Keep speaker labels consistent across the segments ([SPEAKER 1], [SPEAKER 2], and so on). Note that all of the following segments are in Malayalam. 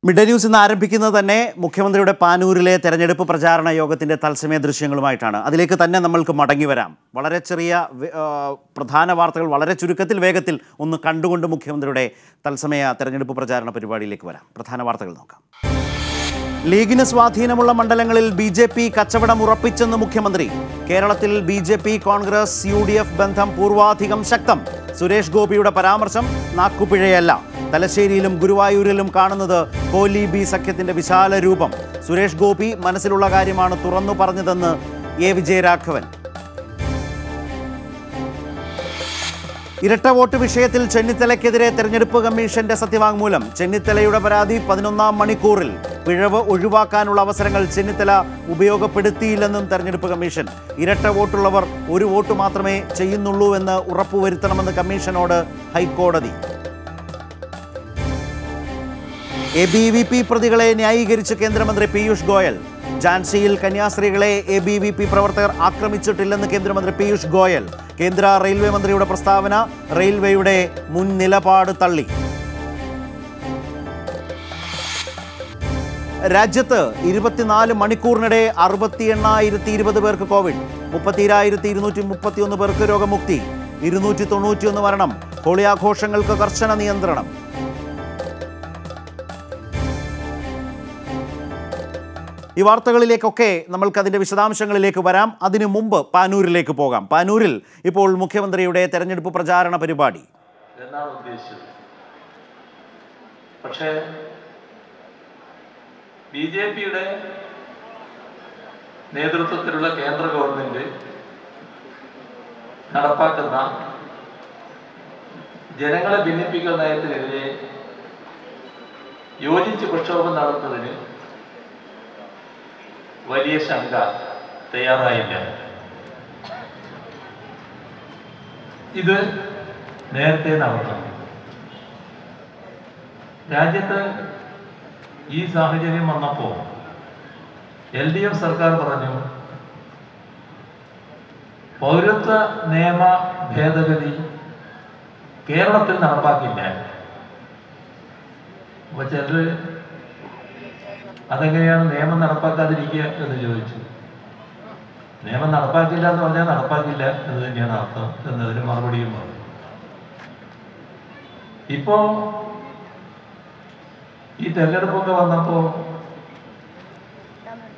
[SPEAKER 1] മിഡ് ന്യൂസ് ഇന്ന് ആരംഭിക്കുന്നത് തന്നെ മുഖ്യമന്ത്രിയുടെ പാനൂരിലെ തെരഞ്ഞെടുപ്പ് പ്രചാരണ യോഗത്തിൻ്റെ തത്സമയ ദൃശ്യങ്ങളുമായിട്ടാണ്. അതിലേക്ക് തന്നെ നമ്മൾക്ക് മടങ്ങി വരാം. വളരെ ചെറിയ പ്രധാന വാർത്തകൾ വളരെ ചുരുക്കത്തിൽ വേഗത്തിൽ ഒന്ന് കണ്ടുകൊണ്ട് മുഖ്യമന്ത്രിയുടെ തത്സമയ തെരഞ്ഞെടുപ്പ് പ്രചാരണ പരിപാടിയിലേക്ക് വരാം. പ്രധാന വാർത്തകൾ നോക്കാം. ലീഗിന് സ്വാധീനമുള്ള മണ്ഡലങ്ങളിൽ BJP കച്ചവടം ഉറപ്പിച്ചെന്ന് മുഖ്യമന്ത്രി. കേരളത്തിൽ BJP കോൺഗ്രസ് UDF ബന്ധം പൂർവാധികം ശക്തം. സുരേഷ് ഗോപിയുടെ പരാമർശം നാക്കുപിഴയല്ല. തലശ്ശേരിയിലും ഗുരുവായൂരിലും കാണുന്നത് കോലി ബി സഖ്യത്തിന്റെ വിശാല രൂപം. സുരേഷ് ഗോപി മനസ്സിലുള്ള കാര്യമാണ് തുറന്നു പറഞ്ഞതെന്ന് A. വിജയരാഘവൻ. ഇരട്ട വോട്ട് വിഷയത്തിൽ ചെന്നിത്തലയ്ക്കെതിരെ തെരഞ്ഞെടുപ്പ് കമ്മീഷന്റെ സത്യവാങ്മൂലം. ചെന്നിത്തലയുടെ പരാതി 11-ാം മണിക്കൂറിൽ. പിഴവ് ഒഴിവാക്കാനുള്ള അവസരങ്ങൾ ചെന്നിത്തല ഉപയോഗപ്പെടുത്തിയില്ലെന്നും തെരഞ്ഞെടുപ്പ് കമ്മീഷൻ. ഇരട്ട വോട്ടുള്ളവർ ഒരു വോട്ട് മാത്രമേ ചെയ്യുന്നുള്ളൂവെന്ന് ഉറപ്പുവരുത്തണമെന്ന് കമ്മീഷനോട് ഹൈക്കോടതി. ABVP പ്രതികളെ ന്യായീകരിച്ച് കേന്ദ്രമന്ത്രി പീയൂഷ് ഗോയൽ. ഝാൻസിയിൽ കന്യാസ്ത്രീകളെ ABVP പ്രവർത്തകർ ആക്രമിച്ചിട്ടില്ലെന്ന് കേന്ദ്രമന്ത്രി പീയൂഷ് ഗോയൽ. കേന്ദ്ര റെയിൽവേ മന്ത്രിയുടെ പ്രസ്താവന റെയിൽവേയുടെ മുൻ നിലപാട് തള്ളി. രാജ്യത്ത് 24 മണിക്കൂറിനിടെ 68,020 പേർക്ക് കോവിഡ്. 32,231 പേർക്ക് രോഗമുക്തി. 291 മരണം. ഹോളി ആഘോഷങ്ങൾക്ക് കർശന നിയന്ത്രണം. ഈ വാർത്തകളിലേക്കൊക്കെ നമ്മൾക്കതിൻ്റെ വിശദാംശങ്ങളിലേക്ക് വരാം. അതിനു മുമ്പ് പാനൂരിലേക്ക് പോകാം. പാനൂരിൽ ഇപ്പോൾ മുഖ്യമന്ത്രിയുടെ തെരഞ്ഞെടുപ്പ് പ്രചാരണ പരിപാടി
[SPEAKER 2] എന്നാണ് ഉദ്ദേശിച്ചത്. പക്ഷേ BJPയുടെ നേതൃത്വത്തിലുള്ള കേന്ദ്ര ഗവൺമെന്റ് നടപ്പാക്കുന്ന ജനങ്ങളെ ഭിന്നിപ്പിക്കുന്ന നയത്തിനെതിരെ യോജിച്ച് പ്രക്ഷോഭം നടത്തുന്നതിന് വലിയ ശങ്ക തയ്യാറായില്ല. ഇത് നേരത്തെ നടന്നു. രാജ്യത്ത് ഈ സാഹചര്യം വന്നപ്പോൾ LDF സർക്കാർ പറഞ്ഞു പൗരത്വ നിയമ ഭേദഗതി കേരളത്തിൽ നടപ്പാക്കില്ല. അപ്പൊ ചിലർ അതെങ്ങനെയാണ് നിയമം നടപ്പാക്കാതിരിക്കുക എന്ന് ചോദിച്ചു. നിയമം നടപ്പാക്കില്ല എന്ന് പറഞ്ഞാൽ നടപ്പാക്കില്ല എന്ന് തന്നെയാണ് അർത്ഥം എന്നതിന് മറുപടിയും പറഞ്ഞു. ഇപ്പോ ഈ തെരഞ്ഞെടുപ്പൊക്കെ വന്നപ്പോ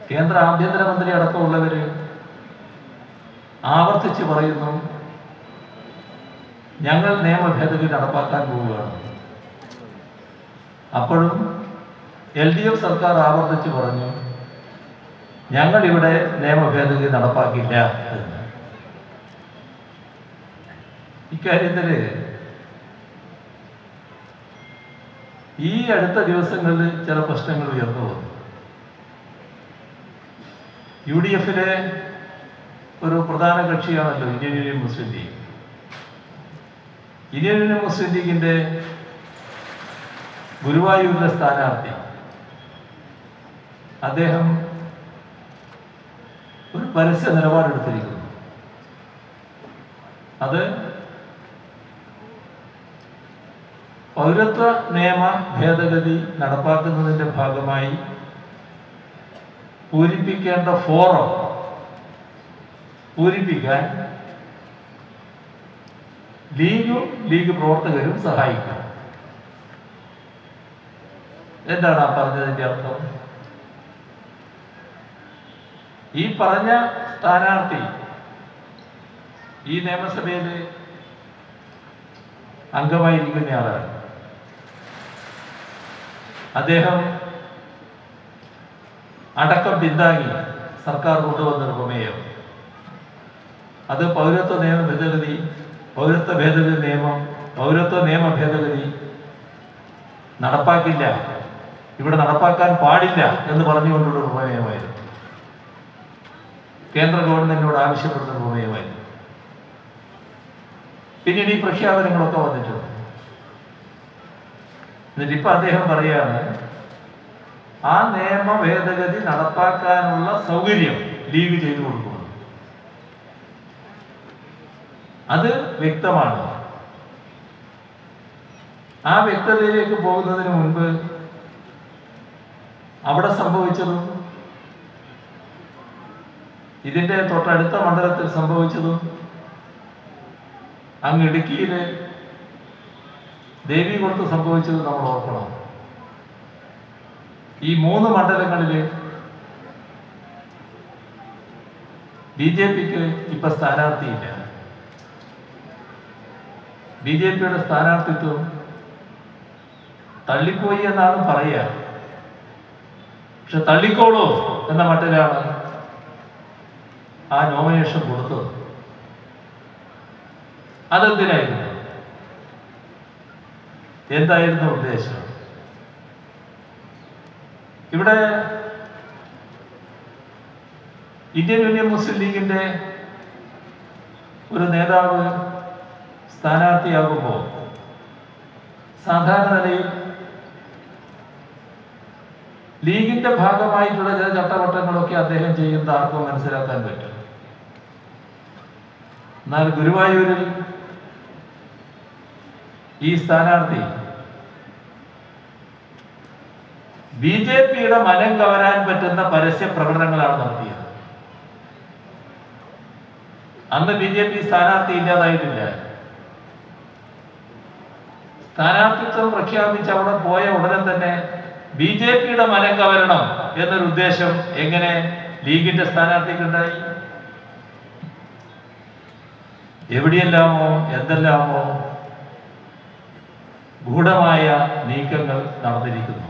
[SPEAKER 2] കേന്ദ്ര ആഭ്യന്തരമന്ത്രി അടക്കമുള്ളവര് ആവർത്തിച്ച് പറയുന്നു ഞങ്ങൾ നിയമ ഭേദഗതി നടപ്പാക്കാൻ പോവുകയാണ്. അപ്പോഴും LDF സർക്കാർ ആവർത്തിച്ച് പറഞ്ഞു ഞങ്ങൾ ഇവിടെ നിയമ ഭേദഗതി നടപ്പാക്കില്ല എന്ന്. ഇക്കാര്യത്തില് ഈ അടുത്ത ദിവസങ്ങളിൽ ചില പ്രശ്നങ്ങൾ ഉയർന്നു വന്നു. UDFിലെ ഒരു പ്രധാന കക്ഷിയാണല്ലോ ഇന്ത്യൻ യൂണിയൻ മുസ്ലിം ലീഗ്. ഇന്ത്യൻ യൂണിയൻ മുസ്ലിം ലീഗിന്റെ ഗുരുവായൂരിലെ സ്ഥാനാർത്ഥി അദ്ദേഹം ഒരു പരസ്യ നിലപാടെടുത്തിരിക്കുന്നു. അത് പൗരത്വ നിയമ ഭേദഗതി നടപ്പാക്കുന്നതിന്റെ ഭാഗമായി പൂരിപ്പിക്കേണ്ട ഫോറം പൂരിപ്പിക്കാൻ ലീഗ് പ്രവർത്തകരും സഹായിക്കണം. എന്താണ് ആ പറഞ്ഞതിന്റെ അർത്ഥം? ഈ പറഞ്ഞ സ്ഥാനാർത്ഥി ഈ നിയമസഭയിൽ അംഗമായിരിക്കുന്നയാളാണ്. അദ്ദേഹം അടക്കം പിന്താങ്ങി സർക്കാർ കൊണ്ടുവന്നൊരു പ്രമേയം. അത് പൗരത്വ നിയമ ഭേദഗതി പൗരത്വ നിയമ ഭേദഗതി നടപ്പാക്കില്ല, ഇവിടെ നടപ്പാക്കാൻ പാടില്ല എന്ന് പറഞ്ഞുകൊണ്ടുള്ള പ്രമേയമായിരുന്നു. കേന്ദ്ര ഗവൺമെന്റിനോട് ആവശ്യപ്പെടുന്ന പ്രമേയമായിരുന്നു. പിന്നീട് ഈ പ്രഖ്യാപനങ്ങളൊക്കെ വന്നിട്ടുണ്ട്. എന്നിട്ടിപ്പോ അദ്ദേഹം പറയാണ് ആ നിയമ ഭേദഗതി നടപ്പാക്കാനുള്ള സൗകര്യം ലീഗ് ചെയ്തു കൊടുക്കുന്നു. അത് വ്യക്തമാണ്. ആ വ്യക്തതയിലേക്ക് പോകുന്നതിന് മുൻപ് അവിടെ സംഭവിച്ചതും ഇതിന്റെ തൊട്ടടുത്ത മണ്ഡലത്തിൽ സംഭവിച്ചതും അങ്ങ് ഇടുക്കിയിലെ ദേവികുളത്ത് സംഭവിച്ചതും നമ്മൾ ഓർക്കണം. ഈ 3 മണ്ഡലങ്ങളിൽ BJPക്ക് ഇപ്പൊ സ്ഥാനാർത്ഥിയില്ല. BJPയുടെ സ്ഥാനാർത്ഥിത്വം തള്ളിപ്പോയി എന്നാണ് പറയുക. പക്ഷെ തള്ളിക്കോളൂ എന്ന മട്ടിലാണ് ആ നോമിനേഷൻ കൊടുത്തത്. അതെന്തിനായിരുന്നു? എന്തായിരുന്നു ഉദ്ദേശം? ഇവിടെ ഇന്ത്യൻ യൂണിയൻ മുസ്ലിം ലീഗിന്റെ ഒരു നേതാവ് സ്ഥാനാർത്ഥിയാകുമ്പോൾ സാധാരണ നിലയിൽ ലീഗിന്റെ ഭാഗമായിട്ടുള്ള ചില ചട്ടവട്ടങ്ങളൊക്കെ അദ്ദേഹം ചെയ്യുന്ന ആർക്കും മനസ്സിലാക്കാൻ പറ്റും. എന്നാൽ ഗുരുവായൂരിൽ ഈ സ്ഥാനാർത്ഥി BJPയുടെ മനം കവരാൻ പറ്റുന്ന പരസ്യ പ്രകടനങ്ങളാണ് നടത്തിയത്. അന്ന് BJP സ്ഥാനാർത്ഥി ഇല്ലാതായിട്ടില്ല. സ്ഥാനാർത്ഥിത്വം പ്രഖ്യാപിച്ച് അവിടെ പോയ ഉടനെ തന്നെ BJPയുടെ മനം കവരണം എന്നൊരു ഉദ്ദേശം എങ്ങനെ ലീഗിന്റെ സ്ഥാനാർത്ഥിക്കുണ്ടായി? എവിടെയെല്ലാമോ എന്തെല്ലാമോ ഗൂഢമായ നീക്കങ്ങൾ നടന്നിരിക്കുന്നു.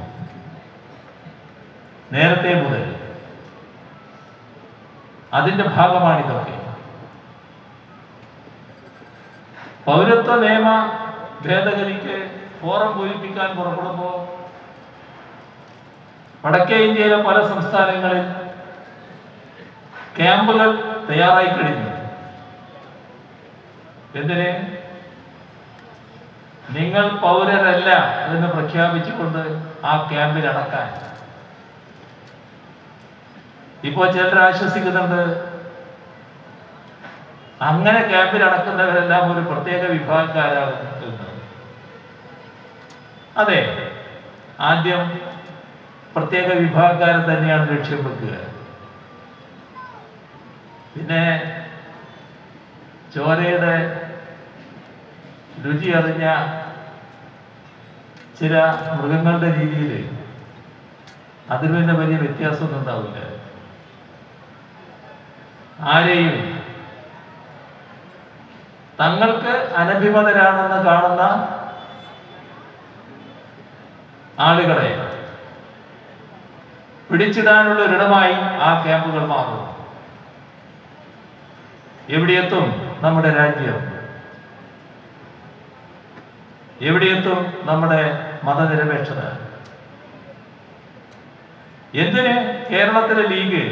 [SPEAKER 2] നേരത്തെ മുതൽ അതിന്റെ ഭാഗമാണിതൊക്കെ. പൗരത്വ നിയമ ഭേദഗതിക്ക് ഫോറം പൂരിപ്പിക്കാൻ പുറപ്പെടുമ്പോൾ വടക്കേ ഇന്ത്യയിലെ പല സംസ്ഥാനങ്ങളിൽ ക്യാമ്പുകൾ തയ്യാറായി കഴിഞ്ഞു. എന്തിന്? നിങ്ങൾ പൗരരല്ല എന്ന് പ്രഖ്യാപിച്ചുകൊണ്ട് ആ ക്യാമ്പിൽ അടക്കാൻ. ഇപ്പോൾ ചിലർ ആശ്വസിക്കുന്നുണ്ട്, അങ്ങനെ ക്യാമ്പിൽ അടക്കുന്നവരെല്ലാം ഒരു പ്രത്യേക വിഭാഗക്കാരാകും എന്ന്. അതെ, ആദ്യം പ്രത്യേക വിഭാഗക്കാരെ തന്നെയാണ് ലക്ഷ്യം വെക്കുക. പിന്നെ ചോരയുടെ രുചി അറിഞ്ഞ ചില മൃഗങ്ങളുടെ രീതിയിൽ അതിൽ തന്നെ വലിയ വ്യത്യാസമൊന്നും ഉണ്ടാവില്ല. ആരെയും തങ്ങൾക്ക് അനഭിമതരാണെന്ന് കാണുന്ന ആളുകളെ പിടിച്ചിടാനുള്ള ഒരിടമായി ആ ക്യാമ്പുകൾ മാറും. എവിടെയെത്തും നമ്മുടെ രാജ്യം? എവിടെയെത്തും നമ്മുടെ മതനിരപേക്ഷത? എന്തിന് കേരളത്തിലെ ലീഗ്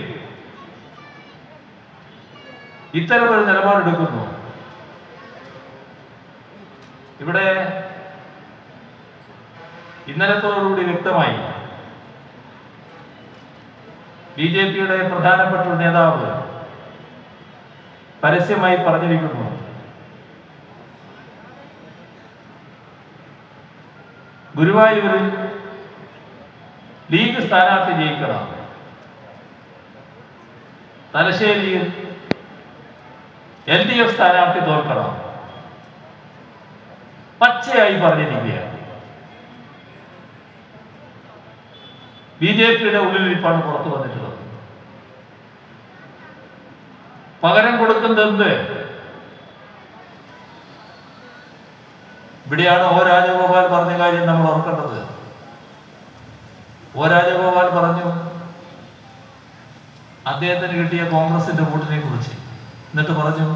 [SPEAKER 2] ഇത്തരമൊരു നിലപാടെടുക്കുന്നു? ഇവിടെ ഇന്നലത്തോടുകൂടി വ്യക്തമായി BJPയുടെ പ്രധാനപ്പെട്ട നേതാവ് പരസ്യമായി പറഞ്ഞിരിക്കുന്നു, ഗുരുവായൂരിൽ ലീഗ് സ്ഥാനാർത്ഥി ജയിക്കണം, തലശ്ശേരിയിൽ LDF സ്ഥാനാർത്ഥി തോൽക്കണം. പച്ചയായി പറഞ്ഞിരിക്കുകയാണ്. BJPയുടെ ഉള്ളിലിരിപ്പാണ് പുറത്തു വന്നിട്ടുള്ളത്. പകരം കൊടുക്കുന്നത് ഇവിടെയാണ് O രാജഗോപാൽ പറഞ്ഞ കാര്യം നമ്മൾ ഓർക്കേണ്ടത്. O രാജഗോപാൽ പറഞ്ഞു അദ്ദേഹത്തിന് കിട്ടിയ കോൺഗ്രസിന്റെ വോട്ടിനെ കുറിച്ച്. എന്നിട്ട് പറഞ്ഞു,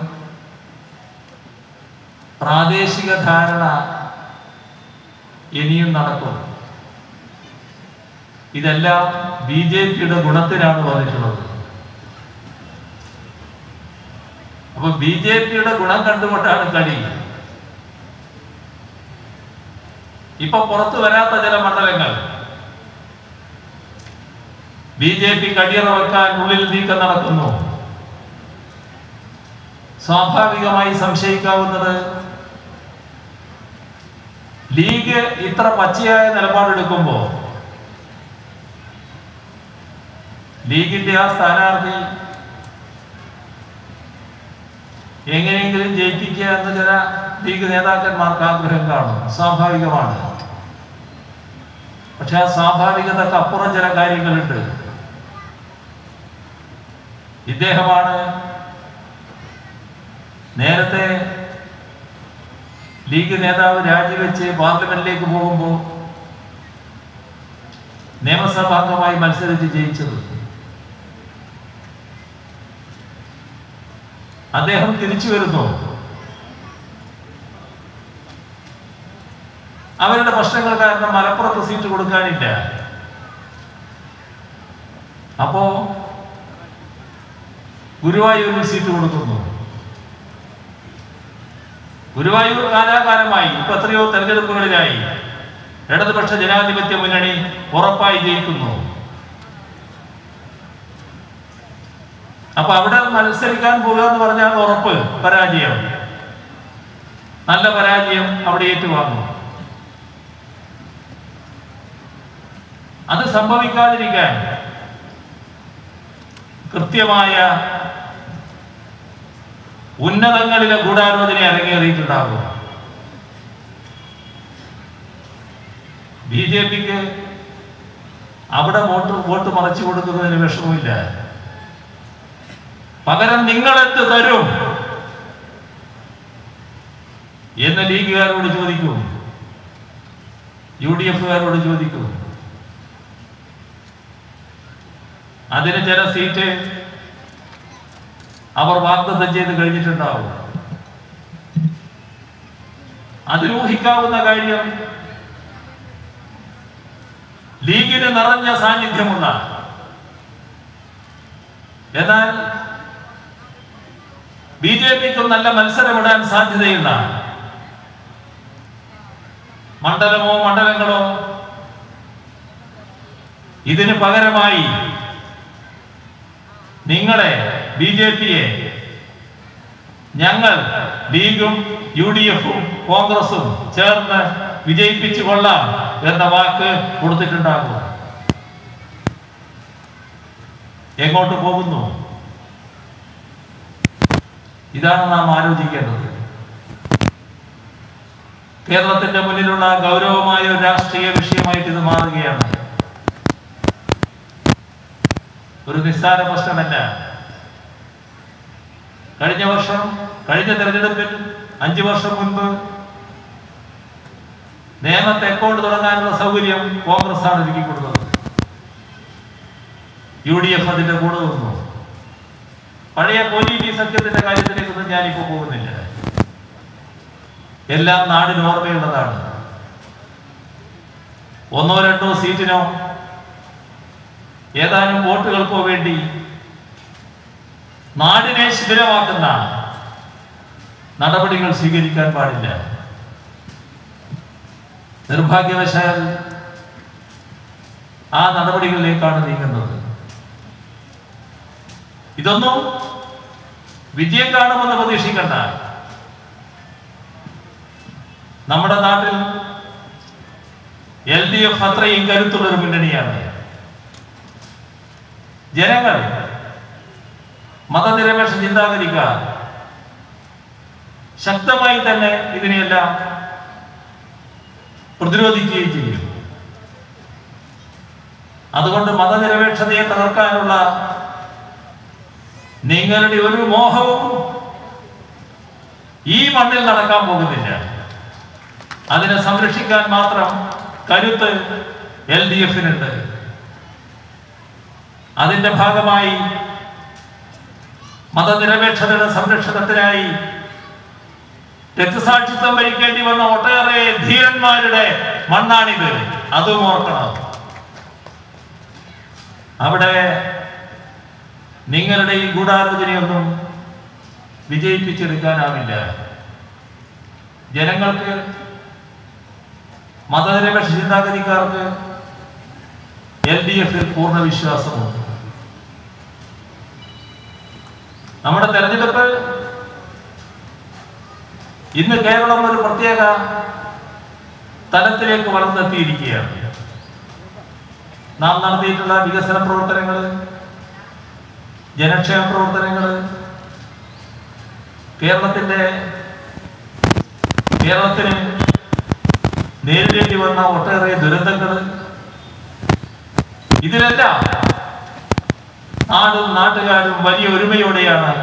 [SPEAKER 2] പ്രാദേശിക ധാരണ ഇനിയും നടക്കും. ഇതെല്ലാം BJPയുടെ ഗുണത്തിനാണ് വന്നിട്ടുള്ളത്. അപ്പൊ BJPയുടെ ഗുണം കണ്ടുകൊണ്ടാണ് കളി. ഇപ്പൊ പുറത്തു വരാത്ത ചില മണ്ഡലങ്ങൾ BJP കടിയറ വെക്കാൻ ഉള്ളിൽ നീക്കം നടക്കുന്നു. സ്വാഭാവികമായി സംശയിക്കാവുന്നത് ലീഗ് ഇത്ര പച്ചയായ നിലപാടെടുക്കുമ്പോൾ ലീഗിന്റെ ആ സ്ഥാനാർത്ഥി എങ്ങനെയെങ്കിലും ജയിപ്പിക്കുക എന്ന് ചില ലീഗ് നേതാക്കന്മാർക്ക് ആഗ്രഹം കാണും, സ്വാഭാവികമാണ്. പക്ഷെ ആ സ്വാഭാവികതക്കപ്പുറം ചില കാര്യങ്ങളുണ്ട്. ഇദ്ദേഹമാണ് നേരത്തെ ലീഗ് നേതാവ് രാജിവെച്ച് പാർലമെന്റിലേക്ക് പോകുമ്പോൾ നിയമസഭാംഗമായി മത്സരിച്ച് ജയിച്ചത്. അദ്ദേഹം തിരിച്ചു വരുന്നു. അവരുടെ പ്രശ്നങ്ങൾ കാരണം മലപ്പുറത്ത് സീറ്റ് കൊടുക്കാനില്ല. അപ്പോ ഗുരുവായൂരിൽ സീറ്റ് കൊടുക്കുന്നു. ഗുരുവായൂർ കാലാകാലമായി ഇപ്പൊ എത്രയോ തെരഞ്ഞെടുപ്പുകളിലായി ഇടതുപക്ഷ ജനാധിപത്യ മുന്നണി ഉറപ്പായി ജയിക്കുന്നു. അപ്പൊ അവിടെ മത്സരിക്കാൻ പോകുക എന്ന് പറഞ്ഞാൽ ഉറപ്പ് പരാജയം, നല്ല പരാജയം അവിടെ ഏറ്റുവാങ്ങും. അത് സംഭവിക്കാതിരിക്കാൻ കൃത്യമായ ഉന്നതങ്ങളിലെ ഗൂഢാലോചന അരങ്ങേറിയിട്ടുണ്ടാകും. ബി.ജെ.പിക്ക് അവിടെ വോട്ട് മറച്ചു കൊടുക്കുന്നതിന് വിഷമമില്ല. പകരം നിങ്ങളെന്ത് തരും എന്ന് ലീഗുകാരോട് ചോദിക്കും, UDF-കാരോട് ചോദിക്കും. അതിന് ചില സീറ്റ് അവർ വാഗ്ദത്തം ചെയ്ത് കഴിഞ്ഞിട്ടുണ്ടാവും. അതിലൂഹിക്കാവുന്ന കാര്യം ലീഗിന് നിറഞ്ഞ സാന്നിധ്യമുള്ള, എന്നാൽ ബി.ജെ.പിക്കും നല്ല മത്സരമിടാൻ സാധ്യതയുള്ള മണ്ഡലമോ മണ്ഡലങ്ങളോ ഇതിന് പകരമായി നിങ്ങളെ ബി.ജെ.പിയെ ഞങ്ങൾ ലീഗും UDF-ഉം കോൺഗ്രസും ചേർന്ന് വിജയിപ്പിച്ചു കൊള്ളാം എന്ന വാക്ക് കൊടുത്തിട്ടുണ്ടാകും. എങ്ങോട്ട് പോകുന്നു? ഇതാണ് നാം ആലോചിക്കേണ്ടത്. കേരളത്തിന്റെ മുന്നിലുള്ള ഗൗരവമായ ഒരു രാഷ്ട്രീയ വിഷയമായിട്ട് ഇത് മാറുകയാണ്. ഒരു നിസ്സാര പ്രശ്നമല്ല. കഴിഞ്ഞ തെരഞ്ഞെടുപ്പിൽ 5 വർഷം മുൻപ് നേമത്തെ അക്കൗണ്ട് തുടങ്ങാനുള്ള സൗകര്യം കോൺഗ്രസ് ആണ് ഒരുക്കി കൊടുത്തത്. UDF അതിന്റെ കൂടെ നിന്നു. പഴയ കോലീബി സഖ്യത്തിന്റെ കാര്യത്തിലേക്കൊന്നും ഞാനിപ്പോ പോകുന്നില്ല. എല്ലാം നാടിന് ഓർമ്മയുള്ളതാണ്. 1-2 സീറ്റിനോ ഏതാനും വോട്ടുകൾക്കോ വേണ്ടി നാടിനെ ശിഥിലമാക്കുന്ന നടപടികൾ സ്വീകരിക്കാൻ പാടില്ല. നിർഭാഗ്യവശാൽ ആ നടപടികളിലേക്കാണ് നീങ്ങുന്നത്. ഇതൊന്നും വിജയം കാണുമെന്ന് പ്രതീക്ഷിക്കണ്ട. നമ്മുടെ നാട്ടിൽ LDF അത്രയും കരുത്തുള്ളൊരു മുന്നണിയാണ്. ജനങ്ങൾ മതനിരപേക്ഷ ചിന്താഗതിക്കാർ ശക്തമായി തന്നെ ഇതിനെയെല്ലാം പ്രതിരോധിക്കുകയും ചെയ്യും. അതുകൊണ്ട് മതനിരപേക്ഷതയെ തകർക്കാനുള്ള നിങ്ങളുടെ ഒരു മോഹവും ഈ മണ്ണിൽ നടക്കാൻ പോകുന്നില്ല. അതിനെ സംരക്ഷിക്കാൻ മാത്രം കരുത്ത് LDF-നുണ്ട്. അതിന്റെ ഭാഗമായി മതനിരപേക്ഷതയുടെ സംരക്ഷണത്തിനായി രക്തസാക്ഷിത്വം വഹിക്കേണ്ടി വന്ന ഒട്ടേറെ ധീരന്മാരുടെ മണ്ണാണിത്. അതും ഓർക്കണം. അവിടെ നിങ്ങളുടെ ഈ ഗൂഢാലോചനയൊന്നും വിജയിപ്പിച്ചെടുക്കാനാവില്ല. ജനങ്ങൾക്ക്, മതനിരപേക്ഷ ചിന്താഗതിക്കാർക്ക് LDF-ൽ പൂർണ്ണ വിശ്വാസമുണ്ട്. നമ്മുടെ തെരഞ്ഞെടുപ്പ് ഇന്ന് കേരളം ഒരു പ്രത്യേക തലത്തിലേക്ക് വളർന്നെത്തിയിരിക്കുകയാണ്. നാം നടത്തിയിട്ടുള്ള വികസന പ്രവർത്തനങ്ങൾ, ജനക്ഷേമ പ്രവർത്തനങ്ങൾ, കേരളത്തിന് നേരിടേണ്ടി വന്ന ഒട്ടേറെ ദുരന്തങ്ങൾ, ഇതിലെല്ലാം നാടും നാട്ടുകാരും വലിയ ഒരുമയോടെയാണ്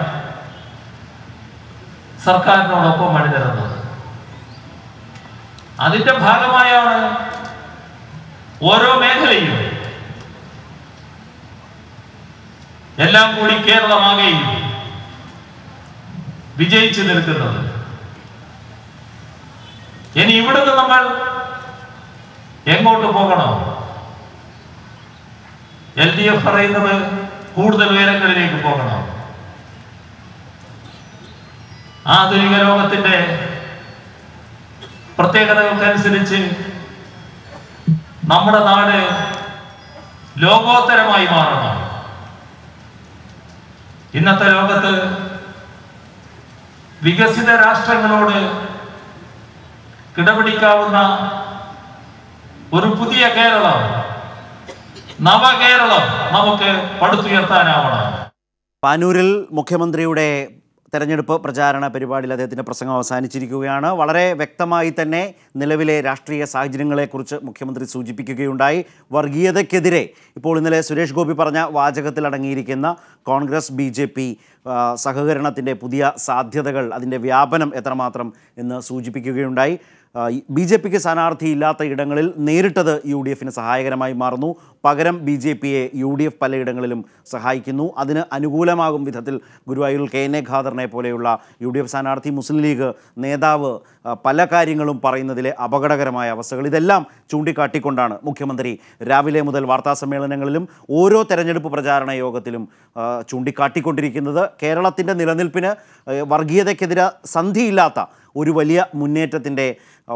[SPEAKER 2] സർക്കാരിനോടൊപ്പം അണിനിരന്നത്. അതിന്റെ ഭാഗമായാണ് ഓരോ മേഖലയും എല്ലാം കൂടി കേരളമാകെയും വിജയിച്ചു നിൽക്കുന്നത്. ഇനി ഇവിടുന്ന് നമ്മൾ എങ്ങോട്ട് പോകണം? LDF പറയുന്നത് കൂടുതൽ ഉയരങ്ങളിലേക്ക് പോകണം. ആധുനിക ലോകത്തിന്റെ പ്രത്യേകതകൾക്കനുസരിച്ച് നമ്മുടെ നാട് ലോകോത്തരമായി മാറണം. ഇന്നത്തെ ലോകത്ത് വികസിത രാഷ്ട്രങ്ങളോട് കിടപിടിക്കാവുന്ന ഒരു പുതിയ കേരളം, നവകേരളം നമുക്ക് പടുത്തുയർത്താനാവണം.
[SPEAKER 1] പാനൂരിൽ മുഖ്യമന്ത്രിയുടെ തെരഞ്ഞെടുപ്പ് പ്രചാരണ പരിപാടിയിൽ അദ്ദേഹത്തിൻ്റെ പ്രസംഗം അവസാനിച്ചിരിക്കുകയാണ്. വളരെ വ്യക്തമായി തന്നെ നിലവിലെ രാഷ്ട്രീയ സാഹചര്യങ്ങളെക്കുറിച്ച് മുഖ്യമന്ത്രി സൂചിപ്പിക്കുകയുണ്ടായി. വർഗീയതയ്ക്കെതിരെ ഇപ്പോൾ ഇന്നലെ സുരേഷ് ഗോപി പറഞ്ഞ വാചകത്തിൽ അടങ്ങിയിരിക്കുന്ന കോൺഗ്രസ് BJP സഹകരണത്തിൻ്റെ പുതിയ സാധ്യതകൾ, അതിൻ്റെ വ്യാപനം എത്രമാത്രം എന്ന് സൂചിപ്പിക്കുകയുണ്ടായി. BJPക്ക് സ്ഥാനാർത്ഥിയില്ലാത്ത ഇടങ്ങളിൽ നേരിട്ടത് UDFന് സഹായകരമായി മാറുന്നു. പകരം BJPയെ UDF പലയിടങ്ങളിലും സഹായിക്കുന്നു. അതിന് അനുകൂലമാകും വിധത്തിൽ ഗുരുവായൂരിൽ KN ഖാദറിനെ പോലെയുള്ള UDF സ്ഥാനാർത്ഥി, മുസ്ലിം ലീഗ് നേതാവ് പല കാര്യങ്ങളും പറയുന്നതിലെ അപകടകരമായ അവസ്ഥകൾ, ഇതെല്ലാം ചൂണ്ടിക്കാട്ടിക്കൊണ്ടാണ് മുഖ്യമന്ത്രി രാവിലെ മുതൽ വാർത്താസമ്മേളനങ്ങളിലും ഓരോ തെരഞ്ഞെടുപ്പ് പ്രചാരണ യോഗത്തിലും ചൂണ്ടിക്കാട്ടിക്കൊണ്ടിരിക്കുന്നത്. കേരളത്തിൻ്റെ നിലനിൽപ്പിന് വർഗീയതയ്ക്കെതിരെ സന്ധിയില്ലാത്ത ഒരു വലിയ മുന്നേറ്റത്തിൻ്റെ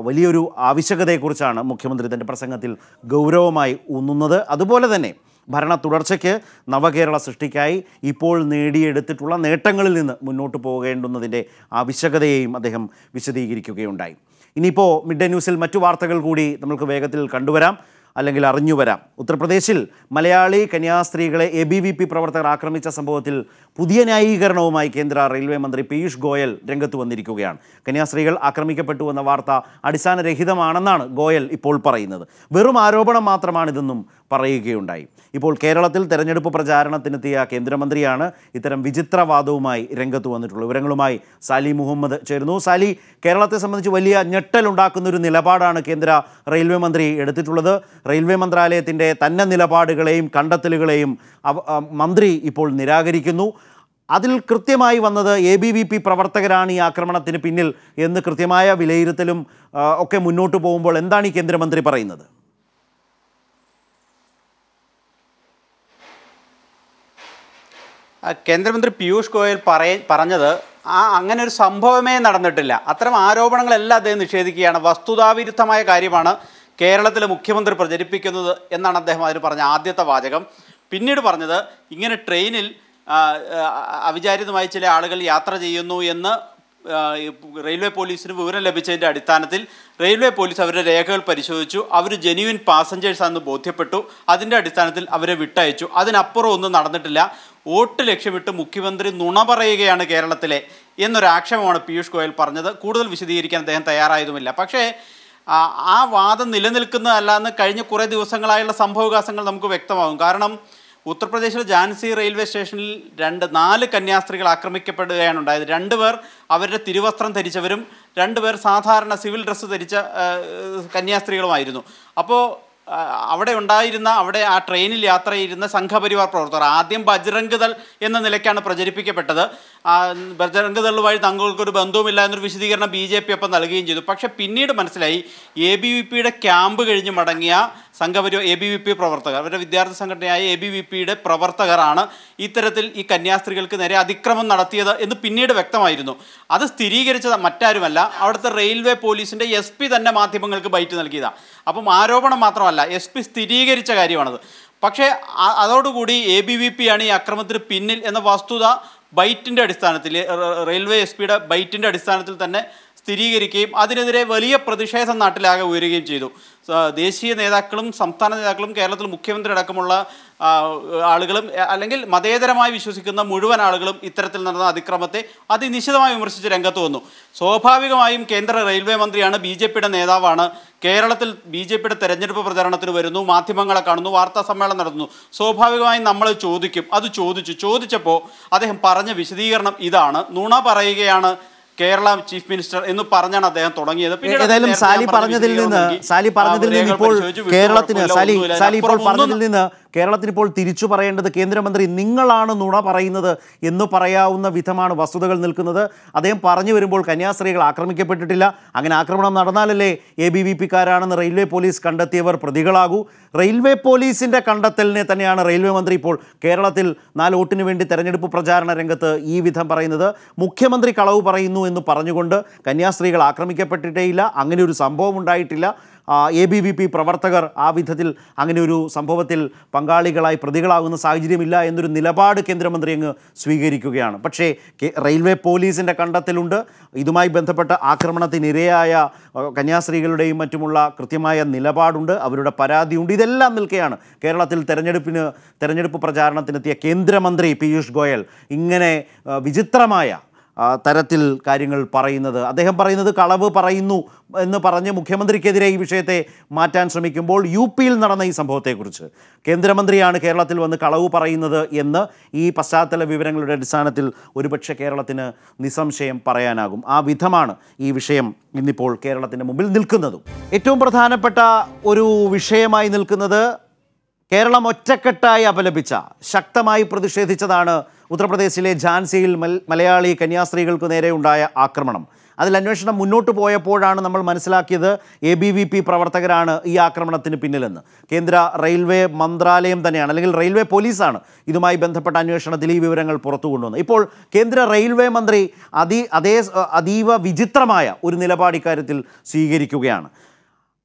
[SPEAKER 1] വലിയൊരു ആവശ്യകതയെക്കുറിച്ചാണ് മുഖ്യമന്ത്രി തൻ്റെ പ്രസംഗത്തിൽ ഗൗരവമായി ഊന്നുന്നത്. അതുപോലെ തന്നെ ഭരണ തുടർച്ചയ്ക്ക്, നവകേരള സൃഷ്ടിക്കായി ഇപ്പോൾ നേടിയെടുത്തിട്ടുള്ള നേട്ടങ്ങളിൽ നിന്ന് മുന്നോട്ട് പോകേണ്ടുന്നതിൻ്റെ ആവശ്യകതയെയും അദ്ദേഹം വിശദീകരിക്കുകയുണ്ടായി. ഇനിയിപ്പോൾ മിഡ് ഡേ ന്യൂസിൽ മറ്റു വാർത്തകൾ കൂടി നമുക്ക് വേഗത്തിൽ കണ്ടുവരാം, അല്ലെങ്കിൽ അറിഞ്ഞുവരാം. ഉത്തർപ്രദേശിൽ മലയാളി കന്യാസ്ത്രീകളെ ABVP പ്രവർത്തകർ ആക്രമിച്ച സംഭവത്തിൽ പുതിയ ന്യായീകരണവുമായി കേന്ദ്ര റെയിൽവേ മന്ത്രി പീയൂഷ് ഗോയൽ രംഗത്ത് വന്നിരിക്കുകയാണ്. കന്യാസ്ത്രീകൾ ആക്രമിക്കപ്പെട്ടു എന്ന വാർത്ത അടിസ്ഥാനരഹിതമാണെന്നാണ് ഗോയൽ ഇപ്പോൾ പറയുന്നത്. വെറും ആരോപണം മാത്രമാണിതെന്നും പറയുകയുണ്ടായി. ഇപ്പോൾ കേരളത്തിൽ തെരഞ്ഞെടുപ്പ് പ്രചാരണത്തിനെത്തിയ കേന്ദ്രമന്ത്രിയാണ് ഇത്തരം വിചിത്രവാദവുമായി രംഗത്ത് വന്നിട്ടുള്ളത്. വിവരങ്ങളുമായി സാലി മുഹമ്മദ് ചേരുന്നു. സാലി, കേരളത്തെ സംബന്ധിച്ച് വലിയ ഞെട്ടലുണ്ടാക്കുന്ന ഒരു നിലപാടാണ് കേന്ദ്ര റെയിൽവേ മന്ത്രി എടുത്തിട്ടുള്ളത്. റെയിൽവേ മന്ത്രാലയത്തിൻ്റെ തന്നെ നിലപാടുകളെയും കണ്ടെത്തലുകളെയും മന്ത്രി ഇപ്പോൾ നിരാകരിക്കുന്നു. അതിൽ കൃത്യമായി വന്നത് ABVP പ്രവർത്തകരാണ് ഈ ആക്രമണത്തിന് പിന്നിൽ എന്ന് കൃത്യമായ വിലയിരുത്തലും ഒക്കെ മുന്നോട്ട് പോകുമ്പോൾ എന്താണ് ഈ കേന്ദ്രമന്ത്രി പറയുന്നത്?
[SPEAKER 3] കേന്ദ്രമന്ത്രി പീയൂഷ് ഗോയൽ പറഞ്ഞത് അങ്ങനെ ഒരു സംഭവമേ നടന്നിട്ടില്ല. അത്തരം ആരോപണങ്ങളെല്ലാം അദ്ദേഹം നിഷേധിക്കുകയാണ്. വസ്തുതാവിരുദ്ധമായ കാര്യമാണ് കേരളത്തിലെ മുഖ്യമന്ത്രി പ്രചരിപ്പിക്കുന്നത് എന്നാണ് അദ്ദേഹം അതിന് പറഞ്ഞ ആദ്യത്തെ വാചകം. പിന്നീട് പറഞ്ഞത് ഇങ്ങനെ ട്രെയിനിൽ അവിചാരിതമായി ചില ആളുകൾ യാത്ര ചെയ്യുന്നു എന്ന് റെയിൽവേ പോലീസിന് വിവരം ലഭിച്ചതിൻ്റെ അടിസ്ഥാനത്തിൽ റെയിൽവേ പോലീസ് അവരുടെ രേഖകൾ പരിശോധിച്ചു. അവർ ജെന്യുവിൻ പാസഞ്ചേഴ്സാണെന്ന് ബോധ്യപ്പെട്ടു. അതിൻ്റെ അടിസ്ഥാനത്തിൽ അവരെ വിട്ടയച്ചു. അതിനപ്പുറം ഒന്നും നടന്നിട്ടില്ല. വോട്ട് ലക്ഷ്യമിട്ട് മുഖ്യമന്ത്രി നുണ പറയുകയാണ് കേരളത്തിലെ എന്നൊരാക്ഷേപമാണ് പീയൂഷ് ഗോയൽ പറഞ്ഞത്. കൂടുതൽ വിശദീകരിക്കാൻ അദ്ദേഹം തയ്യാറായതുമില്ല. പക്ഷേ ആ വാദം നിലനിൽക്കുന്നതല്ല എന്ന് കഴിഞ്ഞ കുറേ ദിവസങ്ങളായുള്ള സംഭവവികാസങ്ങൾ നമുക്ക് വ്യക്തമാകും. കാരണം ഉത്തർപ്രദേശിലെ ഝാൻസി റെയിൽവേ സ്റ്റേഷനിൽ 4 കന്യാസ്ത്രീകൾ ആക്രമിക്കപ്പെടുകയാണ് ഉണ്ടായത്. 2 പേർ അവരുടെ തിരുവസ്ത്രം ധരിച്ചവരും 2 പേർ സാധാരണ സിവിൽ ഡ്രസ്സ് ധരിച്ച കന്യാസ്ത്രീകളുമായിരുന്നു. അപ്പോൾ അവിടെ ആ ട്രെയിനിൽ യാത്ര ചെയ്യുന്ന സംഘപരിവാർ പ്രവർത്തകർ ആദ്യം ബജ്രംഗ് ദൾ എന്ന നിലയ്ക്കാണ് പ്രചരിപ്പിക്കപ്പെട്ടത്. ബജ്രംഗ് ദൾ വഴി തങ്ങൾക്കൊരു ബന്ധവുമില്ല എന്നൊരു വിശദീകരണം BJP അപ്പം നൽകുകയും ചെയ്തു. പക്ഷേ പിന്നീട് മനസ്സിലായി ABVPയുടെ ക്യാമ്പ് കഴിഞ്ഞ് മടങ്ങിയ ABVP പ്രവർത്തകർ, അവരുടെ വിദ്യാർത്ഥി സംഘടനയായ ABVPയുടെ പ്രവർത്തകരാണ് ഇത്തരത്തിൽ ഈ കന്യാസ്ത്രീകൾക്ക് നേരെ അതിക്രമം നടത്തിയത് എന്ന് പിന്നീട് വ്യക്തമായിരുന്നു. അത് സ്ഥിരീകരിച്ചത് മറ്റാരുമല്ല, അവിടുത്തെ റെയിൽവേ പോലീസിൻ്റെ SP തന്നെ മാധ്യമങ്ങൾക്ക് ബൈറ്റ് നൽകിയതാണ്. അപ്പം ആരോപണം മാത്രമല്ല, SP സ്ഥിരീകരിച്ച കാര്യമാണത്. പക്ഷേ അതോടുകൂടി ABVP ആണ് ഈ അക്രമത്തിന് പിന്നിൽ എന്ന വസ്തുത ബൈറ്റിൻ്റെ അടിസ്ഥാനത്തിൽ, റെയിൽവേ SP യുടെ ബൈറ്റിൻ്റെ അടിസ്ഥാനത്തിൽ തന്നെ സ്ഥിരീകരിക്കുകയും അതിനെതിരെ വലിയ പ്രതിഷേധം നാട്ടിലാകെ ഉയരുകയും ചെയ്തു. ദേശീയ നേതാക്കളും സംസ്ഥാന നേതാക്കളും കേരളത്തിൽ മുഖ്യമന്ത്രി അടക്കമുള്ള ആളുകളും അല്ലെങ്കിൽ മതേതരമായി വിശ്വസിക്കുന്ന മുഴുവൻ ആളുകളും ഇത്തരത്തിൽ നടന്ന അതിക്രമത്തെ അതിനിശിതമായി വിമർശിച്ച് രംഗത്ത് വന്നു. സ്വാഭാവികമായും കേന്ദ്ര റെയിൽവേ മന്ത്രിയാണ്, BJPയുടെ നേതാവാണ്, കേരളത്തിൽ BJPയുടെ തെരഞ്ഞെടുപ്പ് പ്രചാരണത്തിന് വരുന്നു, മാധ്യമങ്ങളെ കാണുന്നു, വാർത്താ സമ്മേളനം നടത്തുന്നു. സ്വാഭാവികമായും നമ്മൾ ചോദിക്കും. അത് ചോദിച്ചപ്പോൾ അദ്ദേഹം പറഞ്ഞ വിശദീകരണം ഇതാണ്: നുണ പറയുകയാണ് കേരള ചീഫ് മിനിസ്റ്റർ എന്ന് പറഞ്ഞാണ് അദ്ദേഹം തുടങ്ങിയത്.
[SPEAKER 1] ഏതായാലും സാലി പറഞ്ഞതിൽ നിന്ന് ഇപ്പോൾ കേരളത്തിന് ഇപ്പോൾ തിരിച്ചു പറയേണ്ടത് കേന്ദ്രമന്ത്രി നിങ്ങളാണ് നുണ പറയുന്നത് എന്ന് പറയാവുന്ന വിധമാണ് വസ്തുതകൾ നിൽക്കുന്നത്. അദ്ദേഹം പറഞ്ഞു വരുമ്പോൾ കന്യാസ്ത്രീകൾ ആക്രമിക്കപ്പെട്ടിട്ടില്ല. അങ്ങനെ ആക്രമണം നടന്നാലല്ലേ ABVP-കാരാണെന്ന് റെയിൽവേ പോലീസ് കണ്ടെത്തിയവർ പ്രതികളാകൂ. റെയിൽവേ പോലീസിൻ്റെ കണ്ടെത്തലിനെ തന്നെയാണ് റെയിൽവേ മന്ത്രി ഇപ്പോൾ കേരളത്തിൽ 4 വോട്ടിന് വേണ്ടി തെരഞ്ഞെടുപ്പ് പ്രചാരണ രംഗത്ത് ഈ വിധം പറയുന്നത്. മുഖ്യമന്ത്രി കളവ് പറയുന്നു എന്ന് പറഞ്ഞുകൊണ്ട് കന്യാസ്ത്രീകൾ ആക്രമിക്കപ്പെട്ടിട്ടേയില്ല, അങ്ങനെ ഒരു സംഭവം ഉണ്ടായിട്ടില്ല. ABVP പ്രവർത്തകർ ആ വിധത്തിൽ അങ്ങനെ ഒരു സംഭവത്തിൽ പങ്കാളികളായി പ്രതികളാകുന്ന സാഹചര്യമില്ല എന്നൊരു നിലപാട് കേന്ദ്രമന്ത്രി അങ്ങ് സ്വീകരിക്കുകയാണ്. പക്ഷേ റെയിൽവേ പോലീസിൻ്റെ കണ്ടെത്തലുണ്ട്. ഇതുമായി ബന്ധപ്പെട്ട ആക്രമണത്തിനിരയായ കന്യാസ്ത്രീകളുടെയും മറ്റുമുള്ള കൃത്യമായ നിലപാടുണ്ട്, അവരുടെ പരാതിയുണ്ട്. ഇതെല്ലാം നിൽക്കെയാണ് കേരളത്തിൽ തെരഞ്ഞെടുപ്പ് പ്രചാരണത്തിനെത്തിയ കേന്ദ്രമന്ത്രി പീയൂഷ് ഗോയൽ ഇങ്ങനെ വിചിത്രമായ തരത്തിൽ കാര്യങ്ങൾ പറയുന്നത്. അദ്ദേഹം പറയുന്നത് കളവ് പറയുന്നു എന്ന് പറഞ്ഞ് മുഖ്യമന്ത്രിക്കെതിരെ ഈ വിഷയത്തെ മാറ്റാൻ ശ്രമിക്കുമ്പോൾ UP-യിൽ നടന്ന ഈ സംഭവത്തെക്കുറിച്ച് കേന്ദ്രമന്ത്രിയാണ് കേരളത്തിൽ വന്ന് കളവ് പറയുന്നത് എന്ന് ഈ പശ്ചാത്തല വിവരങ്ങളുടെ അടിസ്ഥാനത്തിൽ ഒരുപക്ഷെ കേരളത്തിന് നിസ്സംശയം പറയാനാകും. ആ വിധമാണ് ഈ വിഷയം ഇന്നിപ്പോൾ കേരളത്തിൻ്റെ മുമ്പിൽ നിൽക്കുന്നതും. ഏറ്റവും പ്രധാനപ്പെട്ട ഒരു വിഷയമായി നിൽക്കുന്നത് കേരളം ഒറ്റക്കെട്ടായി അപലപിച്ച, ശക്തമായി പ്രതിഷേധിച്ചതാണ് ഉത്തർപ്രദേശിലെ ഝാൻസിയിൽ മലയാളി കന്യാസ്ത്രീകൾക്ക് നേരെ ഉണ്ടായ ആക്രമണം. അതിൽ അന്വേഷണം മുന്നോട്ട് പോയപ്പോഴാണ് നമ്മൾ മനസ്സിലാക്കിയത് ABVP പ്രവർത്തകരാണ് ഈ ആക്രമണത്തിന് പിന്നിലെന്ന്. കേന്ദ്ര റെയിൽവേ മന്ത്രാലയം തന്നെയാണ്, അല്ലെങ്കിൽ റെയിൽവേ പോലീസാണ് ഇതുമായി ബന്ധപ്പെട്ട അന്വേഷണത്തിൽ ഈ വിവരങ്ങൾ പുറത്തു കൊണ്ടുവന്നത്. ഇപ്പോൾ കേന്ദ്ര റെയിൽവേ മന്ത്രി അതീവ വിചിത്രമായ ഒരു നിലപാട് ഇക്കാര്യത്തിൽ സ്വീകരിക്കുകയാണ്.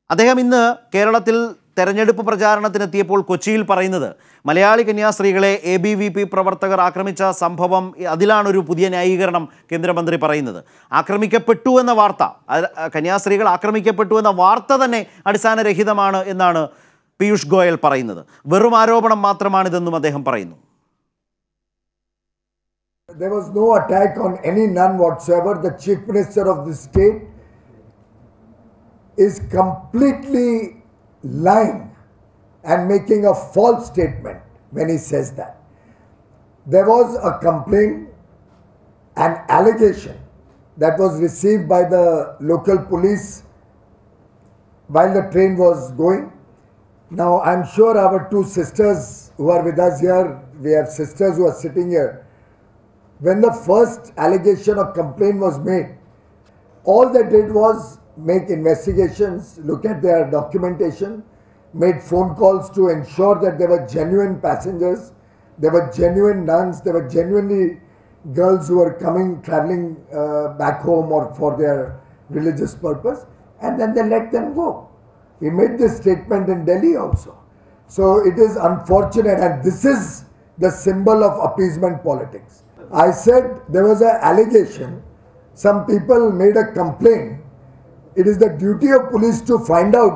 [SPEAKER 1] അദ്ദേഹം ഇന്ന് കേരളത്തിൽ തെരഞ്ഞെടുപ്പ് പ്രചാരണത്തിനെത്തിയപ്പോൾ കൊച്ചിയിൽ പറയുന്നത് മലയാളി കന്യാസ്ത്രീകളെ ABVP പ്രവർത്തകർ ആക്രമിച്ച സംഭവം, അതിലാണൊരു പുതിയ ന്യായീകരണം കേന്ദ്രമന്ത്രി പറയുന്നത്. ആക്രമിക്കപ്പെട്ടു എന്ന വാർത്ത, കന്യാസ്ത്രീകൾ ആക്രമിക്കപ്പെട്ടു എന്ന വാർത്ത തന്നെ അടിസ്ഥാനരഹിതമാണ് എന്നാണ് പീയൂഷ് ഗോയൽ പറയുന്നത്. വെറും ആരോപണം മാത്രമാണിതെന്നും അദ്ദേഹം പറയുന്നു.
[SPEAKER 4] There was no attack on any nun whatsoever. The Chief Minister of the state is completely lying and making a false statement when he says that. There was a complaint, an allegation that was received by the local police while the train was going. Now I'm sure our 2 sisters who are with us here, we have sisters who are sitting here. When the first allegation or complaint was made, all they did was make investigations, look at their documentation, made phone calls to ensure that there were genuine passengers, there were genuine nuns, there were genuinely girls who were traveling back home or for their religious purpose, and then they let them go. We made this statement in Delhi also. So it is unfortunate, and this is the symbol of appeasement politics. I said there was an allegation, some people made a complaint. It is the duty of police to find out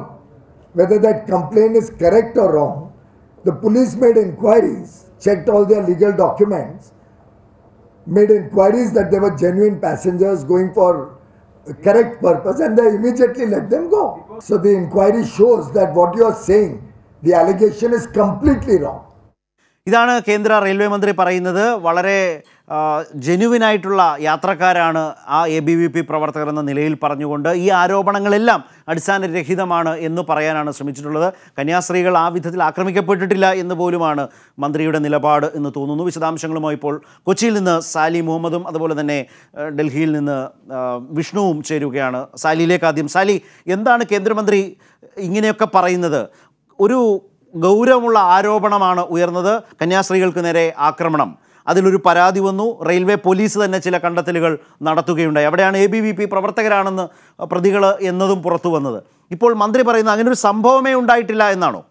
[SPEAKER 4] whether that complaint is correct or wrong. The police made inquiries, checked all their legal documents, made inquiries that there were genuine passengers going for a correct purpose, and they immediately let them go. So the inquiry shows that what you are saying, the allegation is completely wrong.
[SPEAKER 1] ഇതാണ് കേന്ദ്ര റെയിൽവേ മന്ത്രി പറയുന്നത്. വളരെ ജെന്യുവിനായിട്ടുള്ള യാത്രക്കാരാണ് ആ ABVP പ്രവർത്തകർ എന്ന നിലയിൽ പറഞ്ഞുകൊണ്ട് ഈ ആരോപണങ്ങളെല്ലാം അടിസ്ഥാനരഹിതമാണ് എന്ന് പറയാനാണ് ശ്രമിച്ചിട്ടുള്ളത്. കന്യാസ്ത്രീകൾ ആ വിധത്തിൽ ആക്രമിക്കപ്പെട്ടിട്ടില്ല എന്ന് പോലുമാണ് മന്ത്രിയുടെ നിലപാട് എന്ന് തോന്നുന്നു. വിശദാംശങ്ങളുമായി ഇപ്പോൾ കൊച്ചിയിൽ നിന്ന് സാലി മുഹമ്മദും അതുപോലെ തന്നെ ഡൽഹിയിൽ നിന്ന് വിഷ്ണുവും ചേരുകയാണ്. സാലിയിലേക്ക് ആദ്യം. സാലി, എന്താണ് കേന്ദ്രമന്ത്രി ഇങ്ങനെയൊക്കെ പറയുന്നത്? ഒരു ഗൗരവമുള്ള ആരോപണമാണ് ഉയർന്നത്, കന്യാസ്ത്രീകൾക്ക് നേരെ ആക്രമണം. അതിലൊരു പരാതി വന്നു, റെയിൽവേ പോലീസ് തന്നെ ചില കണ്ടെത്തലുകൾ നടത്തുകയുണ്ടായി. അവിടെയാണ് ABVP പ്രവർത്തകരാണെന്ന് പ്രതികൾ എന്നതും പുറത്തു വന്നത്. ഇപ്പോൾ മന്ത്രി പറയുന്നത് അങ്ങനെ ഒരു സംഭവമേ ഉണ്ടായിട്ടില്ല എന്നാണോ?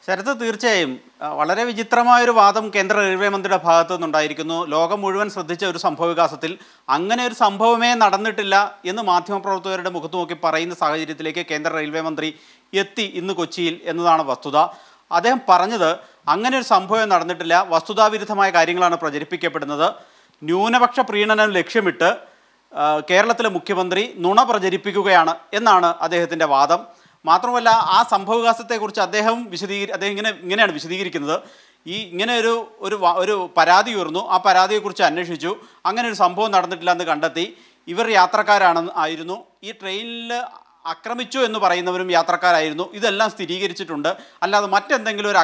[SPEAKER 3] ശരത്ത്, തീർച്ചയായും വളരെ വിചിത്രമായൊരു വാദം കേന്ദ്ര റെയിൽവേ മന്ത്രിയുടെ ഭാഗത്തു നിന്നുണ്ടായിരിക്കുന്നു. ലോകം മുഴുവൻ ശ്രദ്ധിച്ച ഒരു സംഭവവികാസത്തിൽ അങ്ങനെ ഒരു സംഭവമേ നടന്നിട്ടില്ല എന്ന് മാധ്യമപ്രവർത്തകരുടെ മുഖത്ത് നോക്കി പറയുന്ന സാഹചര്യത്തിലേക്ക് കേന്ദ്ര റെയിൽവേ മന്ത്രി എത്തി ഇന്ന് കൊച്ചിയിൽ എന്നതാണ് വസ്തുത. അദ്ദേഹം പറഞ്ഞത് അങ്ങനെ ഒരു സംഭവം നടന്നിട്ടില്ല, വസ്തുതാവിരുദ്ധമായ കാര്യങ്ങളാണ് പ്രചരിപ്പിക്കപ്പെടുന്നത്, ന്യൂനപക്ഷ പ്രീണനം ലക്ഷ്യമിട്ട് കേരളത്തിലെ മുഖ്യമന്ത്രി നുണ പ്രചരിപ്പിക്കുകയാണ് എന്നാണ് അദ്ദേഹത്തിൻ്റെ വാദം. മാത്രമല്ല, ആ സംഭവവികാസത്തെക്കുറിച്ച് അദ്ദേഹം ഇങ്ങനെയാണ് വിശദീകരിക്കുന്നത്. ഇങ്ങനെ ഒരു പരാതി ഉയർന്നു, ആ പരാതിയെക്കുറിച്ച് അന്വേഷിച്ചു, അങ്ങനെ ഒരു സംഭവം നടന്നിട്ടില്ല എന്ന് കണ്ടെത്തി. ഇവർ യാത്രക്കാരായിരുന്നു, ഈ ട്രെയിനിൽ ആക്രമിച്ചു എന്ന് പറയുന്നവരും യാത്രക്കാരായിരുന്നു, ഇതെല്ലാം സ്ഥിരീകരിച്ചിട്ടുണ്ട്. അല്ലാതെ മറ്റെന്തെങ്കിലും ഒരു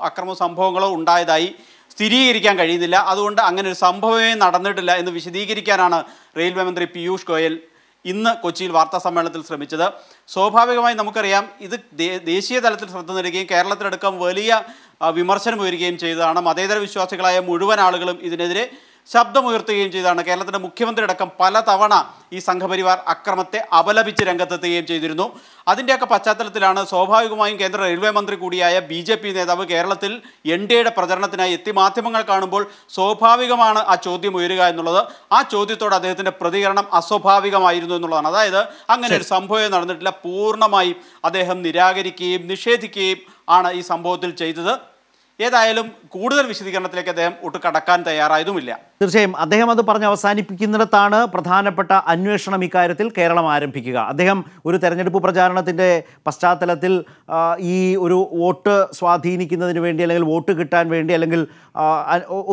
[SPEAKER 3] അക്രമ സംഭവങ്ങളോ ഉണ്ടായതായി സ്ഥിരീകരിക്കാൻ കഴിയുന്നില്ല. അതുകൊണ്ട് അങ്ങനെ ഒരു സംഭവമേ നടന്നിട്ടില്ല എന്ന് വിശദീകരിക്കാനാണ് റെയിൽവേ മന്ത്രി പീയൂഷ് ഗോയൽ ഇന്ന് കൊച്ചിയിൽ വാർത്താ സമ്മേളനത്തിൽ ശ്രമിച്ചത്. സ്വാഭാവികമായി നമുക്കറിയാം, ഇത് ദേശീയ തലത്തിൽ ശ്രദ്ധ നേടുകയും കേരളത്തിലടക്കം വലിയ വിമർശനം ഉയരുകയും ചെയ്തതാണ്. മതേതര വിശ്വാസികളായ മുഴുവൻ ആളുകളും ഇതിനെതിരെ ശബ്ദമുയർത്തുകയും ചെയ്തതാണ്. കേരളത്തിൻ്റെ മുഖ്യമന്ത്രി അടക്കം പലതവണ ഈ സംഘപരിവാർ അക്രമത്തെ അപലപിച്ച് രംഗത്തെത്തുകയും ചെയ്തിരുന്നു. അതിൻ്റെയൊക്കെ പശ്ചാത്തലത്തിലാണ് സ്വാഭാവികമായും കേന്ദ്ര റെയിൽവേ മന്ത്രി കൂടിയായ BJP നേതാവ് കേരളത്തിൽ NDAയുടെ പ്രചരണത്തിനായി എത്തി. മാധ്യമങ്ങൾ കാണുമ്പോൾ സ്വാഭാവികമാണ് ആ ചോദ്യം ഉയരുക എന്നുള്ളത്. ആ ചോദ്യത്തോട് അദ്ദേഹത്തിൻ്റെ പ്രതികരണം അസ്വാഭാവികമായിരുന്നു എന്നുള്ളതാണ്. അതായത് അങ്ങനെ ഒരു സംഭവം നടന്നിട്ടില്ല, പൂർണ്ണമായും അദ്ദേഹം നിരാകരിക്കുകയും നിഷേധിക്കുകയും ആണ് ഈ സംഭവത്തിൽ ചെയ്തത്. ഏതായാലും കൂടുതൽ വിശദീകരണത്തിലേക്ക് അദ്ദേഹം ഒട്ട് കടക്കാൻ തയ്യാറായതുമില്ല.
[SPEAKER 1] തീർച്ചയായും അദ്ദേഹം അത് പറഞ്ഞ് അവസാനിപ്പിക്കുന്നിടത്താണ് പ്രധാനപ്പെട്ട അന്വേഷണം ഇക്കാര്യത്തിൽ കേരളം ആരംഭിക്കുക. അദ്ദേഹം ഒരു തെരഞ്ഞെടുപ്പ് പ്രചാരണത്തിൻ്റെ പശ്ചാത്തലത്തിൽ ഈ ഒരു വോട്ട് സ്വാധീനിക്കുന്നതിന് വേണ്ടി, അല്ലെങ്കിൽ വോട്ട് കിട്ടാൻ വേണ്ടി, അല്ലെങ്കിൽ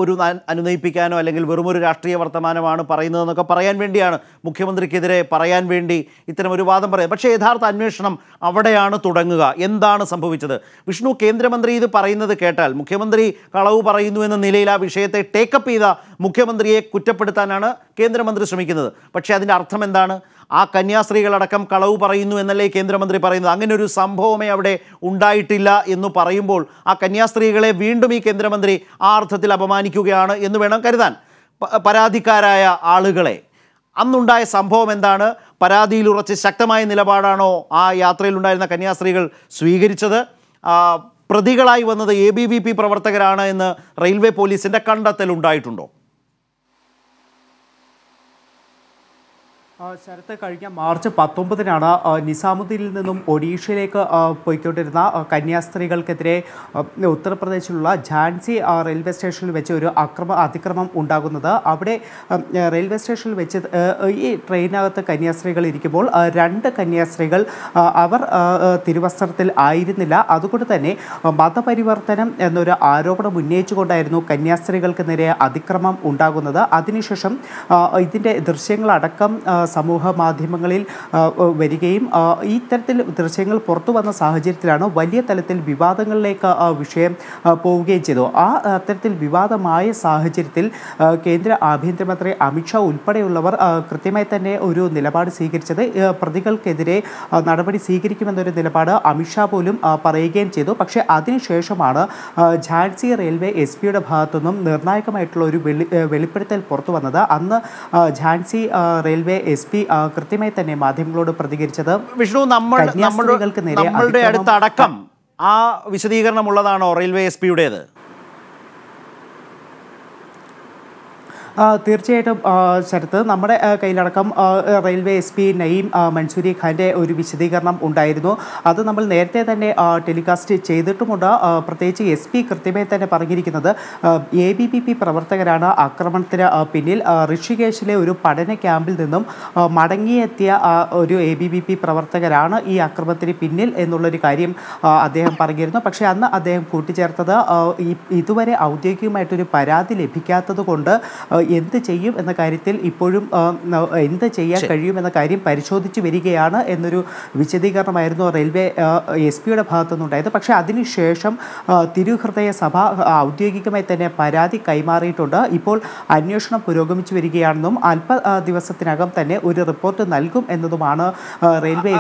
[SPEAKER 1] ഒരു അനുനയിപ്പിക്കാനോ, അല്ലെങ്കിൽ വെറുമൊരു രാഷ്ട്രീയ വർത്തമാനമാണ് പറയുന്നതെന്നൊക്കെ പറയാൻ വേണ്ടിയാണ്, മുഖ്യമന്ത്രിക്കെതിരെ പറയാൻ വേണ്ടി ഇത്തരം ഒരു വാദം പറയുന്നത്. പക്ഷേ യഥാർത്ഥ അന്വേഷണം അവിടെയാണ് തുടങ്ങുക. എന്താണ് സംഭവിച്ചത്? വിഷ്ണു, കേന്ദ്രമന്ത്രി ഇത് പറയുന്നത് കേട്ടാൽ മുഖ്യമന്ത്രി കളവ് പറയുന്നു എന്ന നിലയിൽ ആ വിഷയത്തെ ടേക്കപ്പ് ചെയ്ത മുഖ്യമന്ത്രിയെ കുറ്റപ്പെടുത്താനാണ് കേന്ദ്രമന്ത്രി ശ്രമിക്കുന്നത്. പക്ഷേ അതിൻ്റെ അർത്ഥം എന്താണ്? ആ കന്യാസ്ത്രീകളടക്കം കളവ് പറയുന്നു എന്നല്ലേ കേന്ദ്രമന്ത്രി പറയുന്നത്? അങ്ങനെ ഒരു സംഭവമേ അവിടെ ഉണ്ടായിട്ടില്ല എന്ന് പറയുമ്പോൾ ആ കന്യാസ്ത്രീകളെ വീണ്ടും ഈ കേന്ദ്രമന്ത്രി ആ അർത്ഥത്തിൽ അപമാനിക്കുകയാണ് എന്ന് വേണം കരുതാൻ. പരാതിക്കാരായ ആളുകളെ, അന്നുണ്ടായ സംഭവം എന്താണ്? പരാതിയിൽ ഉറച്ച് ശക്തമായ നിലപാടാണോ ആ യാത്രയിലുണ്ടായിരുന്ന കന്യാസ്ത്രീകൾ സ്വീകരിച്ചത്? പ്രതികളായി വന്നത് ABVP പ്രവർത്തകരാണ് എന്ന് റെയിൽവേ പോലീസിൻ്റെ കണ്ടെത്തൽ ഉണ്ടായിട്ടുണ്ടോ?
[SPEAKER 5] ശരത്ത്, കഴിഞ്ഞ മാർച്ച് 19-നാണ് നിസാമുദ്ദീനിൽ നിന്നും ഒഡീഷയിലേക്ക് പോയിക്കൊണ്ടിരുന്ന കന്യാസ്ത്രീകൾക്കെതിരെ ഉത്തർപ്രദേശിലുള്ള ഝാൻസി റെയിൽവേ സ്റ്റേഷനിൽ വെച്ച് ഒരു അതിക്രമം ഉണ്ടാകുന്നത്. അവിടെ റെയിൽവേ സ്റ്റേഷനിൽ വെച്ച് ഈ ട്രെയിനകത്ത് കന്യാസ്ത്രീകൾ ഇരിക്കുമ്പോൾ 2 കന്യാസ്ത്രീകൾ അവർ തിരുവസ്ത്രത്തിൽ ആയിരുന്നില്ല. അതുകൊണ്ട് തന്നെ മതപരിവർത്തനം എന്നൊരു ആരോപണം ഉന്നയിച്ചുകൊണ്ടായിരുന്നു കന്യാസ്ത്രീകൾക്ക് നേരെ അതിക്രമം ഉണ്ടാകുന്നത്. അതിനുശേഷം ഇതിൻ്റെ ദൃശ്യങ്ങളടക്കം സമൂഹ മാധ്യമങ്ങളിൽ വരികയും ഇത്തരത്തിൽ ദൃശ്യങ്ങൾ പുറത്തു വന്ന സാഹചര്യത്തിലാണ് വലിയ തലത്തിൽ വിവാദങ്ങളിലേക്ക് വിഷയം പോവുകയും ചെയ്തു. അത്തരത്തിൽ വിവാദമായ സാഹചര്യത്തിൽ കേന്ദ്ര ആഭ്യന്തരമന്ത്രി അമിത്ഷാ ഉൾപ്പെടെയുള്ളവർ കൃത്യമായി തന്നെ ഒരു നിലപാട് സ്വീകരിച്ചത്. പ്രതികൾക്കെതിരെ നടപടി സ്വീകരിക്കുമെന്നൊരു നിലപാട് അമിത്ഷാ പോലും പറയുകയും ചെയ്തു. പക്ഷേ അതിനുശേഷമാണ് ഝാൻസി റെയിൽവേ SP-യുടെ ഭാഗത്തുനിന്നും നിർണായകമായിട്ടുള്ള ഒരു വെളിപ്പെടുത്തൽ പുറത്തു വന്നത്. അന്ന് ഝാൻസി റെയിൽവേ SP കൃത്യമായി തന്നെ മാധ്യമങ്ങളോട് പ്രതികരിച്ചത്.
[SPEAKER 1] വിഷ്ണു, നമ്മളുടെ അടുത്തടക്കം ആ വിശദീകരണം ഉള്ളതാണോ റെയിൽവേ SP-യുടേത്?
[SPEAKER 5] തീർച്ചയായിട്ടും ശരത്ത്, നമ്മുടെ കയ്യിലടക്കം റെയിൽവേ SP നയീം മൻസൂരി ഖാൻ്റെ ഒരു വിശദീകരണം ഉണ്ടായിരുന്നു. അത് നമ്മൾ നേരത്തെ തന്നെ ടെലികാസ്റ്റ് ചെയ്തിട്ടുമുണ്ട്. പ്രത്യേകിച്ച് SP കൃത്യമായി തന്നെ പറഞ്ഞിരിക്കുന്നത് ABVP പ്രവർത്തകരാണ് ആക്രമണത്തിന് പിന്നിൽ. ഋഷികേശിലെ ഒരു പഠന ക്യാമ്പിൽ നിന്നും മടങ്ങിയെത്തിയ ഒരു ABVP പ്രവർത്തകരാണ് ഈ ആക്രമണത്തിന് പിന്നിൽ എന്നുള്ളൊരു കാര്യം അദ്ദേഹം പറഞ്ഞിരുന്നു. പക്ഷേ അന്ന് അദ്ദേഹം കൂട്ടിച്ചേർത്തത് ഇതുവരെ ഔദ്യോഗികമായിട്ടൊരു പരാതി ലഭിക്കാത്തത് കൊണ്ട് എന്ത് ചെയ്യും എന്ന കാര്യത്തിൽ ഇപ്പോഴും എന്ത് ചെയ്യാൻ കഴിയുമെന്ന കാര്യം പരിശോധിച്ച് വരികയാണ് എന്നൊരു വിശദീകരണമായിരുന്നു റെയിൽവേ SP-യുടെ ഭാഗത്തുനിന്നുണ്ടായത്. പക്ഷേ അതിനുശേഷം തിരുഹൃദയ സഭ ഔദ്യോഗികമായി തന്നെ പരാതി കൈമാറിയിട്ടുണ്ട്. ഇപ്പോൾ അന്വേഷണം പുരോഗമിച്ചു വരികയാണെന്നും ദിവസത്തിനകം തന്നെ ഒരു റിപ്പോർട്ട് നൽകും എന്നതുമാണ് റെയിൽവേ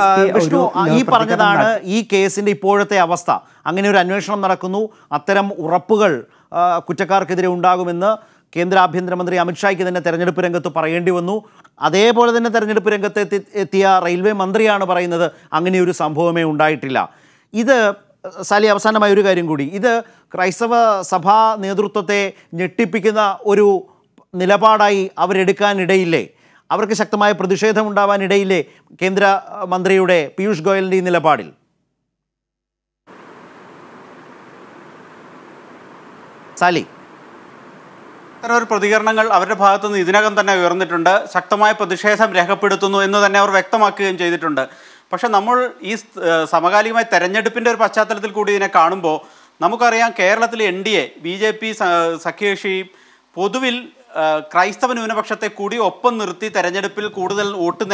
[SPEAKER 1] ഈ പറഞ്ഞതാണ് ഈ കേസിൻ്റെ ഇപ്പോഴത്തെ അവസ്ഥ. അങ്ങനെ ഒരു അന്വേഷണം നടക്കുന്നു, അത്തരം ഉറപ്പുകൾ കുറ്റക്കാർക്കെതിരെ ഉണ്ടാകുമെന്ന് കേന്ദ്ര ആഭ്യന്തരമന്ത്രി അമിത്ഷായ്ക്ക് തന്നെ തെരഞ്ഞെടുപ്പ് രംഗത്ത് പറയേണ്ടി വന്നു. അതേപോലെ തന്നെ തെരഞ്ഞെടുപ്പ് രംഗത്ത് എത്തിയ റെയിൽവേ മന്ത്രിയാണ് പറയുന്നത് അങ്ങനെയൊരു സംഭവമേ ഉണ്ടായിട്ടില്ല. ഇത് സാലി, അവസാനമായ ഒരു കാര്യം കൂടി. ഇത് ക്രൈസ്തവ സഭാ നേതൃത്വത്തെ ഞെട്ടിപ്പിക്കുന്ന ഒരു നിലപാടായി അവരെടുക്കാനിടയില്ലേ? അവർക്ക് ശക്തമായ പ്രതിഷേധം ഉണ്ടാവാനിടയില്ലേ കേന്ദ്ര മന്ത്രിയുടെ പീയൂഷ് ഗോയലിൻ്റെ ഈ നിലപാടിൽ? സാലി,
[SPEAKER 3] അത്തരം ഒരു പ്രതികരണങ്ങൾ അവരുടെ ഭാഗത്തു നിന്ന് ഇതിനകം തന്നെ ഉയർന്നിട്ടുണ്ട്. ശക്തമായ പ്രതിഷേധം രേഖപ്പെടുത്തുന്നു എന്ന് തന്നെ അവർ വ്യക്തമാക്കുകയും ചെയ്തിട്ടുണ്ട്. പക്ഷെ നമ്മൾ ഈ സമകാലികമായ തെരഞ്ഞെടുപ്പിൻ്റെ ഒരു പശ്ചാത്തലത്തിൽ കൂടി ഇതിനെ കാണുമ്പോൾ നമുക്കറിയാം, കേരളത്തിലെ NDA BJP സഖ്യകക്ഷി പൊതുവിൽ ക്രൈസ്തവ ന്യൂനപക്ഷത്തെ കൂടി ഒപ്പം നിർത്തി തെരഞ്ഞെടുപ്പിൽ കൂടുതൽ വോട്ട്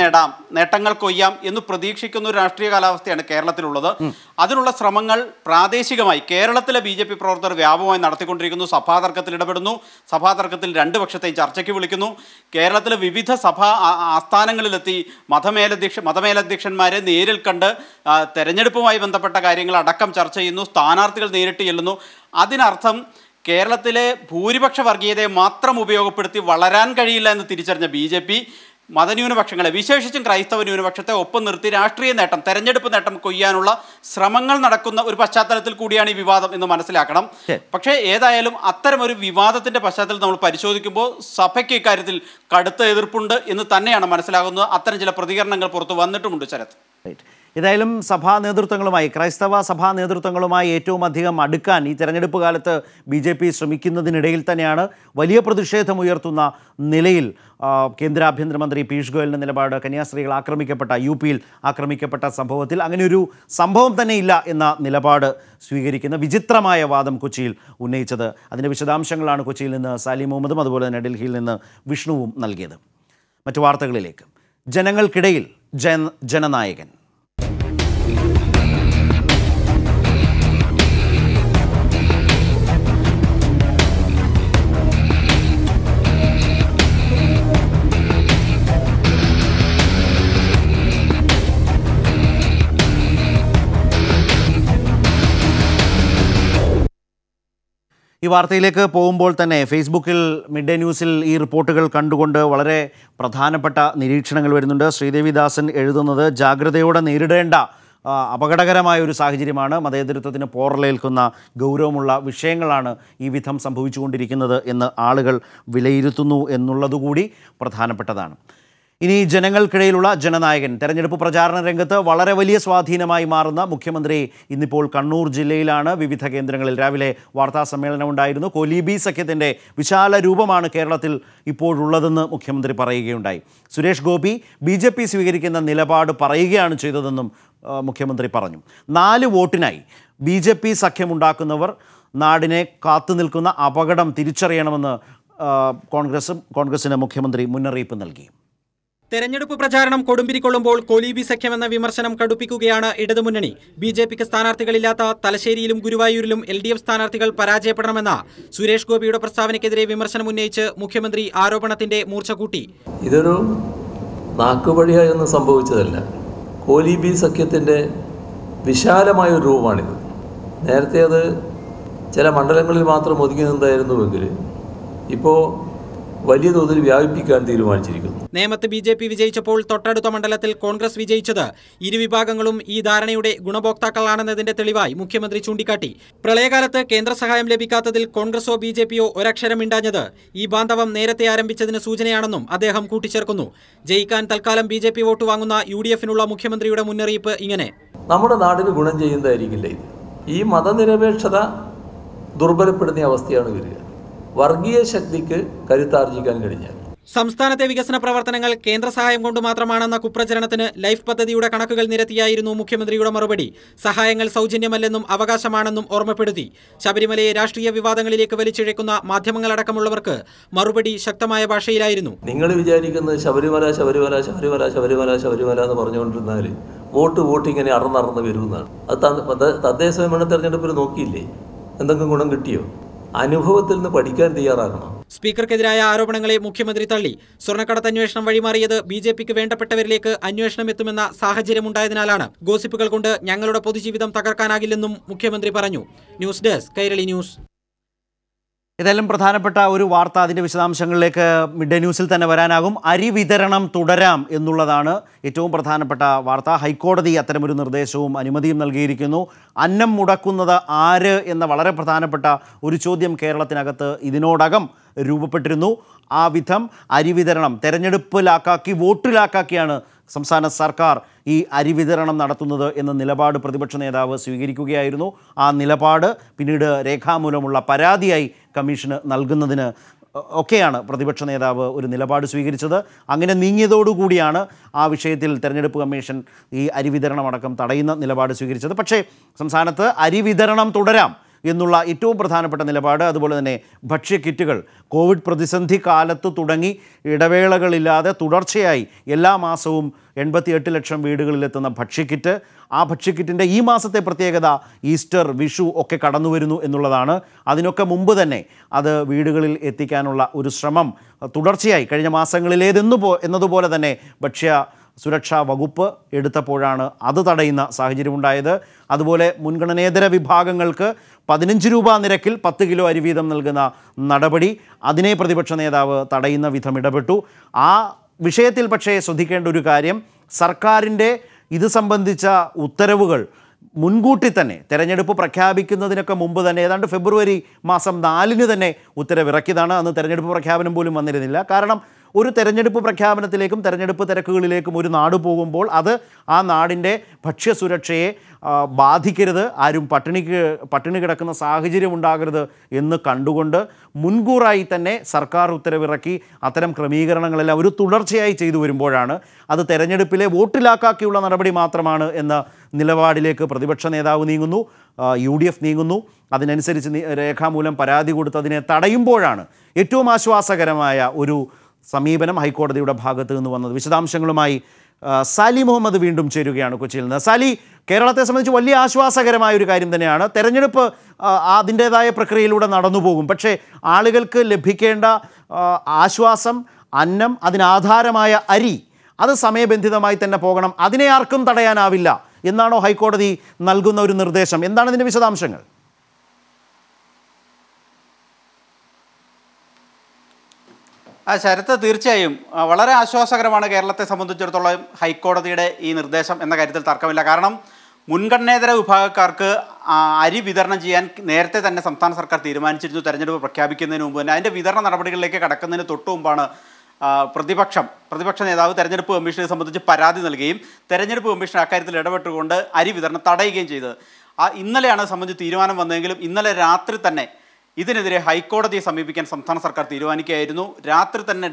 [SPEAKER 3] നേട്ടങ്ങൾ കൊയ്യാം എന്ന് പ്രതീക്ഷിക്കുന്ന ഒരു രാഷ്ട്രീയ കാലാവസ്ഥയാണ് കേരളത്തിലുള്ളത്. അതിനുള്ള ശ്രമങ്ങൾ പ്രാദേശികമായി കേരളത്തിലെ BJP പ്രവർത്തകർ വ്യാപകമായി നടത്തിക്കൊണ്ടിരിക്കുന്നു. സഭാതർക്കത്തിൽ ഇടപെടുന്നു. സഭാതർക്കത്തിൽ രണ്ട് പക്ഷത്തെയും ചർച്ചയ്ക്ക് വിളിക്കുന്നു. കേരളത്തിലെ വിവിധ സഭാ ആസ്ഥാനങ്ങളിലെത്തി മതമേലധ്യക്ഷന്മാരെ നേരിൽ കണ്ട് തെരഞ്ഞെടുപ്പുമായി ബന്ധപ്പെട്ട കാര്യങ്ങൾ അടക്കം ചർച്ച ചെയ്യുന്നു. സ്ഥാനാർത്ഥികൾ നേരിട്ട് ചെല്ലുന്നു. അതിനർത്ഥം കേരളത്തിലെ ഭൂരിപക്ഷ വർഗീയതയെ മാത്രം ഉപയോഗപ്പെടുത്തി വളരാൻ കഴിയില്ല എന്ന് തിരിച്ചറിഞ്ഞ BJP മതന്യൂനപക്ഷങ്ങളെ, വിശേഷിച്ചും ക്രൈസ്തവ ന്യൂനപക്ഷത്തെ ഒപ്പം നിർത്തി രാഷ്ട്രീയ നേട്ടം, തെരഞ്ഞെടുപ്പ് നേട്ടം കൊയ്യാനുള്ള ശ്രമങ്ങൾ നടക്കുന്ന ഒരു പശ്ചാത്തലത്തിൽ കൂടിയാണ് ഈ വിവാദം എന്ന് മനസ്സിലാക്കണം. പക്ഷേ ഏതായാലും അത്തരമൊരു വിവാദത്തിൻ്റെ പശ്ചാത്തലത്തിൽ നമ്മൾ പരിശോധിക്കുമ്പോൾ സഭയ്ക്ക് ഇക്കാര്യത്തിൽ കടുത്ത എതിർപ്പുണ്ട് എന്ന് തന്നെയാണ് മനസ്സിലാകുന്നത്. അത്തരം ചില പ്രതികരണങ്ങൾ പുറത്ത് വന്നിട്ടുമുണ്ട്. ശരത്,
[SPEAKER 1] ഏതായാലും സഭാ നേതൃത്വങ്ങളുമായി, ക്രൈസ്തവ സഭാ നേതൃത്വങ്ങളുമായി ഏറ്റവും അധികം അടുക്കാൻ ഈ തെരഞ്ഞെടുപ്പ് കാലത്ത് BJP ശ്രമിക്കുന്നതിനിടയിൽ തന്നെയാണ് വലിയ പ്രതിഷേധം ഉയർത്തുന്ന നിലയിൽ കേന്ദ്ര ആഭ്യന്തരമന്ത്രി പീയൂഷ് ഗോയലിൻ്റെ നിലപാട്. കന്യാസ്ത്രീകൾ ആക്രമിക്കപ്പെട്ട, UP യിൽ ആക്രമിക്കപ്പെട്ട സംഭവത്തിൽ അങ്ങനെയൊരു സംഭവം തന്നെ ഇല്ല എന്ന നിലപാട് സ്വീകരിക്കുന്ന വിചിത്രമായ വാദം കൊച്ചിയിൽ ഉന്നയിച്ചത്. അതിൻ്റെ വിശദാംശങ്ങളാണ് കൊച്ചിയിൽ നിന്ന് സാലി മുഹമ്മദും അതുപോലെ തന്നെ ഡൽഹിയിൽ നിന്ന് വിഷ്ണുവും നൽകിയത്. മറ്റു വാർത്തകളിലേക്ക്. ജനങ്ങൾക്കിടയിൽ ജനനായകൻ. ഈ വാർത്തയിലേക്ക് പോകുമ്പോൾ തന്നെ ഫേസ്ബുക്കിൽ മിഡ് ഡേ ന്യൂസിൽ ഈ റിപ്പോർട്ടുകൾ കണ്ടുകൊണ്ട് വളരെ പ്രധാനപ്പെട്ട നിരീക്ഷണങ്ങൾ വരുന്നുണ്ട്. ശ്രീദേവിദാസൻ എഴുതുന്നത്, ജാഗ്രതയോടെ നേരിടേണ്ട അപകടകരമായ ഒരു സാഹചര്യമാണ്. മതേതരത്വത്തിന് പോറലേൽക്കുന്ന ഗൗരവമുള്ള വിഷയങ്ങളാണ് ഈ വിധം സംഭവിച്ചുകൊണ്ടിരിക്കുന്നത് എന്ന് ആളുകൾ വിലയിരുത്തുന്നു എന്നുള്ളതുകൂടി പ്രധാനപ്പെട്ടതാണ്. ഇനി ജനങ്ങൾക്കിടയിലുള്ള ജനനായകൻ. തെരഞ്ഞെടുപ്പ് പ്രചാരണ രംഗത്ത് വളരെ വലിയ സ്വാധീനമായി മാറുന്ന മുഖ്യമന്ത്രി ഇന്നിപ്പോൾ കണ്ണൂർ ജില്ലയിലാണ്. വിവിധ കേന്ദ്രങ്ങളിൽ രാവിലെ വാർത്താ സമ്മേളനമുണ്ടായിരുന്നു. കോലീബി സഖ്യത്തിൻ്റെ വിശാല രൂപമാണ് കേരളത്തിൽ ഇപ്പോഴുള്ളതെന്ന് മുഖ്യമന്ത്രി പറയുകയുണ്ടായി. സുരേഷ് ഗോപി BJP സ്വീകരിക്കുന്ന നിലപാട് പറയുകയാണ് ചെയ്തതെന്നും മുഖ്യമന്ത്രി പറഞ്ഞു. 4 വോട്ടിനായി BJP സഖ്യമുണ്ടാക്കുന്നവർ നാടിനെ കാത്തുനിൽക്കുന്ന അപകടം തിരിച്ചറിയണമെന്ന് കോൺഗ്രസിന് മുഖ്യമന്ത്രി മുന്നറിയിപ്പ് നൽകി.
[SPEAKER 6] തെരഞ്ഞെടുപ്പ് പ്രചാരണം കൊടുമ്പിരിക്കൊള്ളുമ്പോൾ കോലീബി സഖ്യമെന്ന വിമർശനം കടുപ്പിക്കുകയാണ് ഇടതുമുന്നണി. BJPക്ക് സ്ഥാനാർത്ഥികളില്ലാത്ത തലശ്ശേരിയിലും ഗുരുവായൂരിലും LDF സ്ഥാനാർത്ഥികൾ പരാജയപ്പെടണമെന്ന സുരേഷ് ഗോപിയുടെ പ്രസ്താവനയ്ക്കെതിരെ വിമർശനം ഉന്നയിച്ച് മുഖ്യമന്ത്രി ആരോപണത്തിന്റെ മൂർച്ച കൂട്ടി.
[SPEAKER 7] ഇതൊരു നാക്കുപടിയായൊന്നും സംഭവിച്ചതല്ല. കോലീബി സഖ്യത്തിൻ്റെ വിശാലമായ ഒരു രൂപമാണിത്. നേരത്തെ അത് ചില മണ്ഡലങ്ങളിൽ മാത്രം ഒതുങ്ങി നിന്നായിരുന്നുവെങ്കിൽ ഇപ്പോൾ വലിയ തോതിൽ വ്യാപിപ്പിക്കാൻ തീരുമാനിച്ചിരിക്കുന്നു.
[SPEAKER 6] നേമത്ത് BJP വിജയിച്ചപ്പോൾ തൊട്ടടുത്ത മണ്ഡലത്തിൽ കോൺഗ്രസ് വിജയിച്ചത് ഇരുവിഭാഗങ്ങളും ഈ ധാരണയുടെ ഗുണഭോക്താക്കളാണെന്നതിന്റെ തെളിവായി മുഖ്യമന്ത്രി ചൂണ്ടിക്കാട്ടി. പ്രളയകാലത്ത് കേന്ദ്ര സഹായം ലഭിക്കാത്തതിൽ കോൺഗ്രസോ BJPയോ ഒരക്ഷരം മിണ്ടാഞ്ഞത് ഈ ബാന്ധവം നേരത്തെ ആരംഭിച്ചതിന് സൂചനയാണെന്നും അദ്ദേഹം കൂട്ടിച്ചേർക്കുന്നു. ജയിക്കാൻ തൽക്കാലം BJP വോട്ട് വാങ്ങുന്ന UDFനുള്ള മുഖ്യമന്ത്രിയുടെ മുന്നറിയിപ്പ് ഇങ്ങനെ:
[SPEAKER 7] നമ്മുടെ നാടിന് ഗുണം ചെയ്യുന്നതായിരിക്കില്ല ഇത്. ഈ മതനിരപേക്ഷത ദുർബലപ്പെടുന്ന അവസ്ഥയാണ് വരിക. വർഗീയ ശക്തിക്ക് കരുത്താർജിക്കാൻ കഴിഞ്ഞാൽ
[SPEAKER 6] സംസ്ഥാനത്തെ വികസന പ്രവർത്തനങ്ങൾ കേന്ദ്ര സഹായം കൊണ്ട് മാത്രമാണെന്ന കുപ്രചരണത്തിന് ലൈഫ് പദ്ധതിയുടെ കണക്കുകൾ നിരത്തിയായിരുന്നു മുഖ്യമന്ത്രിയുടെ മറുപടി. സഹായങ്ങൾ സൗജന്യമല്ലെന്നും അവകാശമാണെന്നും ഓർമ്മപ്പെടുത്തി. ശബരിമലയെ രാഷ്ട്രീയ വിവാദങ്ങളിലേക്ക് വലിച്ചിഴക്കുന്ന മാധ്യമങ്ങളടക്കമുള്ളവർക്ക് മറുപടി ശക്തമായ ഭാഷയിലായിരുന്നു.
[SPEAKER 7] നിങ്ങൾ വിചാരിക്കുന്നത് ശബരിമല ശബരിമല ശബരിമല ശബരിമല ശബരിമല എന്ന് പറഞ്ഞുകൊണ്ടിരുന്നാൽ വോട്ട് ഇങ്ങനെ അറന്നറന്ന് വരുന്നതാണ്. അത് തദ്ദേശ സ്വയംഭരണ തെരഞ്ഞെടുപ്പിൽ നോക്കിയില്ലേ? എന്തെങ്കിലും ഗുണം കിട്ടിയോ? അനുഭവത്തിൽ നിന്ന് പഠിക്കാൻ തയ്യാറാകണം.
[SPEAKER 6] സ്പീക്കർക്കെതിരായ ആരോപണങ്ങളെ മുഖ്യമന്ത്രി തള്ളി. സ്വർണ്ണക്കടത്ത് അന്വേഷണം വഴിമാറിയത് BJPക്ക് വേണ്ടപ്പെട്ടവരിലേക്ക് അന്വേഷണം എത്തുമെന്ന സാഹചര്യമുണ്ടായതിനാലാണ്. ഗോസിപ്പുകൾ കൊണ്ട് ഞങ്ങളുടെ പൊതുജീവിതം തകർക്കാനാകില്ലെന്നും മുഖ്യമന്ത്രി പറഞ്ഞു. News desk, Kairali news.
[SPEAKER 1] ഏതായാലും പ്രധാനപ്പെട്ട ഒരു വാർത്ത, അതിൻ്റെ വിശദാംശങ്ങളിലേക്ക് മിഡ് ഡേ ന്യൂസിൽ തന്നെ വരാനാകും. അരി വിതരണം തുടരാം എന്നുള്ളതാണ് ഏറ്റവും പ്രധാനപ്പെട്ട വാർത്ത. ഹൈക്കോടതി അത്തരമൊരു നിർദ്ദേശവും അനുമതിയും നൽകിയിരിക്കുന്നു. അന്നം മുടക്കുന്നത് ആര് എന്ന വളരെ പ്രധാനപ്പെട്ട ഒരു ചോദ്യം കേരളത്തിനകത്ത് ഇതിനോടകം രൂപപ്പെട്ടിരുന്നു. ആ വിധം അരി വിതരണം തെരഞ്ഞെടുപ്പിലാക്കി വോട്ടിലാക്കിയാണ് സംസ്ഥാന സർക്കാർ ഈ അരി വിതരണം നടത്തുന്നത് എന്ന നിലപാട് പ്രതിപക്ഷ നേതാവ് സ്വീകരിക്കുകയായിരുന്നു. ആ നിലപാട് പിന്നീട് രേഖാമൂലമുള്ള പരാതിയായി കമ്മീഷന് നൽകുന്നതിന് ഒക്കെയാണ് പ്രതിപക്ഷ നേതാവ് ഒരു നിലപാട് സ്വീകരിച്ചത്. അങ്ങനെ നീങ്ങിയതോടുകൂടിയാണ് ആ വിഷയത്തിൽ തെരഞ്ഞെടുപ്പ് കമ്മീഷൻ ഈ അരി വിതരണം അടക്കം തടയുന്ന നിലപാട് സ്വീകരിച്ചത്. പക്ഷേ സംസ്ഥാനത്ത് അരി വിതരണം തുടരാം എന്നുള്ള ഏറ്റവും പ്രധാനപ്പെട്ട നിലപാട്, അതുപോലെ തന്നെ ഭക്ഷ്യക്കിറ്റുകൾ കോവിഡ് പ്രതിസന്ധി കാലത്ത് തുടങ്ങി ഇടവേളകളില്ലാതെ തുടർച്ചയായി എല്ലാ മാസവും 88 ലക്ഷം വീടുകളിലെത്തുന്ന ഭക്ഷ്യക്കിറ്റ്, ആ ഭക്ഷ്യക്കിറ്റിൻ്റെ ഈ മാസത്തെ പ്രത്യേകത ഈസ്റ്റർ, വിഷു ഒക്കെ കടന്നു വരുന്നു എന്നുള്ളതാണ്. അതിനൊക്കെ മുമ്പ് തന്നെ അത് വീടുകളിൽ എത്തിക്കാനുള്ള ഒരു ശ്രമം തുടർച്ചയായി കഴിഞ്ഞ എന്നതുപോലെ തന്നെ ഭക്ഷ്യ സുരക്ഷാ വകുപ്പ് എടുത്തപ്പോഴാണ് അത് തടയുന്ന സാഹചര്യമുണ്ടായത്. അതുപോലെ മുൻഗണനേതര വിഭാഗങ്ങൾക്ക് 15 രൂപ നിരക്കിൽ 10 കിലോ അരി വീതം നൽകുന്ന നടപടി, അതിനെ പ്രതിപക്ഷ നേതാവ് തടയുന്ന വിധം ഇടപെട്ടു. ആ വിഷയത്തിൽ പക്ഷേ ശ്രദ്ധിക്കേണ്ട ഒരു കാര്യം, സർക്കാരിൻ്റെ ഇത് സംബന്ധിച്ച ഉത്തരവുകൾ മുൻകൂട്ടി തന്നെ തെരഞ്ഞെടുപ്പ് പ്രഖ്യാപിക്കുന്നതിനൊക്കെ മുമ്പ് തന്നെ ഏതാണ്ട് ഫെബ്രുവരി മാസം 4-ന് തന്നെ ഉത്തരവിറക്കിയതാണ്. അന്ന് തെരഞ്ഞെടുപ്പ് പ്രഖ്യാപനം പോലും വന്നിരുന്നില്ല. കാരണം ഒരു തെരഞ്ഞെടുപ്പ് പ്രഖ്യാപനത്തിലേക്കും തെരഞ്ഞെടുപ്പ് തിരക്കുകളിലേക്കും ഒരു നാട് പോകുമ്പോൾ അത് ആ നാടിൻ്റെ ഭക്ഷ്യസുരക്ഷയെ ബാധിക്കരുത്, ആരും പട്ടിണി കിടക്കുന്ന സാഹചര്യം ഉണ്ടാകരുത് എന്ന് കണ്ടുകൊണ്ട് മുൻകൂറായി തന്നെ സർക്കാർ ഉത്തരവിറക്കി അത്തരം ക്രമീകരണങ്ങളെല്ലാം ഒരു തുടർച്ചയായി ചെയ്തു വരുമ്പോഴാണ് അത് തെരഞ്ഞെടുപ്പിലെ വോട്ടിലാക്കിയുള്ള നടപടി മാത്രമാണ് എന്ന നിലപാടിലേക്ക് പ്രതിപക്ഷ നേതാവ് നീങ്ങുന്നു, UDF നീങ്ങുന്നു. അതിനനുസരിച്ച് രേഖാമൂലം പരാതി കൊടുത്തതിനെ തടയുമ്പോഴാണ് ഏറ്റവും ആശ്വാസകരമായ ഒരു സമീപനം ഹൈക്കോടതിയുടെ ഭാഗത്ത് നിന്ന് വന്നത്. വിശദാംശങ്ങളുമായി സാലി മുഹമ്മദ് വീണ്ടും ചേരുകയാണ് കൊച്ചിയിൽ നിന്ന്. സാലി, കേരളത്തെ സംബന്ധിച്ച് വലിയ ആശ്വാസകരമായ ഒരു കാര്യം തന്നെയാണ്. തെരഞ്ഞെടുപ്പ് അതിൻ്റേതായ പ്രക്രിയയിലൂടെ നടന്നു പോകും. പക്ഷേ ആളുകൾക്ക് ലഭിക്കേണ്ട ആശ്വാസം, അന്നം, അതിനാധാരമായ അരി, അത് സമയബന്ധിതമായി തന്നെ പോകണം. അതിനെ ആർക്കും തടയാനാവില്ല എന്നാണോ ഹൈക്കോടതി നൽകുന്ന ഒരു നിർദ്ദേശം? എന്താണ് ഇതിൻ്റെ വിശദാംശങ്ങൾ?
[SPEAKER 3] ശരത്ത്, തീർച്ചയായും വളരെ ആശ്വാസകരമാണ് കേരളത്തെ സംബന്ധിച്ചിടത്തോളം ഹൈക്കോടതിയുടെ ഈ നിർദ്ദേശം എന്ന കാര്യത്തിൽ തർക്കമില്ല. കാരണം മുൻഗണനേതര വിഭാഗക്കാർക്ക് അരി വിതരണം ചെയ്യാൻ നേരത്തെ തന്നെ സംസ്ഥാന സർക്കാർ തീരുമാനിച്ചിരുന്നു. തെരഞ്ഞെടുപ്പ് പ്രഖ്യാപിക്കുന്നതിന് മുമ്പ് തന്നെ അതിൻ്റെ വിതരണ നടപടികളിലേക്ക് കടക്കുന്നതിന് തൊട്ടു മുമ്പാണ് പ്രതിപക്ഷ നേതാവ് തെരഞ്ഞെടുപ്പ് കമ്മീഷനെ സംബന്ധിച്ച് പരാതി നൽകുകയും തെരഞ്ഞെടുപ്പ് കമ്മീഷൻ അക്കാര്യത്തിൽ ഇടപെട്ടുകൊണ്ട് അരി വിതരണം തടയുകയും ചെയ്തത്. ഇന്നലെയാണ് സംബന്ധിച്ച് തീരുമാനം വന്നതെങ്കിലും ഇന്നലെ രാത്രി തന്നെ ഇതിനെതിരെ ഹൈക്കോടതിയെ സമീപിക്കാൻ സംസ്ഥാന സർക്കാർ തീരുമാനിക്കുകയായിരുന്നു. രാത്രി തന്നെ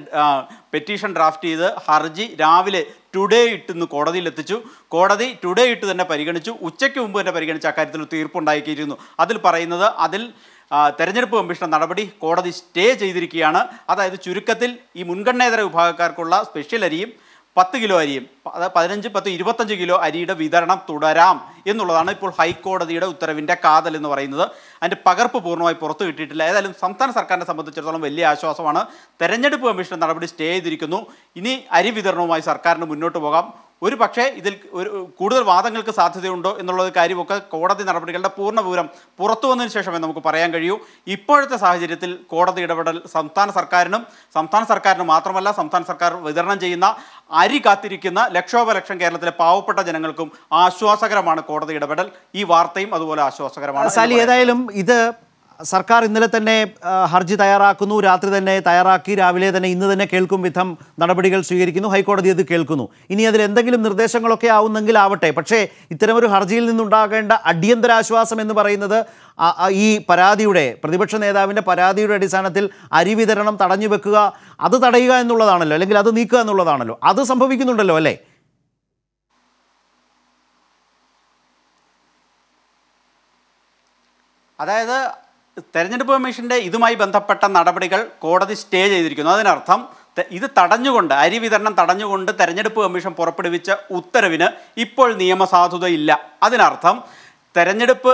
[SPEAKER 3] പെറ്റീഷൻ ഡ്രാഫ്റ്റ് ചെയ്ത് ഹർജി രാവിലെ ടുഡേ ഇട്ടെന്ന് കോടതിയിൽ എത്തിച്ചു. കോടതി ടുഡേ ഇട്ട് തന്നെ പരിഗണിച്ചു. ഉച്ചയ്ക്ക് മുമ്പ് തന്നെ പരിഗണിച്ച അക്കാര്യത്തിൽ തീർപ്പുണ്ടാക്കിയിരുന്നു. അതിൽ പറയുന്നത് തെരഞ്ഞെടുപ്പ് കമ്മീഷൻ നടപടി കോടതി സ്റ്റേ ചെയ്തിരിക്കുകയാണ്. അതായത് ചുരുക്കത്തിൽ ഈ മുൻഗണനേതര വിഭാഗക്കാർക്കുള്ള സ്പെഷ്യൽ അരിയും 10 കിലോ അരിയും, 15, 10, 25 കിലോ അരിയുടെ വിതരണം തുടരാം എന്നുള്ളതാണ് ഇപ്പോൾ ഹൈക്കോടതിയുടെ ഉത്തരവിൻ്റെ കാതൽ എന്ന് പറയുന്നത്. അതിൻ്റെ പകർപ്പ് പൂർണ്ണമായി പുറത്തു കിട്ടിയിട്ടില്ല. ഏതായാലും സംസ്ഥാന സർക്കാരിനെ സംബന്ധിച്ചിടത്തോളം വലിയ ആശ്വാസമാണ്. തെരഞ്ഞെടുപ്പ് കമ്മീഷൻ നടപടി സ്റ്റേ ചെയ്തിരിക്കുന്നു. ഇനി അരി വിതരണവുമായി സർക്കാരിന് മുന്നോട്ട് പോകാം. ഒരു പക്ഷേ ഇതിൽ കൂടുതൽ വാദങ്ങൾക്ക് സാധ്യതയുണ്ടോ എന്നുള്ള കാര്യമൊക്കെ കോടതി നടപടികളുടെ പൂർണ്ണ വിവരം പുറത്തു വന്നതിന് ശേഷമേ നമുക്ക് പറയാൻ കഴിയൂ. ഇപ്പോഴത്തെ സാഹചര്യത്തിൽ കോടതി ഇടപെടൽ സംസ്ഥാന സർക്കാരിനും മാത്രമല്ല, സംസ്ഥാന സർക്കാർ വിതരണം ചെയ്യുന്ന അരി കാത്തിരിക്കുന്ന ലക്ഷോപലക്ഷം കേരളത്തിലെ പാവപ്പെട്ട ജനങ്ങൾക്കും ആശ്വാസകരമാണ് കോടതി ഇടപെടൽ. ഈ വാർത്തയും അതുപോലെ ആശ്വാസകരമാണ്.
[SPEAKER 1] സാലി, ഏതായാലും ഇത് സർക്കാർ ഇന്നലെ തന്നെ ഹർജി തയ്യാറാക്കുന്നു, രാത്രി തന്നെ തയ്യാറാക്കി രാവിലെ തന്നെ ഇന്ന് തന്നെ കേൾക്കും വിധം നടപടികൾ സ്വീകരിക്കുന്നു. ഹൈക്കോടതി അത് കേൾക്കുന്നു. ഇനി അതിൽ എന്തെങ്കിലും നിർദ്ദേശങ്ങളൊക്കെ ആവുന്നെങ്കിൽ ആവട്ടെ. പക്ഷേ ഇത്തരമൊരു ഹർജിയിൽ നിന്നുണ്ടാകേണ്ട അടിയന്തരാശ്വാസം എന്ന് പറയുന്നത് ഈ പ്രതിപക്ഷ നേതാവിൻ്റെ പരാതിയുടെ അടിസ്ഥാനത്തിൽ അരി വിതരണം തടഞ്ഞു വെക്കുക, അത് തടയുക എന്നുള്ളതാണല്ലോ, അല്ലെങ്കിൽ അത് നീക്കുക എന്നുള്ളതാണല്ലോ. അത് സംഭവിക്കുന്നുണ്ടല്ലോ അല്ലേ?
[SPEAKER 3] അതായത് തെരഞ്ഞെടുപ്പ് കമ്മീഷൻ്റെ ഇതുമായി ബന്ധപ്പെട്ട നടപടികൾ കോടതി സ്റ്റേ ചെയ്തിരിക്കുന്നു. അതിനർത്ഥം ഇത് തടഞ്ഞുകൊണ്ട്, അരി വിതരണം തടഞ്ഞുകൊണ്ട് തെരഞ്ഞെടുപ്പ് കമ്മീഷൻ പുറപ്പെടുവിച്ച ഉത്തരവിന് ഇപ്പോൾ നിയമസാധുതയില്ല. അതിനർത്ഥം തെരഞ്ഞെടുപ്പ്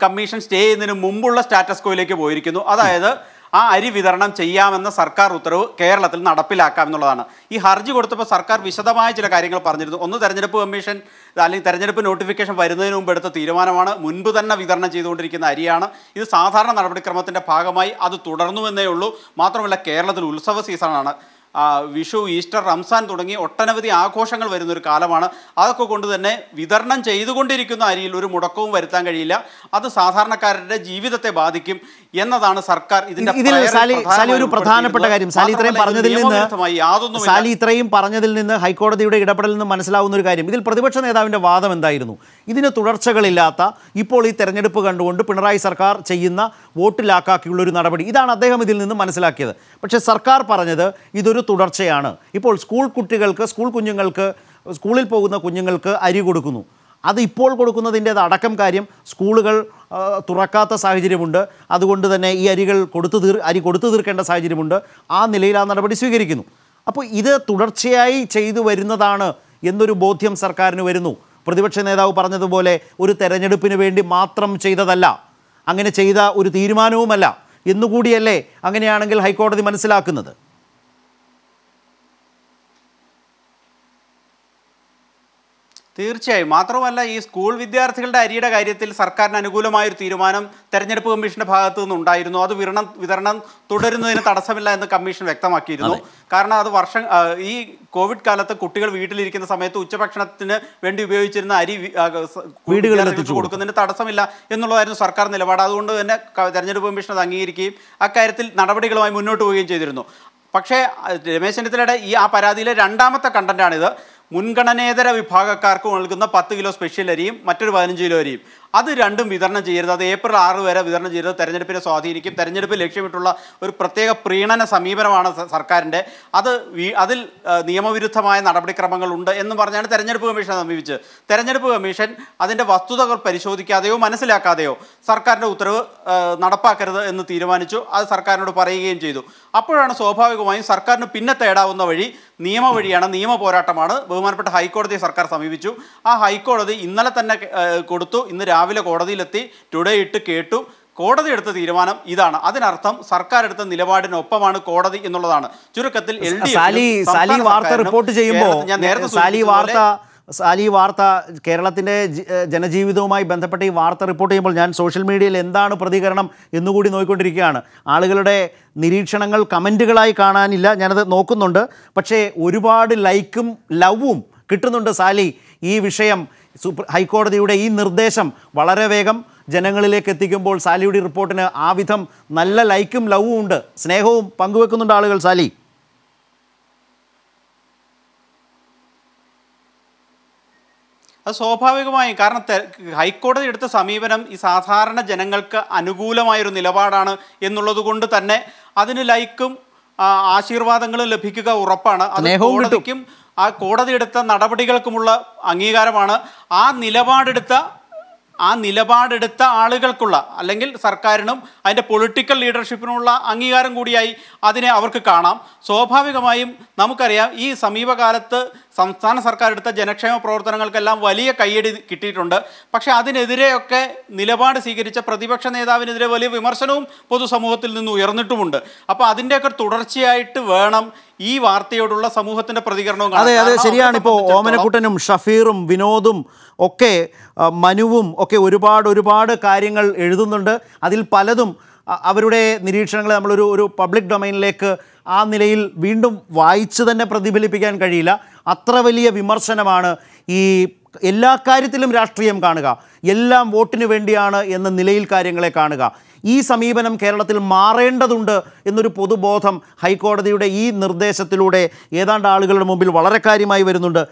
[SPEAKER 3] കമ്മീഷൻ സ്റ്റേ ചെയ്യുന്നതിന് മുമ്പുള്ള സ്റ്റാറ്റസ് കോയിലേക്ക് പോയിരിക്കുന്നു. അതായത് ആ അരി വിതരണം ചെയ്യാമെന്ന സർക്കാർ ഉത്തരവ് കേരളത്തിൽ നടപ്പിലാക്കാം എന്നുള്ളതാണ്. ഈ ഹർജി കൊടുത്തപ്പോൾ സർക്കാർ വിശദമായ ചില കാര്യങ്ങൾ പറഞ്ഞിരുന്നു. ഒന്ന്, തെരഞ്ഞെടുപ്പ് കമ്മീഷൻ അല്ലെങ്കിൽ തെരഞ്ഞെടുപ്പ് നോട്ടിഫിക്കേഷൻ വരുന്നതിന് മുമ്പ് എടുത്ത തീരുമാനമാണ്. മുൻപ് തന്നെ വിതരണം ചെയ്തുകൊണ്ടിരിക്കുന്ന അരിയാണ്. ഇത് സാധാരണ നടപടിക്രമത്തിൻ്റെ ഭാഗമായി അത് തുടർന്നുവെന്നേ ഉള്ളൂ. മാത്രമല്ല, കേരളത്തിൽ ഉത്സവ സീസണാണ്. വിഷു, ഈസ്റ്റർ, റംസാൻ തുടങ്ങി ഒട്ടനവധി ആഘോഷങ്ങൾ വരുന്നൊരു കാലമാണ്. അതൊക്കെ കൊണ്ട് തന്നെ വിതരണം ചെയ്തുകൊണ്ടിരിക്കുന്ന അരിയിൽ ഒരു മുടക്കവും വരുത്താൻ കഴിയില്ല. അത് സാധാരണക്കാരുടെ ജീവിതത്തെ ബാധിക്കും എന്നതാണ് സർക്കാർ
[SPEAKER 1] ഒരു പ്രധാനപ്പെട്ട കാര്യം. ഇത്രയും പറഞ്ഞതിൽ നിന്ന് ഹൈക്കോടതിയുടെ ഇടപെടലിൽ നിന്ന് മനസ്സിലാവുന്ന ഒരു കാര്യം, ഇതിൽ പ്രതിപക്ഷ നേതാവിൻ്റെ വാദം എന്തായിരുന്നു? ഇതിന് തുടർച്ചകളില്ലാത്ത, ഇപ്പോൾ ഈ തെരഞ്ഞെടുപ്പ് കണ്ടുകൊണ്ട് പിണറായി സർക്കാർ ചെയ്യുന്ന വോട്ട് ലാക്കാക്കിയുള്ളൊരു നടപടി, ഇതാണ് അദ്ദേഹം ഇതിൽ നിന്ന് മനസ്സിലാക്കിയത്. പക്ഷേ സർക്കാർ പറഞ്ഞത് ഇതൊരു തുടർച്ചയാണ്. ഇപ്പോൾ സ്കൂൾ കുഞ്ഞുങ്ങൾക്ക്, സ്കൂളിൽ പോകുന്ന കുഞ്ഞുങ്ങൾക്ക് അരി കൊടുക്കുന്നു. അത് ഇപ്പോൾ കൊടുക്കുന്നതിൻ്റേത് അടക്കം കാര്യം സ്കൂളുകൾ തുറക്കാത്ത സാഹചര്യമുണ്ട്. അതുകൊണ്ട് തന്നെ ഈ അരി കൊടുത്തു തീർക്കേണ്ട സാഹചര്യമുണ്ട്. ആ നിലയിൽ ആ നടപടി സ്വീകരിക്കുന്നു. അപ്പോൾ ഇത് തുടർച്ചയായി ചെയ്തു വരുന്നതാണ് എന്നൊരു ബോധ്യം സർക്കാരിന് വരുന്നു. പ്രതിപക്ഷ നേതാവ് പറഞ്ഞതുപോലെ ഒരു തെരഞ്ഞെടുപ്പിന് വേണ്ടി മാത്രം ചെയ്തതല്ല, അങ്ങനെ ചെയ്ത ഒരു തീരുമാനവുമല്ല എന്നുകൂടിയല്ലേ അങ്ങനെയാണെങ്കിൽ ഹൈക്കോടതി മനസ്സിലാക്കുന്നത്?
[SPEAKER 3] തീർച്ചയായും. മാത്രമല്ല, ഈ സ്കൂൾ വിദ്യാർത്ഥികളുടെ അരിയുടെ കാര്യത്തിൽ സർക്കാരിന് അനുകൂലമായൊരു തീരുമാനം തെരഞ്ഞെടുപ്പ് കമ്മീഷന്റെ ഭാഗത്തു നിന്നുണ്ടായിരുന്നു. അത് വിതരണം തുടരുന്നതിന് തടസ്സമില്ല എന്ന് കമ്മീഷൻ വ്യക്തമാക്കിയിരുന്നു. കാരണം അത് ഈ കോവിഡ് കാലത്ത് കുട്ടികൾ വീട്ടിലിരിക്കുന്ന സമയത്ത് ഉച്ചഭക്ഷണത്തിന് വേണ്ടി ഉപയോഗിച്ചിരുന്ന അരി വീടുകളിൽ കൊടുക്കുന്നതിന് തടസ്സമില്ല എന്നുള്ളതായിരുന്നു സർക്കാർ നിലപാട്. അതുകൊണ്ട് തന്നെ തെരഞ്ഞെടുപ്പ് കമ്മീഷൻ അത് അംഗീകരിക്കുകയും അക്കാര്യത്തിൽ നടപടികളുമായി മുന്നോട്ട് പോവുകയും ചെയ്തിരുന്നു. പക്ഷേ രമേശ് ചെന്നിത്തലയുടെ ആ പരാതിയിലെ രണ്ടാമത്തെ കണ്ടന്റാണിത്. മുൻഗണനേതര വിഭാഗക്കാർക്ക് നൽകുന്ന 10 കിലോ സ്പെഷ്യൽ അരിയും മറ്റൊരു 15 കിലോ അരിയും, അത് രണ്ടും വിതരണം ചെയ്യരുത്. അത് ഏപ്രിൽ 6 വരെ വിതരണം ചെയ്തത് തെരഞ്ഞെടുപ്പിനെ സ്വാധീനിക്കും. തെരഞ്ഞെടുപ്പ് ലക്ഷ്യമിട്ടുള്ള ഒരു പ്രത്യേക പ്രീണന സമീപനമാണ് സർക്കാരിൻ്റെ. അതിൽ നിയമവിരുദ്ധമായ നടപടിക്രമങ്ങളുണ്ട് എന്ന് പറഞ്ഞാണ് തെരഞ്ഞെടുപ്പ് കമ്മീഷനെ സമീപിച്ചത്. തെരഞ്ഞെടുപ്പ് കമ്മീഷൻ അതിൻ്റെ വസ്തുതകൾ പരിശോധിക്കാതെയോ മനസ്സിലാക്കാതെയോ സർക്കാരിൻ്റെ ഉത്തരവ് നടപ്പാക്കരുത് എന്ന് തീരുമാനിച്ചു. അത് സർക്കാരിനോട് പറയുകയും ചെയ്തു. അപ്പോഴാണ് സ്വാഭാവികമായും സർക്കാരിന് പിന്നെ തേടാവുന്ന വഴി നിയമവഴിയാണ്, നിയമ പോരാട്ടമാണ്. ബഹുമാനപ്പെട്ട ഹൈക്കോടതിയെ സർക്കാർ സമീപിച്ചു. ആ ഹൈക്കോടതി ഇന്നലെ തന്നെ കൊടുത്തു. ഇന്ന് രാവിലെ കോടതിയിലെത്തി, ടുഡേ ഇട്ട് കേട്ടു. കോടതി എടുത്ത തീരുമാനം ഇതാണ്. അതിനർത്ഥം സർക്കാർ എടുത്ത നിലപാടിനൊപ്പമാണ് കോടതി എന്നുള്ളതാണ്. ചുരുക്കത്തിൽ
[SPEAKER 1] ഈ വാർത്ത കേരളത്തിൻ്റെ ജനജീവിതവുമായി ബന്ധപ്പെട്ട ഈ വാർത്ത റിപ്പോർട്ട് ചെയ്യുമ്പോൾ ഞാൻ സോഷ്യൽ മീഡിയയിൽ എന്താണ് പ്രതികരണം എന്നുകൂടി നോക്കിക്കൊണ്ടിരിക്കുകയാണ്. ആളുകളുടെ നിരീക്ഷണങ്ങൾ കമൻറ്റുകളായി കാണാനില്ല, ഞാനത് നോക്കുന്നുണ്ട്. പക്ഷേ ഒരുപാട് ലൈക്കും ലവും കിട്ടുന്നുണ്ട്. സാലി, ഈ വിഷയം, ഹൈക്കോടതിയുടെ ഈ നിർദ്ദേശം വളരെ വേഗം ജനങ്ങളിലേക്ക് എത്തിക്കുമ്പോൾ സാലിയുടെ റിപ്പോർട്ടിന് ആ വിധം നല്ല ലൈക്കും ലവും ഉണ്ട്, സ്നേഹവും പങ്കുവെക്കുന്നുണ്ട് ആളുകൾ. സാലി,
[SPEAKER 3] അത് സ്വാഭാവികമായും, കാരണം ഹൈക്കോടതി എടുത്ത സമീപനം ഈ സാധാരണ ജനങ്ങൾക്ക് അനുകൂലമായൊരു നിലപാടാണ് എന്നുള്ളത് കൊണ്ട് തന്നെ അതിന് ലൈക്കും ആശീർവാദങ്ങളും ലഭിക്കുക ഉറപ്പാണ്. അത് കോടതിക്കും ആ കോടതി എടുത്ത നടപടികൾക്കുമുള്ള അംഗീകാരമാണ്. ആ നിലപാടെടുത്ത ആളുകൾക്കുള്ള, അല്ലെങ്കിൽ സർക്കാരിനും അതിൻ്റെ പൊളിറ്റിക്കൽ ലീഡർഷിപ്പിനുള്ള അംഗീകാരം കൂടിയായി അതിനെ അവർക്ക് കാണാം. സ്വാഭാവികമായും നമുക്കറിയാം, ഈ സമീപകാലത്ത് സംസ്ഥാന സർക്കാർ എടുത്ത ജനക്ഷേമ പ്രവർത്തനങ്ങൾക്കെല്ലാം വലിയ കയ്യടി കിട്ടിയിട്ടുണ്ട്. പക്ഷേ അതിനെതിരെയൊക്കെ നിലപാട് സ്വീകരിച്ച പ്രതിപക്ഷ നേതാവിനെതിരെ വലിയ വിമർശനവും പൊതുസമൂഹത്തിൽ നിന്ന് ഉയർന്നിട്ടുമുണ്ട്. അപ്പോൾ അതിൻ്റെയൊക്കെ തുടർച്ചയായിട്ട് വേണം ഈ വാർത്തയോടുള്ള സമൂഹത്തിൻ്റെ പ്രതികരണവും.
[SPEAKER 1] അതെ, ശരിയാണ്. ഇപ്പോൾ ഓമനക്കുട്ടനും ഷഫീറും വിനോദും ഒക്കെ മനുവും ഒക്കെ ഒരുപാട് കാര്യങ്ങൾ എഴുതുന്നുണ്ട്. അതിൽ പലതും അവരുടെ നിരീക്ഷണങ്ങൾ നമ്മളൊരു പബ്ലിക് ഡൊമൈനിലേക്ക് ആ നിലയിൽ വീണ്ടും വായിച്ച് തന്നെ പ്രതിഫലിപ്പിക്കാൻ കഴിയില്ല. അത്ര വലിയ വിമർശനമാണ്. ഈ എല്ലാ കാര്യത്തിലും രാഷ്ട്രീയം കാണുക, എല്ലാം വോട്ടിന് വേണ്ടിയാണ് എന്ന നിലയിൽ കാര്യങ്ങളെ കാണുക. ഈ സമീപനം കേരളത്തിൽ മാറേണ്ടതുണ്ട് എന്നൊരു പൊതുബോധം ഹൈക്കോടതിയുടെ ഈ നിർദ്ദേശത്തിലൂടെ ഏതാണ്ട് ആളുകളുടെ മുമ്പിൽ വളരെ കാര്യമായി വരുന്നുണ്ട്.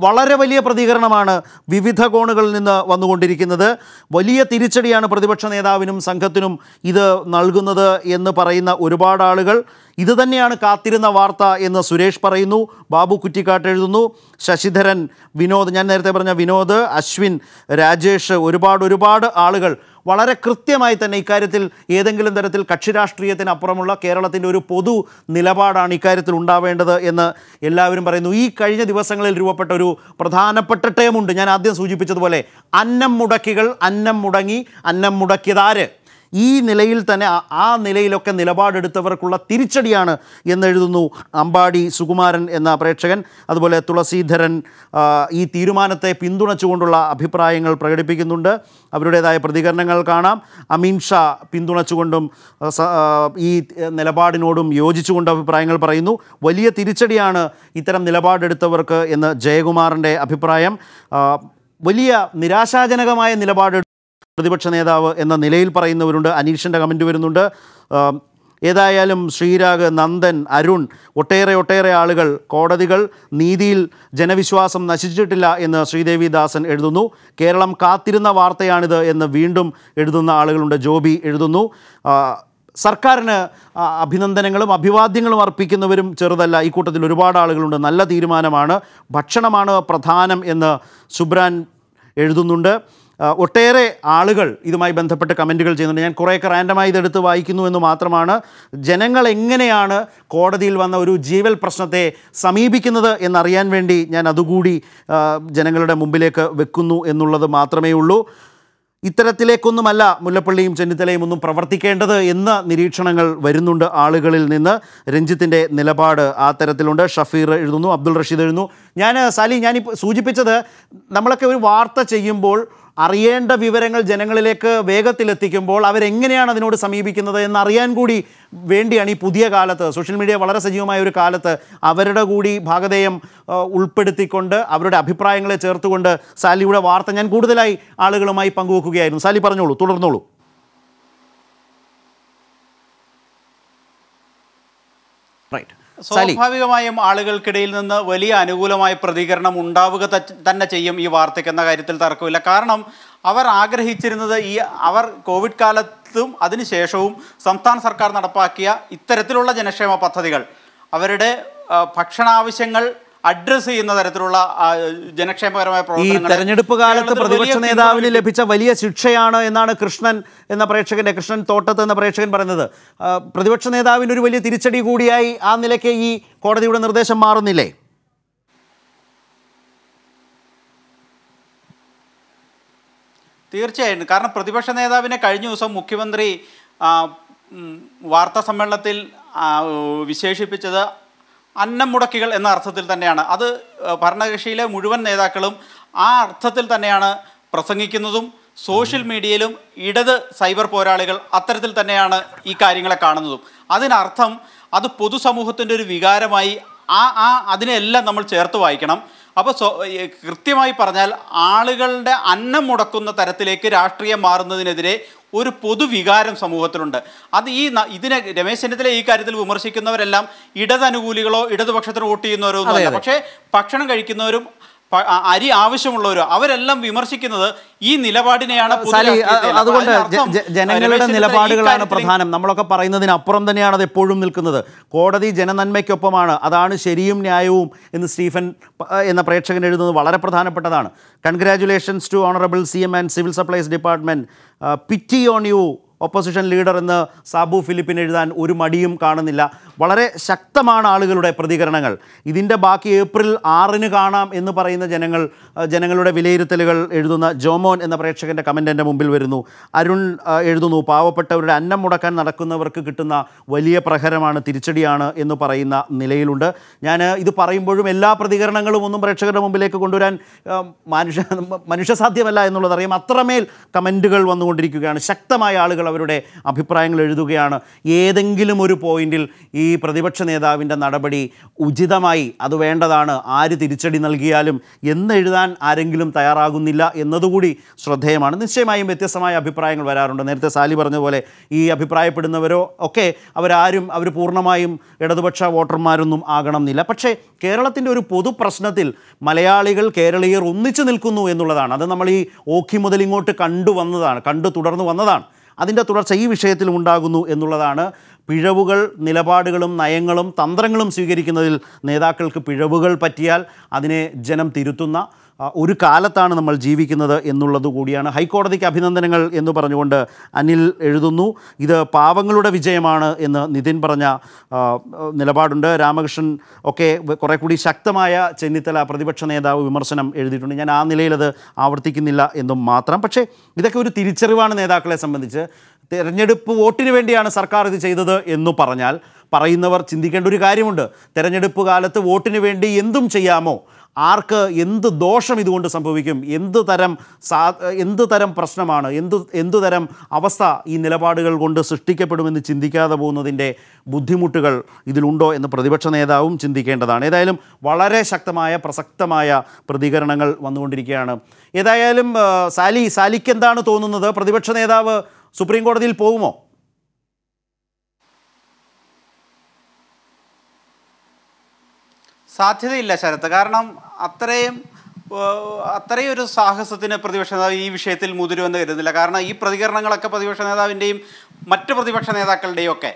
[SPEAKER 1] വളരെ വലിയ പ്രതികരണമാണ് വിവിധ കോണുകളിൽ നിന്ന് വന്നുകൊണ്ടിരിക്കുന്നത്. വലിയ തിരിച്ചടിയാണ് പ്രതിപക്ഷ നേതാവിനും സംഘത്തിനും ഇത് നൽകുന്നത് എന്ന് പറയുന്ന ഒരുപാട് ആളുകൾ. ഇത് തന്നെയാണ് കാത്തിരുന്ന വാർത്ത എന്ന് സുരേഷ് പറയുന്നു. ബാബു കുറ്റിക്കാട്ട് എഴുതുന്നു. ശശിധരൻ, വിനോദ്, ഞാൻ നേരത്തെ പറഞ്ഞ വിനോദ്, അശ്വിൻ, രാജേഷ്, ഒരുപാട് ആളുകൾ വളരെ കൃത്യമായി തന്നെ ഇക്കാര്യത്തിൽ ഏതെങ്കിലും തരത്തിൽ കക്ഷി രാഷ്ട്രീയത്തിനപ്പുറമുള്ള കേരളത്തിൻ്റെ ഒരു പൊതു നിലപാടാണ് ഇക്കാര്യത്തിൽ ഉണ്ടാവേണ്ടത് എന്ന് എല്ലാവരും പറയുന്നു. ഈ കഴിഞ്ഞ ദിവസങ്ങളിൽ രൂപപ്പെട്ട ഒരു പ്രധാനപ്പെട്ട ടേമുണ്ട്. ഞാൻ ആദ്യം സൂചിപ്പിച്ചതുപോലെ, അന്നം മുടക്കികൾ, അന്നം മുടങ്ങി, അന്നം മുടക്കിയതാര്? ഈ നിലയിൽ തന്നെ ആ നിലയിലൊക്കെ നിലപാടെടുത്തവർക്കുള്ള തിരിച്ചടിയാണ് എന്നെഴുതുന്നു അമ്പാടി സുകുമാരൻ എന്ന പ്രേക്ഷകൻ. അതുപോലെ തുളസീധരൻ ഈ തീരുമാനത്തെ പിന്തുണച്ചുകൊണ്ടുള്ള അഭിപ്രായങ്ങൾ പ്രകടിപ്പിക്കുന്നുണ്ട്. അവരുടേതായ പ്രതികരണങ്ങൾ കാണാം. അമീൻ ഷാ പിന്തുണച്ചുകൊണ്ടും ഈ നിലപാടിനോടും യോജിച്ചുകൊണ്ട് അഭിപ്രായങ്ങൾ പറയുന്നു. വലിയ തിരിച്ചടിയാണ് ഇത്തരം നിലപാടെടുത്തവർക്ക് എന്ന് ജയകുമാറിൻ്റെ അഭിപ്രായം. വലിയ നിരാശാജനകമായ നിലപാട് പ്രതിപക്ഷ നേതാവ് എന്ന നിലയിൽ പറയുന്നവരുണ്ട്. അനീഷിൻ്റെ കമൻറ്റ് വരുന്നുണ്ട്. ഏതായാലും ശ്രീരാഗ്, നന്ദൻ, അരുൺ, ഒട്ടേറെ ആളുകൾ കോടതികൾ നീതിയിൽ ജനവിശ്വാസം നശിച്ചിട്ടില്ല എന്ന് ശ്രീദേവി ദാസൻ എഴുതുന്നു. കേരളം കാത്തിരുന്ന വാർത്തയാണിത് എന്ന് വീണ്ടും എഴുതുന്ന ആളുകളുണ്ട്. ജോബി എഴുതുന്നു. സർക്കാരിന് അഭിനന്ദനങ്ങളും അഭിവാദ്യങ്ങളും അർപ്പിക്കുന്നവരും ചെറുതല്ല. ഈ കൂട്ടത്തിൽ ഒരുപാട് ആളുകളുണ്ട്. നല്ല തീരുമാനമാണ്, ഭക്ഷണമാണ് പ്രധാനം എന്ന് സുബ്രാൻ എഴുതുന്നുണ്ട്. ഒട്ടേറെ ആളുകൾ ഇതുമായി ബന്ധപ്പെട്ട് കമൻറ്റുകൾ ചെയ്യുന്നുണ്ട്. ഞാൻ കുറേയൊക്കെ റാൻഡമായി ഇതെടുത്ത് വായിക്കുന്നു എന്ന് മാത്രമാണ്. ജനങ്ങൾ എങ്ങനെയാണ് കോടതിയിൽ വന്ന ഒരു ജീവൽ പ്രശ്നത്തെ സമീപിക്കുന്നത് എന്നറിയാൻ വേണ്ടി ഞാൻ അതുകൂടി ജനങ്ങളുടെ മുമ്പിലേക്ക് വെക്കുന്നു എന്നുള്ളത് മാത്രമേ ഉള്ളൂ. ഇത്തരത്തിലേക്കൊന്നുമല്ല മുല്ലപ്പള്ളിയും ചെന്നിത്തലയും ഒന്നും പ്രവർത്തിക്കേണ്ടത് എന്ന നിരീക്ഷണങ്ങൾ വരുന്നുണ്ട് ആളുകളിൽ നിന്ന്. രഞ്ജിത്തിൻ്റെ നിലപാട് ആ തരത്തിലുണ്ട്. ഷഫീർ എഴുതുന്നു. അബ്ദുൾ റഷീദ് എഴുതുന്നു. സാലി ഞാനിപ്പോൾ സൂചിപ്പിച്ചത് നമ്മളൊക്കെ ഒരു വാർത്ത ചെയ്യുമ്പോൾ അറിയേണ്ട വിവരങ്ങൾ ജനങ്ങളിലേക്ക് വേഗത്തിലെത്തിക്കുമ്പോൾ അവരെങ്ങനെയാണ് അതിനോട് സമീപിക്കുന്നത് എന്നറിയാൻ കൂടി വേണ്ടിയാണ് ഈ പുതിയ കാലത്ത്, സോഷ്യൽ മീഡിയ വളരെ സജീവമായ ഒരു കാലത്ത് അവരുടെ കൂടി ഭാഗധേയം ഉൾപ്പെടുത്തിക്കൊണ്ട് അവരുടെ അഭിപ്രായങ്ങളെ ചേർത്തുകൊണ്ട് സാലിയുടെ വാർത്ത ഞാൻ കൂടുതലായി ആളുകളുമായി പങ്കുവെക്കുകയായിരുന്നു. സാലി പറഞ്ഞോളൂ, തുടർന്നോളൂ.
[SPEAKER 3] സ്വാഭാവികമായും ആളുകൾക്കിടയിൽ നിന്ന് വലിയ അനുകൂലമായ പ്രതികരണം ഉണ്ടാവുക തന്നെ ചെയ്യും ഈ വാർത്തയ്ക്ക് എന്ന കാര്യത്തിൽ തർക്കമില്ല. കാരണം അവർ ആഗ്രഹിച്ചിരുന്നത് അവർ കോവിഡ് കാലത്തും അതിനുശേഷവും സംസ്ഥാന സർക്കാർ നടപ്പാക്കിയ ഇത്തരത്തിലുള്ള ജനക്ഷേമ പദ്ധതികൾ, അവരുടെ ഭക്ഷണാവശ്യങ്ങൾ അഡ്രസ് ചെയ്യുന്ന തരത്തിലുള്ള ജനക്ഷേമകരമായ പ്രവർത്തനങ്ങൾ
[SPEAKER 1] ഈ തെരഞ്ഞെടുപ്പ് കാലത്ത് പ്രതിപക്ഷ നേതാവിന് ലഭിച്ച വലിയ ശിക്ഷയാണ് എന്നാണ് കൃഷ്ണൻ തോട്ടത്ത് എന്ന പ്രേക്ഷകൻ പറയുന്നത്. പ്രതിപക്ഷ നേതാവിന് ഒരു വലിയ തിരിച്ചടി കൂടിയായി ആ നിലയ്ക്ക് ഈ കോടതിയുടെ നിർദ്ദേശം മാറുന്നില്ലേ?
[SPEAKER 3] തീർച്ചയായും. കാരണം പ്രതിപക്ഷ നേതാവിനെ കഴിഞ്ഞ ദിവസം മുഖ്യമന്ത്രി വാർത്താ സമ്മേളനത്തിൽ വിശേഷിപ്പിച്ചത് അന്നം മുടക്കികൾ എന്ന അർത്ഥത്തിൽ തന്നെയാണ്. അത് ഭരണകക്ഷിയിലെ മുഴുവൻ നേതാക്കളും ആ അർത്ഥത്തിൽ തന്നെയാണ് പ്രസംഗിക്കുന്നതും. സോഷ്യൽ മീഡിയയിലും ഇടത് സൈബർ പോരാളികൾ അത്തരത്തിൽ തന്നെയാണ് ഈ കാര്യങ്ങളെ കാണുന്നതും. അതിനർത്ഥം അത് പൊതുസമൂഹത്തിൻ്റെ ഒരു വികാരമായി അതിനെല്ലാം നമ്മൾ ചേർത്ത് വായിക്കണം. അപ്പോൾ കൃത്യമായി പറഞ്ഞാൽ ആളുകളുടെ അന്നം മുടക്കുന്ന തരത്തിലേക്ക് രാഷ്ട്രീയം മാറുന്നതിനെതിരെ ഒരു പൊതുവികാരം സമൂഹത്തിലുണ്ട്. അത് ഇതിനെ രമേശ് ചെന്നിത്തല ഈ കാര്യത്തിൽ വിമർശിക്കുന്നവരെല്ലാം ഇടതനുകൂലികളോ ഇടതുപക്ഷത്തിന് വോട്ട് ചെയ്യുന്നവരോ ഒന്നുമല്ല. പക്ഷേ ഭക്ഷണം കഴിക്കുന്നവരും അരി ആവശ്യമുള്ളവരോ അവരെല്ലാം വിമർശിക്കുന്നത് ഈ നിലപാടിനെയാണ്.
[SPEAKER 1] അതുകൊണ്ട് ജനങ്ങളുടെ നിലപാടുകളാണ് പ്രധാനം. നമ്മളൊക്കെ പറയുന്നതിനപ്പുറം തന്നെയാണ് അത് എപ്പോഴും നിൽക്കുന്നത്. കോടതി ജനനന്മയ്ക്കൊപ്പമാണ്, അതാണ് ശരിയും ന്യായവും എന്ന് സ്റ്റീഫൻ എന്ന പ്രേക്ഷകൻ എഴുതുന്നത് വളരെ പ്രധാനപ്പെട്ടതാണ്. Congratulations to honourable CM and civil supplies department. Pity on you opposition leader എന്ന് സാബു ഫിലിപ്പിന് എഴുതാൻ ഒരു മടിയും കാണുന്നില്ല. വളരെ ശക്തമാണ് ആളുകളുടെ പ്രതികരണങ്ങൾ. ഇതിൻ്റെ ബാക്കി ഏപ്രിൽ 6 കാണാം എന്ന് പറയുന്ന ജനങ്ങളുടെ വിലയിരുത്തലുകൾ എഴുതുന്ന ജോമോൻ എന്ന പ്രേക്ഷകൻ്റെ കമൻ്റ് എൻ്റെ മുമ്പിൽ വരുന്നു. അരുൺ എഴുതുന്നു, പാവപ്പെട്ടവരുടെ അന്നം മുടക്കാൻ നടക്കുന്നവർക്ക് കിട്ടുന്ന വലിയ പ്രഹരമാണ്, തിരിച്ചടിയാണ് എന്ന് പറയുന്ന നിലയിലുണ്ട്. ഞാൻ ഇത് പറയുമ്പോഴും എല്ലാ പ്രതികരണങ്ങളും ഒന്നും പ്രേക്ഷകരുടെ മുമ്പിലേക്ക് കൊണ്ടുവരാൻ മനുഷ്യസാധ്യമല്ല എന്നുള്ളതറിയാം. അത്രമേൽ കമൻറ്റുകൾ വന്നുകൊണ്ടിരിക്കുകയാണ്. ശക്തമായ ആളുകൾ അവരുടെ അഭിപ്രായങ്ങൾ എഴുതുകയാണ്. ഏതെങ്കിലും ഒരു പോയിന്റിൽ ഈ പ്രതിപക്ഷ നേതാവിൻ്റെ നടപടി ഉചിതമായി അത് വേണ്ടതാണ്, ആര് തിരിച്ചടി നൽകിയാലും എന്നെഴുതാൻ ആരെങ്കിലും തയ്യാറാകുന്നില്ല എന്നതുകൂടി ശ്രദ്ധേയമാണ്. നിശ്ചയമായും വ്യത്യസ്തമായ അഭിപ്രായങ്ങൾ വരാറുണ്ട്. നേരത്തെ സാലി പറഞ്ഞ പോലെ ഈ അഭിപ്രായപ്പെടുന്നവരോ ഒക്കെ അവർ പൂർണ്ണമായും ഇടതുപക്ഷ വോട്ടർമാരൊന്നും ആകണം എന്നില്ല. പക്ഷേ കേരളത്തിൻ്റെ ഒരു പൊതു പ്രശ്നത്തിൽ മലയാളികൾ, കേരളീയർ ഒന്നിച്ചു നിൽക്കുന്നു എന്നുള്ളതാണ്. അത് നമ്മൾ ഈ ഓഖി മുതൽ ഇങ്ങോട്ട് കണ്ടു തുടർന്നു വന്നതാണ്. അതിൻ്റെ തുടർച്ച ഈ വിഷയത്തിലും ഉണ്ടാകുന്നു എന്നുള്ളതാണ്. പിഴവുകൾ, നിലപാടുകളും നയങ്ങളും തന്ത്രങ്ങളും സ്വീകരിക്കുന്നതിൽ നേതാക്കൾക്ക് പിഴവുകൾ പറ്റിയാൽ അതിനെ ജനം തിരുത്തുന്ന ഒരു കാലത്താണ് നമ്മൾ ജീവിക്കുന്നത് എന്നുള്ളത് കൂടിയാണ്. ഹൈക്കോടതിക്ക് അഭിനന്ദനങ്ങൾ എന്ന് പറഞ്ഞുകൊണ്ട് അനിൽ എഴുതുന്നു. ഇത് പാവങ്ങളുടെ വിജയമാണ് എന്ന് നിതിൻ പറഞ്ഞ നിലപാടുണ്ട്. രാമകൃഷ്ണൻ ഒക്കെ കുറേ കൂടി ശക്തമായ ചെന്നിത്തല പ്രതിപക്ഷ നേതാവ് വിമർശനം എഴുതിയിട്ടുണ്ട്. ഞാൻ ആ നിലയിൽ അത് ആവർത്തിക്കുന്നില്ല എന്നും മാത്രം. പക്ഷേ ഇതൊക്കെ ഒരു തിരിച്ചറിവാണ് നേതാക്കളെ സംബന്ധിച്ച്. തെരഞ്ഞെടുപ്പ് വോട്ടിന് വേണ്ടിയാണ് സർക്കാർ ഇത് ചെയ്തത് എന്ന് പറഞ്ഞാൽ പറയുന്നവർ ചിന്തിക്കേണ്ട ഒരു കാര്യമുണ്ട്. തെരഞ്ഞെടുപ്പ് കാലത്ത് വോട്ടിന് വേണ്ടി എന്തും ചെയ്യാമോ? ആർക്ക് എന്ത് ദോഷം ഇതുകൊണ്ട് സംഭവിക്കും? എന്ത് തരം പ്രശ്നമാണ്, എന്തു തരം അവസ്ഥ ഈ നിലപാടുകൾ കൊണ്ട് സൃഷ്ടിക്കപ്പെടുമെന്ന് ചിന്തിക്കാതെ പോകുന്നതിൻ്റെ ബുദ്ധിമുട്ടുകൾ ഇതിലുണ്ടോ എന്ന് പ്രതിപക്ഷ നേതാവും ചിന്തിക്കേണ്ടതാണ്. ഏതായാലും വളരെ ശക്തമായ പ്രസക്തമായ പ്രതികരണങ്ങൾ വന്നുകൊണ്ടിരിക്കുകയാണ്. ഏതായാലും സാലിക്ക് എന്താണ് തോന്നുന്നത്? പ്രതിപക്ഷ നേതാവ് സുപ്രീം കോടതിയിൽ പോകുമോ?
[SPEAKER 3] സാധ്യതയില്ല ശരത്ത്. കാരണം അത്രയും ഒരു സാഹസത്തിന് പ്രതിപക്ഷ നേതാവ് ഈ വിഷയത്തിൽ മുതിരുമെന്ന് കരുതുന്നില്ല. കാരണം ഈ പ്രതികരണങ്ങളൊക്കെ പ്രതിപക്ഷ നേതാവിൻ്റെയും മറ്റ് പ്രതിപക്ഷ നേതാക്കളുടെയും ഒക്കെ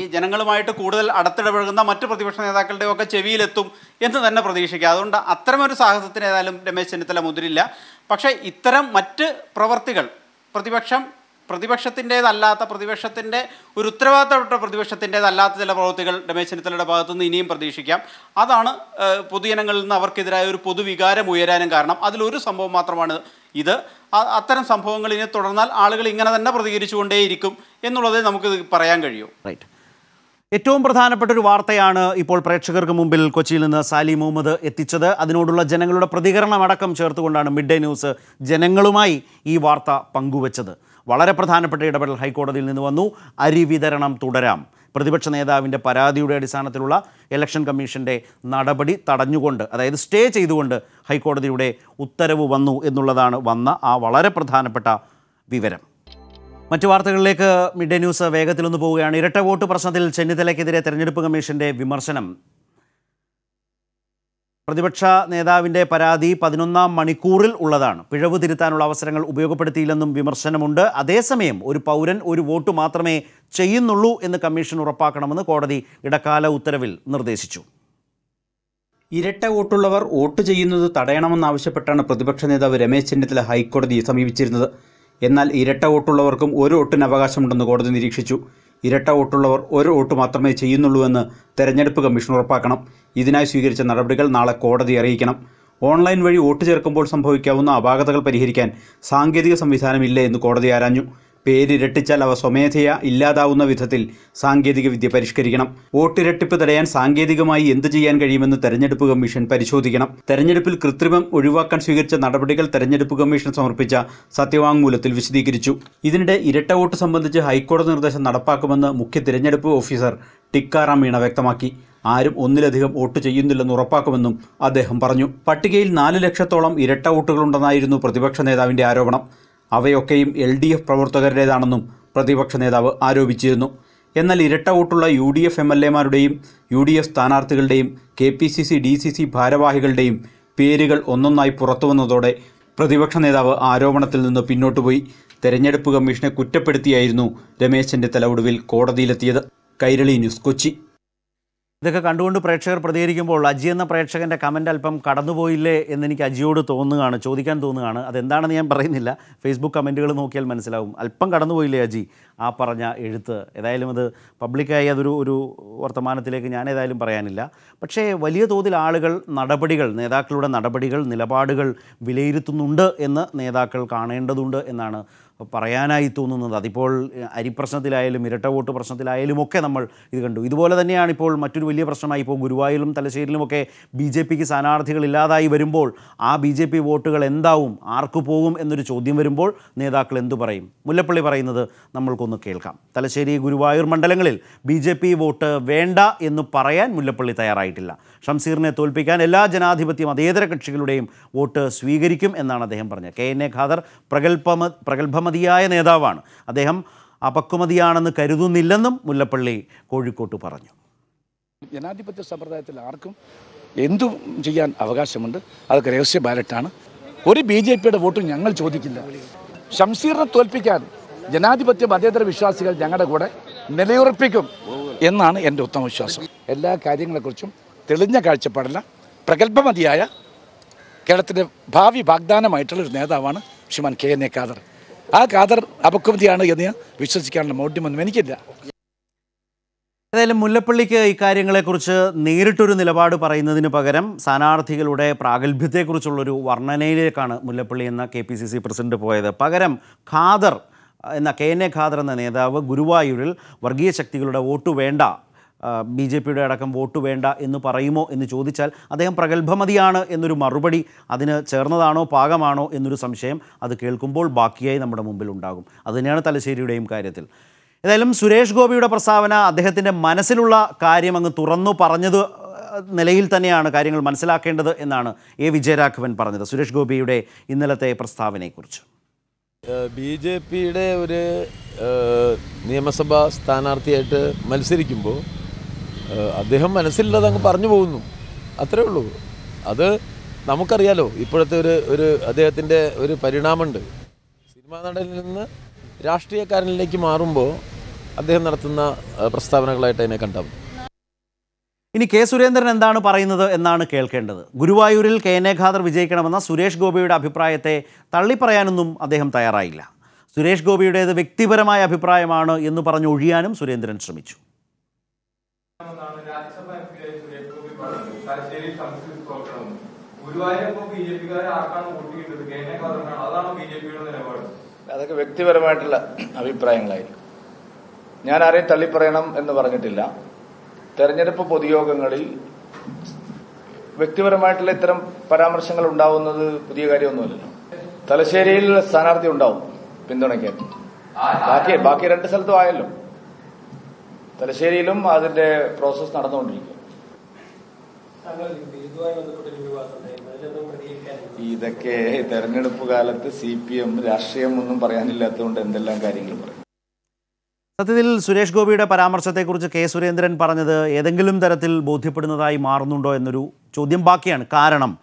[SPEAKER 3] ഈ ജനങ്ങളുമായിട്ട് കൂടുതൽ അടുത്തിടപഴകുന്ന മറ്റ് പ്രതിപക്ഷ നേതാക്കളുടെയും ഒക്കെ ചെവിയിലെത്തും എന്ന് തന്നെ പ്രതീക്ഷിക്കുക. അതുകൊണ്ട് അത്തരമൊരു സാഹസത്തിന് ഏതായാലും രമേശ് ചെന്നിത്തല മുതിരില്ല. പക്ഷേ ഇത്തരം മറ്റ് പ്രവർത്തികൾ പ്രതിപക്ഷത്തിൻ്റേതല്ലാത്ത പ്രതിപക്ഷത്തിൻ്റെ ഒരു ഉത്തരവാദിത്തപ്പെട്ട പ്രതിപക്ഷത്തിൻ്റേതല്ലാത്ത ചില പ്രവൃത്തികൾ രമേശ് ചെന്നിത്തലയുടെ ഭാഗത്തുനിന്ന് ഇനിയും പ്രതീക്ഷിക്കാം. അതാണ് പൊതുജനങ്ങളിൽ നിന്ന് അവർക്കെതിരായ ഒരു പൊതുവികാരം ഉയരാനും കാരണം. അതിലൊരു സംഭവം മാത്രമാണ് ഇത്. അത്തരം സംഭവങ്ങൾ ഇനി തുടർന്നാൽ ആളുകൾ ഇങ്ങനെ തന്നെ പ്രതികരിച്ചുകൊണ്ടേയിരിക്കും എന്നുള്ളതേ നമുക്ക് പറയാൻ കഴിയൂ.
[SPEAKER 1] റൈറ്റ്. ഏറ്റവും പ്രധാനപ്പെട്ട ഒരു വാർത്തയാണ് ഇപ്പോൾ പ്രേക്ഷകർക്ക് മുമ്പിൽ കൊച്ചിയിൽ നിന്ന് സാലി മുഹമ്മദ് എത്തിച്ചത്. അതിനോടുള്ള ജനങ്ങളുടെ പ്രതികരണം അടക്കം ചേർത്തുകൊണ്ടാണ് മിഡ് ഡേ ന്യൂസ് ജനങ്ങളുമായി ഈ വാർത്ത പങ്കുവച്ചത്. വളരെ പ്രധാനപ്പെട്ട ഇടപെടൽ ഹൈക്കോടതിയിൽ നിന്ന് വന്നു. അരി വിതരണം തുടരാം. പ്രതിപക്ഷ നേതാവിൻ്റെ പരാതിയുടെ അടിസ്ഥാനത്തിലുള്ള ഇലക്ഷൻ കമ്മീഷൻ്റെ നടപടി തടഞ്ഞുകൊണ്ട്, അതായത് സ്റ്റേ ചെയ്തുകൊണ്ട് ഹൈക്കോടതിയുടെ ഉത്തരവ് വന്നു എന്നുള്ളതാണ് വന്ന ആ വളരെ പ്രധാനപ്പെട്ട വിവരം. മറ്റു വാർത്തകളിലേക്ക് മിഡ് ഡേ ന്യൂസ് വേഗത്തിലൊന്ന് പോവുകയാണ്. ഇരട്ട വോട്ട് പ്രശ്നത്തിൽ ചെന്നിത്തലയ്ക്കെതിരെ തെരഞ്ഞെടുപ്പ് കമ്മീഷൻ്റെ വിമർശനം. പ്രതിപക്ഷ നേതാവിൻ്റെ പരാതി 11-ാം മണിക്കൂറിൽ ഉള്ളതാണ്. പിഴവ് തിരുത്താനുള്ള അവസരങ്ങൾ ഉപയോഗപ്പെടുത്തിയില്ലെന്നും വിമർശനമുണ്ട്. അതേസമയം ഒരു പൗരൻ ഒരു വോട്ട് മാത്രമേ ചെയ്യുന്നുള്ളൂ എന്ന് കമ്മീഷൻ ഉറപ്പാക്കണമെന്ന് കോടതി ഇടക്കാല ഉത്തരവിൽ നിർദ്ദേശിച്ചു.
[SPEAKER 8] ഇരട്ട വോട്ടുള്ളവർ വോട്ട് ചെയ്യുന്നത് തടയണമെന്നാവശ്യപ്പെട്ടാണ് പ്രതിപക്ഷ നേതാവ് രമേശ് ചെന്നിത്തല ഹൈക്കോടതിയെ സമീപിച്ചിരുന്നത്. എന്നാൽ ഇരട്ട വോട്ടുള്ളവർക്കും ഒരു വോട്ടിന് അവകാശമുണ്ടെന്ന് കോടതി നിരീക്ഷിച്ചു. ഇരട്ട വോട്ടുള്ളവർ ഒരു വോട്ട് മാത്രമേ ചെയ്യുന്നുള്ളൂവെന്ന് തെരഞ്ഞെടുപ്പ് കമ്മീഷൻ ഉറപ്പാക്കണം. ഇതിനായി സ്വീകരിച്ച നടപടികൾ നാളെ കോടതി അറിയിക്കണം. ഓൺലൈൻ വഴി വോട്ട് ചേർക്കുമ്പോൾ സംഭവിക്കാവുന്ന അപാകതകൾ പരിഹരിക്കാൻ സാങ്കേതിക സംവിധാനമില്ല എന്ന് കോടതി ആരാഞ്ഞു. പേരിരട്ടിച്ചാൽ അവ സ്വമേധയാ ഇല്ലാതാവുന്ന വിധത്തിൽ സാങ്കേതിക വിദ്യ പരിഷ്കരിക്കണം. വോട്ടിരട്ടിപ്പ് തടയാൻ സാങ്കേതികമായി എന്ത് ചെയ്യാൻ കഴിയുമെന്ന് തെരഞ്ഞെടുപ്പ് കമ്മീഷൻ പരിശോധിക്കണം. തെരഞ്ഞെടുപ്പിൽ കൃത്രിമം ഒഴിവാക്കാൻ സ്വീകരിച്ച നടപടികൾ തെരഞ്ഞെടുപ്പ് കമ്മീഷൻ സമർപ്പിച്ച സത്യവാങ്മൂലത്തിൽ വിശദീകരിച്ചു. ഇതിനിടെ ഇരട്ട വോട്ട് സംബന്ധിച്ച് ഹൈക്കോടതി നിർദ്ദേശം നടപ്പാക്കുമെന്ന് മുഖ്യ തിരഞ്ഞെടുപ്പ് ഓഫീസർ ടിക്കാറാം മീണ വ്യക്തമാക്കി. ആരും ഒന്നിലധികം വോട്ട് ചെയ്യുന്നില്ലെന്ന് ഉറപ്പാക്കുമെന്നും അദ്ദേഹം പറഞ്ഞു. പട്ടികയിൽ 4 ലക്ഷത്തോളം ഇരട്ട വോട്ടുകളുണ്ടെന്നായിരുന്നു പ്രതിപക്ഷ നേതാവിന്റെ ആരോപണം. അവയൊക്കെയും LDF പ്രവർത്തകരുടേതാണെന്നും പ്രതിപക്ഷ നേതാവ് ആരോപിച്ചിരുന്നു. എന്നാൽ ഇരട്ട വോട്ടുള്ള UDF MLA-മാരുടെയും UDF സ്ഥാനാർത്ഥികളുടെയും KPCC DCC ഭാരവാഹികളുടെയും പേരുകൾ ഒന്നൊന്നായി പുറത്തുവന്നതോടെ പ്രതിപക്ഷ നേതാവ് ആരോപണത്തിൽ നിന്ന് പിന്നോട്ടുപോയി. തെരഞ്ഞെടുപ്പ് കമ്മീഷനെ കുറ്റപ്പെടുത്തിയായിരുന്നു രമേശ് ചെന്നിത്തല ഒടുവിൽ കോടതിയിലെത്തിയത്. കൈരളി ന്യൂസ്, കൊച്ചി.
[SPEAKER 1] ഇതൊക്കെ കണ്ടുകൊണ്ട് പ്രേക്ഷകർ പ്രതികരിക്കുമ്പോൾ അജി എന്ന പ്രേക്ഷകൻ്റെ കമൻ്റ് അല്പം കടന്നുപോയില്ലേ എന്നെനിക്ക് അജിയോട് ചോദിക്കാൻ തോന്നുകയാണ്. അതെന്താണെന്ന് ഞാൻ പറയുന്നില്ല. ഫേസ്ബുക്ക് കമൻറ്റുകൾ നോക്കിയാൽ മനസ്സിലാവും. അല്പം കടന്നുപോയില്ലേ അജി ആ പറഞ്ഞ എഴുത്ത്. ഏതായാലും അത് പബ്ലിക്കായി ഒരു വർത്തമാനത്തിലേക്ക് ഞാൻ ഏതായാലും പറയാനില്ല. പക്ഷേ വലിയ തോതിൽ ആളുകൾ നേതാക്കളുടെ നടപടികൾ, നിലപാടുകൾ വിലയിരുത്തുന്നുണ്ട് എന്ന് നേതാക്കൾ കാണേണ്ടതുണ്ട് എന്നാണ് പറയാനായി തോന്നുന്നത്. അതിപ്പോൾ അരിപ്രശ്നത്തിലായാലും ഇരട്ട വോട്ട് പ്രശ്നത്തിലായാലും ഒക്കെ നമ്മൾ ഇത് കണ്ടു. ഇതുപോലെ തന്നെയാണ് ഇപ്പോൾ മറ്റൊരു വലിയ പ്രശ്നമായി ഇപ്പോൾ ഗുരുവായൂരിലും തലശ്ശേരിയിലുമൊക്കെ BJPക്ക് സ്ഥാനാർത്ഥികൾ ഇല്ലാതായി വരുമ്പോൾ ആ BJP വോട്ടുകൾ എന്താവും, ആർക്ക് പോകും എന്നൊരു ചോദ്യം വരുമ്പോൾ നേതാക്കൾ എന്തു പറയും? മുല്ലപ്പള്ളി പറയുന്നത് നമ്മൾക്കൊന്ന് കേൾക്കാം. തലശ്ശേരി, ഗുരുവായൂർ മണ്ഡലങ്ങളിൽ BJP വോട്ട് വേണ്ട എന്ന് പറയാൻ മുല്ലപ്പള്ളി തയ്യാറായിട്ടില്ല. ഷംസീറിനെ തോൽപ്പിക്കാൻ എല്ലാ ജനാധിപത്യ മതേതര കക്ഷികളുടെയും വോട്ട് സ്വീകരിക്കും എന്നാണ് അദ്ദേഹം പറഞ്ഞത്. KNA ഖാദർ പ്രഗത്ഭമതിയായ നേതാവാണ്. അദ്ദേഹം അപക്വമതിയാണെന്ന് കരുതുന്നില്ലെന്നും മുല്ലപ്പള്ളി കോഴിക്കോട്ട് പറഞ്ഞു.
[SPEAKER 9] ജനാധിപത്യ സമ്പ്രദായത്തിൽ ആർക്കും എന്തും ചെയ്യാൻ അവകാശമുണ്ട്. അതൊക്കെ രഹസ്യ ബാലറ്റാണ്. ഒരു BJPയുടെ വോട്ടും ഞങ്ങൾ ചോദിക്കില്ല. ഷംസീറിനെ തോൽപ്പിക്കാൻ ജനാധിപത്യ മതേതര വിശ്വാസികൾ ഞങ്ങളുടെ കൂടെ നിലയുറപ്പിക്കും എന്നാണ് എൻ്റെ ഉത്തമ വിശ്വാസം. എല്ലാ കാര്യങ്ങളെക്കുറിച്ചും തെളിഞ്ഞ കാഴ്ചപ്പാടില്ല, പ്രഗത്ഭമതിയായ കേരളത്തിൻ്റെ ഭാവി വാഗ്ദാനമായിട്ടുള്ളൊരു നേതാവാണ് ശ്രീമാൻ KNA ഖാദർ. ആ ഖാദർ അപക്വമതിയാണ് എന്ന് വിശ്വസിക്കാനുള്ള മൗഢ്യമൊന്നും എനിക്കില്ല.
[SPEAKER 1] ഏതായാലും മുല്ലപ്പള്ളിക്ക് ഇക്കാര്യങ്ങളെക്കുറിച്ച് നേരിട്ടൊരു നിലപാട് പറയുന്നതിന് പകരം സ്ഥാനാർത്ഥികളുടെ പ്രാഗൽഭ്യത്തെക്കുറിച്ചുള്ളൊരു വർണ്ണനയിലേക്കാണ് മുല്ലപ്പള്ളി എന്ന KPCC പ്രസിഡന്റ് പോയത്. പകരം ഖാദർ എന്ന KN ഖാദർ എന്ന നേതാവ് ഗുരുവായൂരിൽ വർഗീയ ശക്തികളുടെ വോട്ട് വേണ്ട, BJPയുടെ അടക്കം വോട്ട് വേണ്ട എന്ന് പറയുമോ എന്ന് ചോദിച്ചാൽ അദ്ദേഹം പ്രഗത്ഭമതിയാണ് എന്നൊരു മറുപടി അതിന് ചേർന്നതാണോ പാകമാണോ എന്നൊരു സംശയം അത് കേൾക്കുമ്പോൾ ബാക്കിയായി നമ്മുടെ മുമ്പിൽ ഉണ്ടാകും. അതുതന്നെയാണ് തലശ്ശേരിയുടെയും കാര്യത്തിൽ. ഏതായാലും സുരേഷ് ഗോപിയുടെ പ്രസ്താവന അദ്ദേഹത്തിൻ്റെ മനസ്സിലുള്ള കാര്യം അങ്ങ് തുറന്നു പറഞ്ഞത് നിലയിൽ തന്നെയാണ് കാര്യങ്ങൾ മനസ്സിലാക്കേണ്ടത് എന്നാണ് വിജയരാഘവൻ പറഞ്ഞത് സുരേഷ് ഗോപിയുടെ ഇന്നലത്തെ പ്രസ്താവനയെക്കുറിച്ച്.
[SPEAKER 10] BJPയുടെ ഒരു നിയമസഭാ സ്ഥാനാർത്ഥിയായിട്ട് മത്സരിക്കുമ്പോൾ അദ്ദേഹം മനസ്സിലുള്ളത് അങ്ങ് പറഞ്ഞു പോകുന്നു, അത്രേ ഉള്ളൂ. അത് നമുക്കറിയാലോ. ഇപ്പോഴത്തെ ഒരു അദ്ദേഹത്തിൻ്റെ ഒരു പരിണാമമുണ്ട്. സിനിമാ നടനിൽ നിന്ന് രാഷ്ട്രീയക്കാരനിലേക്ക് മാറുമ്പോൾ അദ്ദേഹം നടത്തുന്ന പ്രസ്താവനകളായിട്ട് അതിനെ കണ്ടാൽ.
[SPEAKER 1] ഇനി കെ സുരേന്ദ്രൻ എന്താണ് പറയുന്നത് എന്നാണ് കേൾക്കേണ്ടത്. ഗുരുവായൂരിൽ KN ഖാദർ വിജയിക്കണമെന്ന സുരേഷ് ഗോപിയുടെ അഭിപ്രായത്തെ തള്ളിപ്പറയാനൊന്നും അദ്ദേഹം തയ്യാറായില്ല. സുരേഷ് ഗോപിയുടേത് വ്യക്തിപരമായ അഭിപ്രായമാണ് എന്ന് പറഞ്ഞൊഴിയാനും സുരേന്ദ്രൻ ശ്രമിച്ചു.
[SPEAKER 11] അതൊക്കെ വ്യക്തിപരമായിട്ടുള്ള അഭിപ്രായങ്ങളായിരിക്കും. ഞാൻ ആരെയും തള്ളിപ്പറയണം എന്ന് പറഞ്ഞിട്ടില്ല. തെരഞ്ഞെടുപ്പ് പൊതുയോഗങ്ങളിൽ വ്യക്തിപരമായിട്ടുള്ള ഇത്തരം പരാമർശങ്ങൾ ഉണ്ടാവുന്നത് പുതിയ കാര്യമൊന്നുമല്ലല്ലോ. തലശ്ശേരിയിൽ സ്ഥാനാർത്ഥി ഉണ്ടാവും പിന്തുണയ്ക്കാൻ. ബാക്കി 2 സ്ഥലത്തും ആയല്ലോ. തലശ്ശേരിയിലും അതിന്റെ പ്രോസസ് നടന്നുകൊണ്ടിരിക്കും. ഇതൊക്കെ തെരഞ്ഞെടുപ്പ് കാലത്ത് CPM രാഷ്ട്രീയം ഒന്നും പറയാനില്ലാത്തതുകൊണ്ട് എന്തെല്ലാം കാര്യങ്ങൾ പറയും.
[SPEAKER 1] സത്യത്തിൽ സുരേഷ് ഗോപിയുടെ പരാമർശത്തെക്കുറിച്ച് കെ സുരേന്ദ്രൻ പറഞ്ഞത് ഏതെങ്കിലും തരത്തിൽ ബോധ്യപ്പെടുന്നതായി മാറുന്നുണ്ടോ എന്നൊരു ചോദ്യം ബാക്കിയാണ്. കാരണം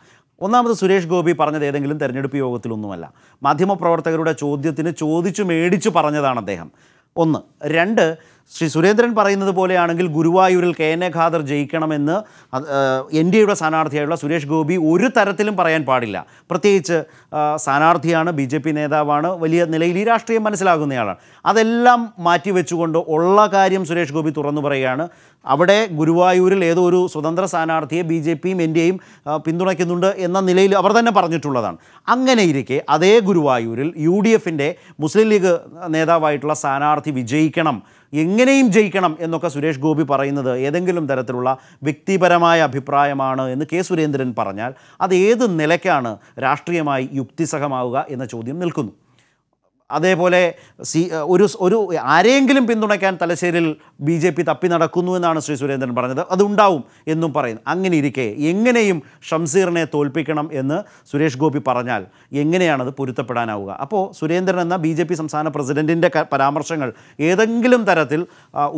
[SPEAKER 1] ഒന്നാമത് സുരേഷ് ഗോപി പറഞ്ഞത് ഏതെങ്കിലും തെരഞ്ഞെടുപ്പ് യോഗത്തിലൊന്നുമല്ല. മാധ്യമപ്രവർത്തകരുടെ ചോദ്യത്തിന് ചോദിച്ചു മേടിച്ചു പറഞ്ഞതാണ് അദ്ദേഹം. 1. 2, ശ്രീ സുരേന്ദ്രൻ പറയുന്നത് പോലെയാണെങ്കിൽ ഗുരുവായൂരിൽ KN ഖാദർ ജയിക്കണമെന്ന് NDAയുടെ സ്ഥാനാർത്ഥിയായുള്ള സുരേഷ് ഗോപി ഒരു തരത്തിലും പറയാൻ പാടില്ല. പ്രത്യേകിച്ച് സ്ഥാനാർത്ഥിയാണ്, BJP നേതാവാണ്, വലിയ നിലയിൽ ഈ രാഷ്ട്രീയം മനസ്സിലാകുന്നയാളാണ്. അതെല്ലാം മാറ്റിവെച്ചുകൊണ്ട് ഉള്ള കാര്യം സുരേഷ് ഗോപി തുറന്നു പറയുകയാണ്. അവിടെ ഗുരുവായൂരിൽ ഏതോ ഒരു സ്വതന്ത്ര സ്ഥാനാർത്ഥിയെ BJPയും NDAയും പിന്തുണയ്ക്കുന്നുണ്ട് എന്ന നിലയിൽ അവർ തന്നെ പറഞ്ഞിട്ടുള്ളതാണ്. അങ്ങനെ ഇരിക്കെ അതേ ഗുരുവായൂരിൽ UDFൻ്റെ മുസ്ലിം ലീഗ് നേതാവായിട്ടുള്ള സ്ഥാനാർത്ഥി വിജയിക്കണം, എങ്ങനെയും ജയിക്കണം എന്നൊക്കെ സുരേഷ് ഗോപി പറയുന്നത് ഏതെങ്കിലും തരത്തിലുള്ള വ്യക്തിപരമായ അഭിപ്രായമാണ് എന്ന് കെ സുരേന്ദ്രൻ പറഞ്ഞാൽ അത് ഏത് നിലയ്ക്കാണ് രാഷ്ട്രീയമായി യുക്തിസഹമാവുക എന്ന ചോദ്യം നിൽക്കുന്നു. അതേപോലെ ഒരു ആരെങ്കിലും പിന്തുണയ്ക്കാൻ തലശ്ശേരിയിൽ BJP തപ്പി നടക്കുന്നു എന്നാണ് ശ്രീ സുരേന്ദ്രൻ പറഞ്ഞത്. അതുണ്ടാവും എന്നും പറയുന്നു. അങ്ങനെ ഇരിക്കെ എങ്ങനെയും ഷംസീറിനെ തോൽപ്പിക്കണം എന്ന് സുരേഷ് ഗോപി പറഞ്ഞാൽ എങ്ങനെയാണത് പൊരുത്തപ്പെടാനാവുക? അപ്പോൾ സുരേന്ദ്രൻ എന്ന BJP സംസ്ഥാന പ്രസിഡൻറ്റിൻ്റെ പരാമർശങ്ങൾ ഏതെങ്കിലും തരത്തിൽ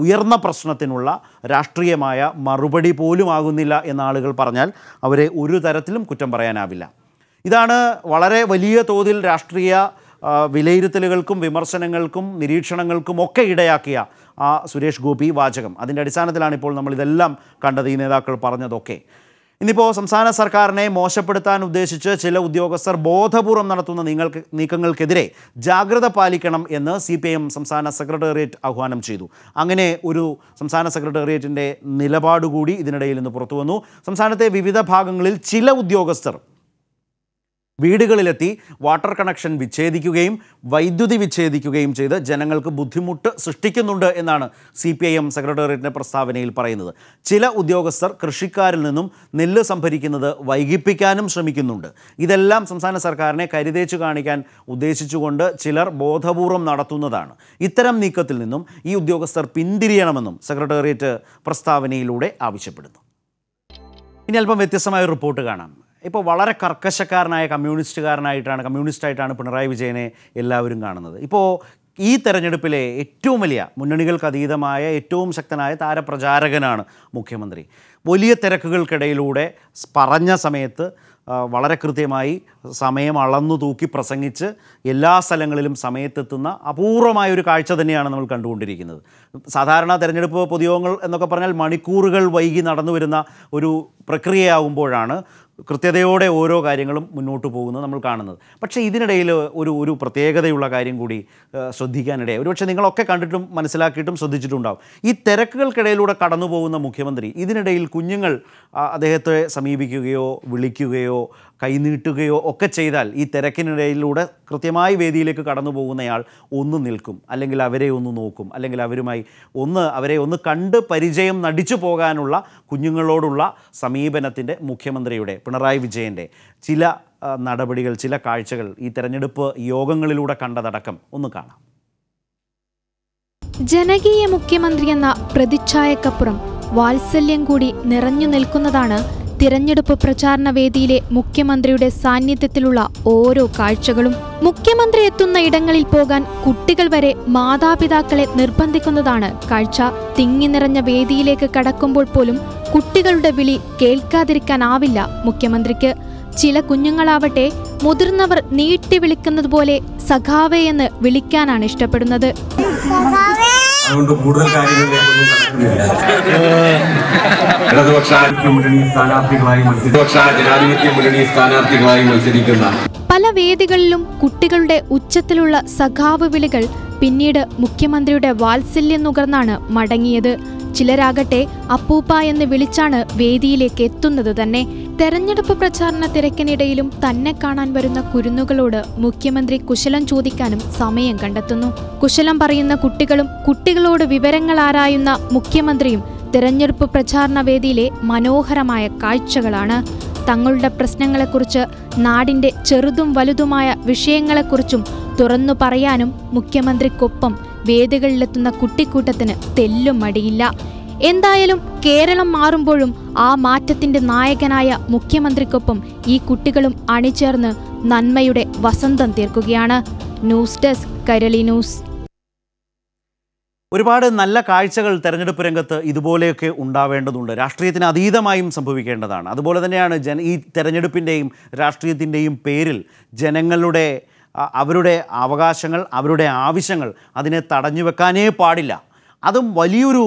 [SPEAKER 1] ഉയർന്ന പ്രശ്നത്തിനുള്ള രാഷ്ട്രീയമായ മറുപടി പോലും ആകുന്നില്ല എന്ന ആളുകൾ പറഞ്ഞാൽ അവരെ ഒരു തരത്തിലും കുറ്റം പറയാനാവില്ല. ഇതാണ് വളരെ വലിയ തോതിൽ രാഷ്ട്രീയ വിലയിരുത്തലുകൾക്കും വിമർശനങ്ങൾക്കും നിരീക്ഷണങ്ങൾക്കും ഒക്കെ ഇടയാക്കിയ ആ സുരേഷ് ഗോപി വാചകം. അതിൻ്റെ അടിസ്ഥാനത്തിലാണ് ഇപ്പോൾ നമ്മളിതെല്ലാം കണ്ടത്, ഈ നേതാക്കൾ പറഞ്ഞതൊക്കെ. ഇന്നിപ്പോൾ സംസ്ഥാന സർക്കാരിനെ മോശപ്പെടുത്താൻ ഉദ്ദേശിച്ച് ചില ഉദ്യോഗസ്ഥർ ബോധപൂർവം നടത്തുന്ന നീക്കങ്ങൾക്കെതിരെ ജാഗ്രത പാലിക്കണം എന്ന് CPIM സംസ്ഥാന സെക്രട്ടേറിയറ്റ് ആഹ്വാനം ചെയ്തു. അങ്ങനെ ഒരു സംസ്ഥാന സെക്രട്ടേറിയറ്റിൻ്റെ നിലപാടുകൂടി ഇതിനിടയിൽ നിന്ന് പുറത്തു വന്നു. സംസ്ഥാനത്തെ വിവിധ ഭാഗങ്ങളിൽ ചില ഉദ്യോഗസ്ഥർ വീടുകളിലെത്തി വാട്ടർ കണക്ഷൻ വിച്ഛേദിക്കുകയും വൈദ്യുതി വിച്ഛേദിക്കുകയും ചെയ്ത് ജനങ്ങൾക്ക് ബുദ്ധിമുട്ട് സൃഷ്ടിക്കുന്നുണ്ട് എന്നാണ് CPIM സെക്രട്ടേറിയറ്റിൻ്റെ പ്രസ്താവനയിൽ പറയുന്നത്. ചില ഉദ്യോഗസ്ഥർ കൃഷിക്കാരിൽ നിന്നും നെല്ല് സംഭരിക്കുന്നത് വൈകിപ്പിക്കാനും ശ്രമിക്കുന്നുണ്ട്. ഇതെല്ലാം സംസ്ഥാന സർക്കാരിനെ കരുതേച്ചു കാണിക്കാൻ ഉദ്ദേശിച്ചുകൊണ്ട് ചിലർ ബോധപൂർവം നടത്തുന്നതാണ്. ഇത്തരം നീക്കത്തിൽ നിന്നും ഈ ഉദ്യോഗസ്ഥർ പിന്തിരിയണമെന്നും സെക്രട്ടേറിയറ്റ് പ്രസ്താവനയിലൂടെ ആവശ്യപ്പെടുന്നു. ഇനി അല്പം വ്യത്യസ്തമായ ഒരു റിപ്പോർട്ട് കാണാം. ഇപ്പോൾ വളരെ കർക്കശക്കാരനായ കമ്മ്യൂണിസ്റ്റായിട്ടാണ് പിണറായി വിജയനെ എല്ലാവരും കാണുന്നത്. ഇപ്പോൾ ഈ തെരഞ്ഞെടുപ്പിലെ ഏറ്റവും വലിയ മുന്നണികൾക്ക് അതീതമായ ഏറ്റവും ശക്തനായ താരപ്രചാരകനാണ് മുഖ്യമന്ത്രി. വലിയ തിരക്കുകൾക്കിടയിലൂടെ പറഞ്ഞ സമയത്ത് വളരെ കൃത്യമായി സമയം അളന്നു തൂക്കി പ്രസംഗിച്ച് എല്ലാ സ്ഥലങ്ങളിലും സമയത്തെത്തുന്ന അപൂർവമായൊരു കാഴ്ച തന്നെയാണ് നമ്മൾ കണ്ടുകൊണ്ടിരിക്കുന്നത്. സാധാരണ തെരഞ്ഞെടുപ്പ് പൊതുയോഗങ്ങൾ എന്നൊക്കെ പറഞ്ഞാൽ മണിക്കൂറുകൾ വൈകി നടന്നു വരുന്ന ഒരു പ്രക്രിയയാകുമ്പോഴാണ് കൃത്യതയോടെ ഓരോ കാര്യങ്ങളും മുന്നോട്ട് പോകുന്നത് നമ്മൾ കാണുന്നത്. പക്ഷേ ഇതിനിടയിൽ ഒരു പ്രത്യേകതയുള്ള കാര്യം കൂടി ശ്രദ്ധിക്കാനിടയായി. ഒരുപക്ഷെ നിങ്ങളൊക്കെ കണ്ടിട്ടും മനസ്സിലാക്കിയിട്ടും ശ്രദ്ധിച്ചിട്ടുണ്ടാവും. ഈ തിരക്കുകൾക്കിടയിലൂടെ കടന്നു പോകുന്ന മുഖ്യമന്ത്രി ഇതിനിടയിൽ കുഞ്ഞുങ്ങൾ അദ്ദേഹത്തെ സമീപിക്കുകയോ വിളിക്കുകയോ കൈകൊട്ടുകയോ കൈനീട്ടുകയോ ഒക്കെ ചെയ്താൽ ഈ തിരക്കിനിടയിലൂടെ കൃത്യമായി വേദിയിലേക്ക് കടന്നു പോകുന്നയാൾ ഒന്ന് നിൽക്കും, അല്ലെങ്കിൽ അവരെ ഒന്ന് നോക്കും, അല്ലെങ്കിൽ അവരെ ഒന്ന് കണ്ട് പരിചയം നടിച്ചു പോകാനുള്ള കുഞ്ഞുങ്ങളോടുള്ള സമീപനത്തിൻ്റെ മുഖ്യമന്ത്രിയുടെ പിണറായി വിജയൻ്റെ ചില നടപടികൾ, ചില കാഴ്ചകൾ ഈ തെരഞ്ഞെടുപ്പ് യോഗങ്ങളിലൂടെ കണ്ടതടക്കം ഒന്ന് കാണാം.
[SPEAKER 12] ജനകീയ മുഖ്യമന്ത്രി എന്ന പ്രതിച്ഛായക്കപ്പുറം വാത്സല്യം കൂടി നിറഞ്ഞു നിൽക്കുന്നതാണ് തിരഞ്ഞെടുപ്പ് പ്രചാരണ വേദിയിലെ മുഖ്യമന്ത്രിയുടെ സാന്നിധ്യത്തിലുള്ള ഓരോ കാഴ്ചകളും. മുഖ്യമന്ത്രി എത്തുന്ന ഇടങ്ങളിൽ പോകാൻ കുട്ടികൾ വരെ മാതാപിതാക്കളെ നിർബന്ധിക്കുന്നതാണ് കാഴ്ച. തിങ്ങി നിറഞ്ഞ വേദിയിലേക്ക് കടക്കുമ്പോൾ പോലും കുട്ടികളുടെ വിളി കേൾക്കാതിരിക്കാനാവില്ല മുഖ്യമന്ത്രിക്ക്. ചില കുഞ്ഞുങ്ങളാവട്ടെ മുതിർന്നവർ നീട്ടി വിളിക്കുന്നത് പോലെ സഖാവേ എന്ന് വിളിക്കാനാണ് ഇഷ്ടപ്പെടുന്നത്.
[SPEAKER 13] അതുകൊണ്ട് കൂടുതൽ കാര്യങ്ങളിലേക്കൊന്നും കടക്കുന്നില്ല. ഇടതുപക്ഷ ജനാധിപത്യ മുന്നണി സ്ഥാനാർത്ഥികളായി മത്സരിക്കുന്ന
[SPEAKER 12] പല വേദികളിലും കുട്ടികളുടെ ഉച്ചത്തിലുള്ള സഖാവ് വിളികൾ പിന്നീട് മുഖ്യമന്ത്രിയുടെ വാത്സല്യം നുകർന്നാണ് മടങ്ങിയത്. ചിലരാകട്ടെ അപ്പൂപ്പ എന്ന് വിളിച്ചാണ് വേദിയിലേക്ക് എത്തുന്നത് തന്നെ. തെരഞ്ഞെടുപ്പ് പ്രചാരണ തിരക്കിനിടയിലും തന്നെ കാണാൻ വരുന്ന കുരുന്നുകളോട് മുഖ്യമന്ത്രി കുശലം ചോദിക്കാനും സമയം കണ്ടെത്തുന്നു. കുശലം പറയുന്ന കുട്ടികളും കുട്ടികളോട് വിവരങ്ങൾ ആരായുന്ന മുഖ്യമന്ത്രിയും തെരഞ്ഞെടുപ്പ് പ്രചാരണ വേദിയിലെ മനോഹരമായ കാഴ്ചകളാണ്. തങ്ങളുടെ പ്രശ്നങ്ങളെക്കുറിച്ച്, നാടിന്റെ ചെറുതും വലുതുമായ വിഷയങ്ങളെക്കുറിച്ചും തുറന്നു പറയാനും മുഖ്യമന്ത്രിക്കൊപ്പം വേദികളിലെത്തുന്ന കുട്ടിക്കൂട്ടത്തിന് തെല്ലും മടിയില്ല. എന്തായാലും കേരളം മാറുമ്പോഴും ആ മാറ്റത്തിന്റെ നായകനായ മുഖ്യമന്ത്രിക്കൊപ്പം ഈ കുട്ടികളും അണിചേർന്ന് നന്മയുടെ വസന്തം തീർക്കുകയാണ്. News desk, Kairali news.
[SPEAKER 1] ഒരുപാട് നല്ല കാഴ്ചകൾ തെരഞ്ഞെടുപ്പ് രംഗത്ത് ഇതുപോലെയൊക്കെ ഉണ്ടാവേണ്ടതുണ്ട്. രാഷ്ട്രീയത്തിന് അതീതമായും സംഭവിക്കേണ്ടതാണ്. അതുപോലെ തന്നെയാണ് ഈ തെരഞ്ഞെടുപ്പിൻ്റെയും രാഷ്ട്രീയത്തിൻ്റെയും പേരിൽ ജനങ്ങളുടെ അവരുടെ അവകാശങ്ങൾ, അവരുടെ ആവശ്യങ്ങൾ അതിനെ തടഞ്ഞു വെക്കാനേ പാടില്ല. അതും വലിയൊരു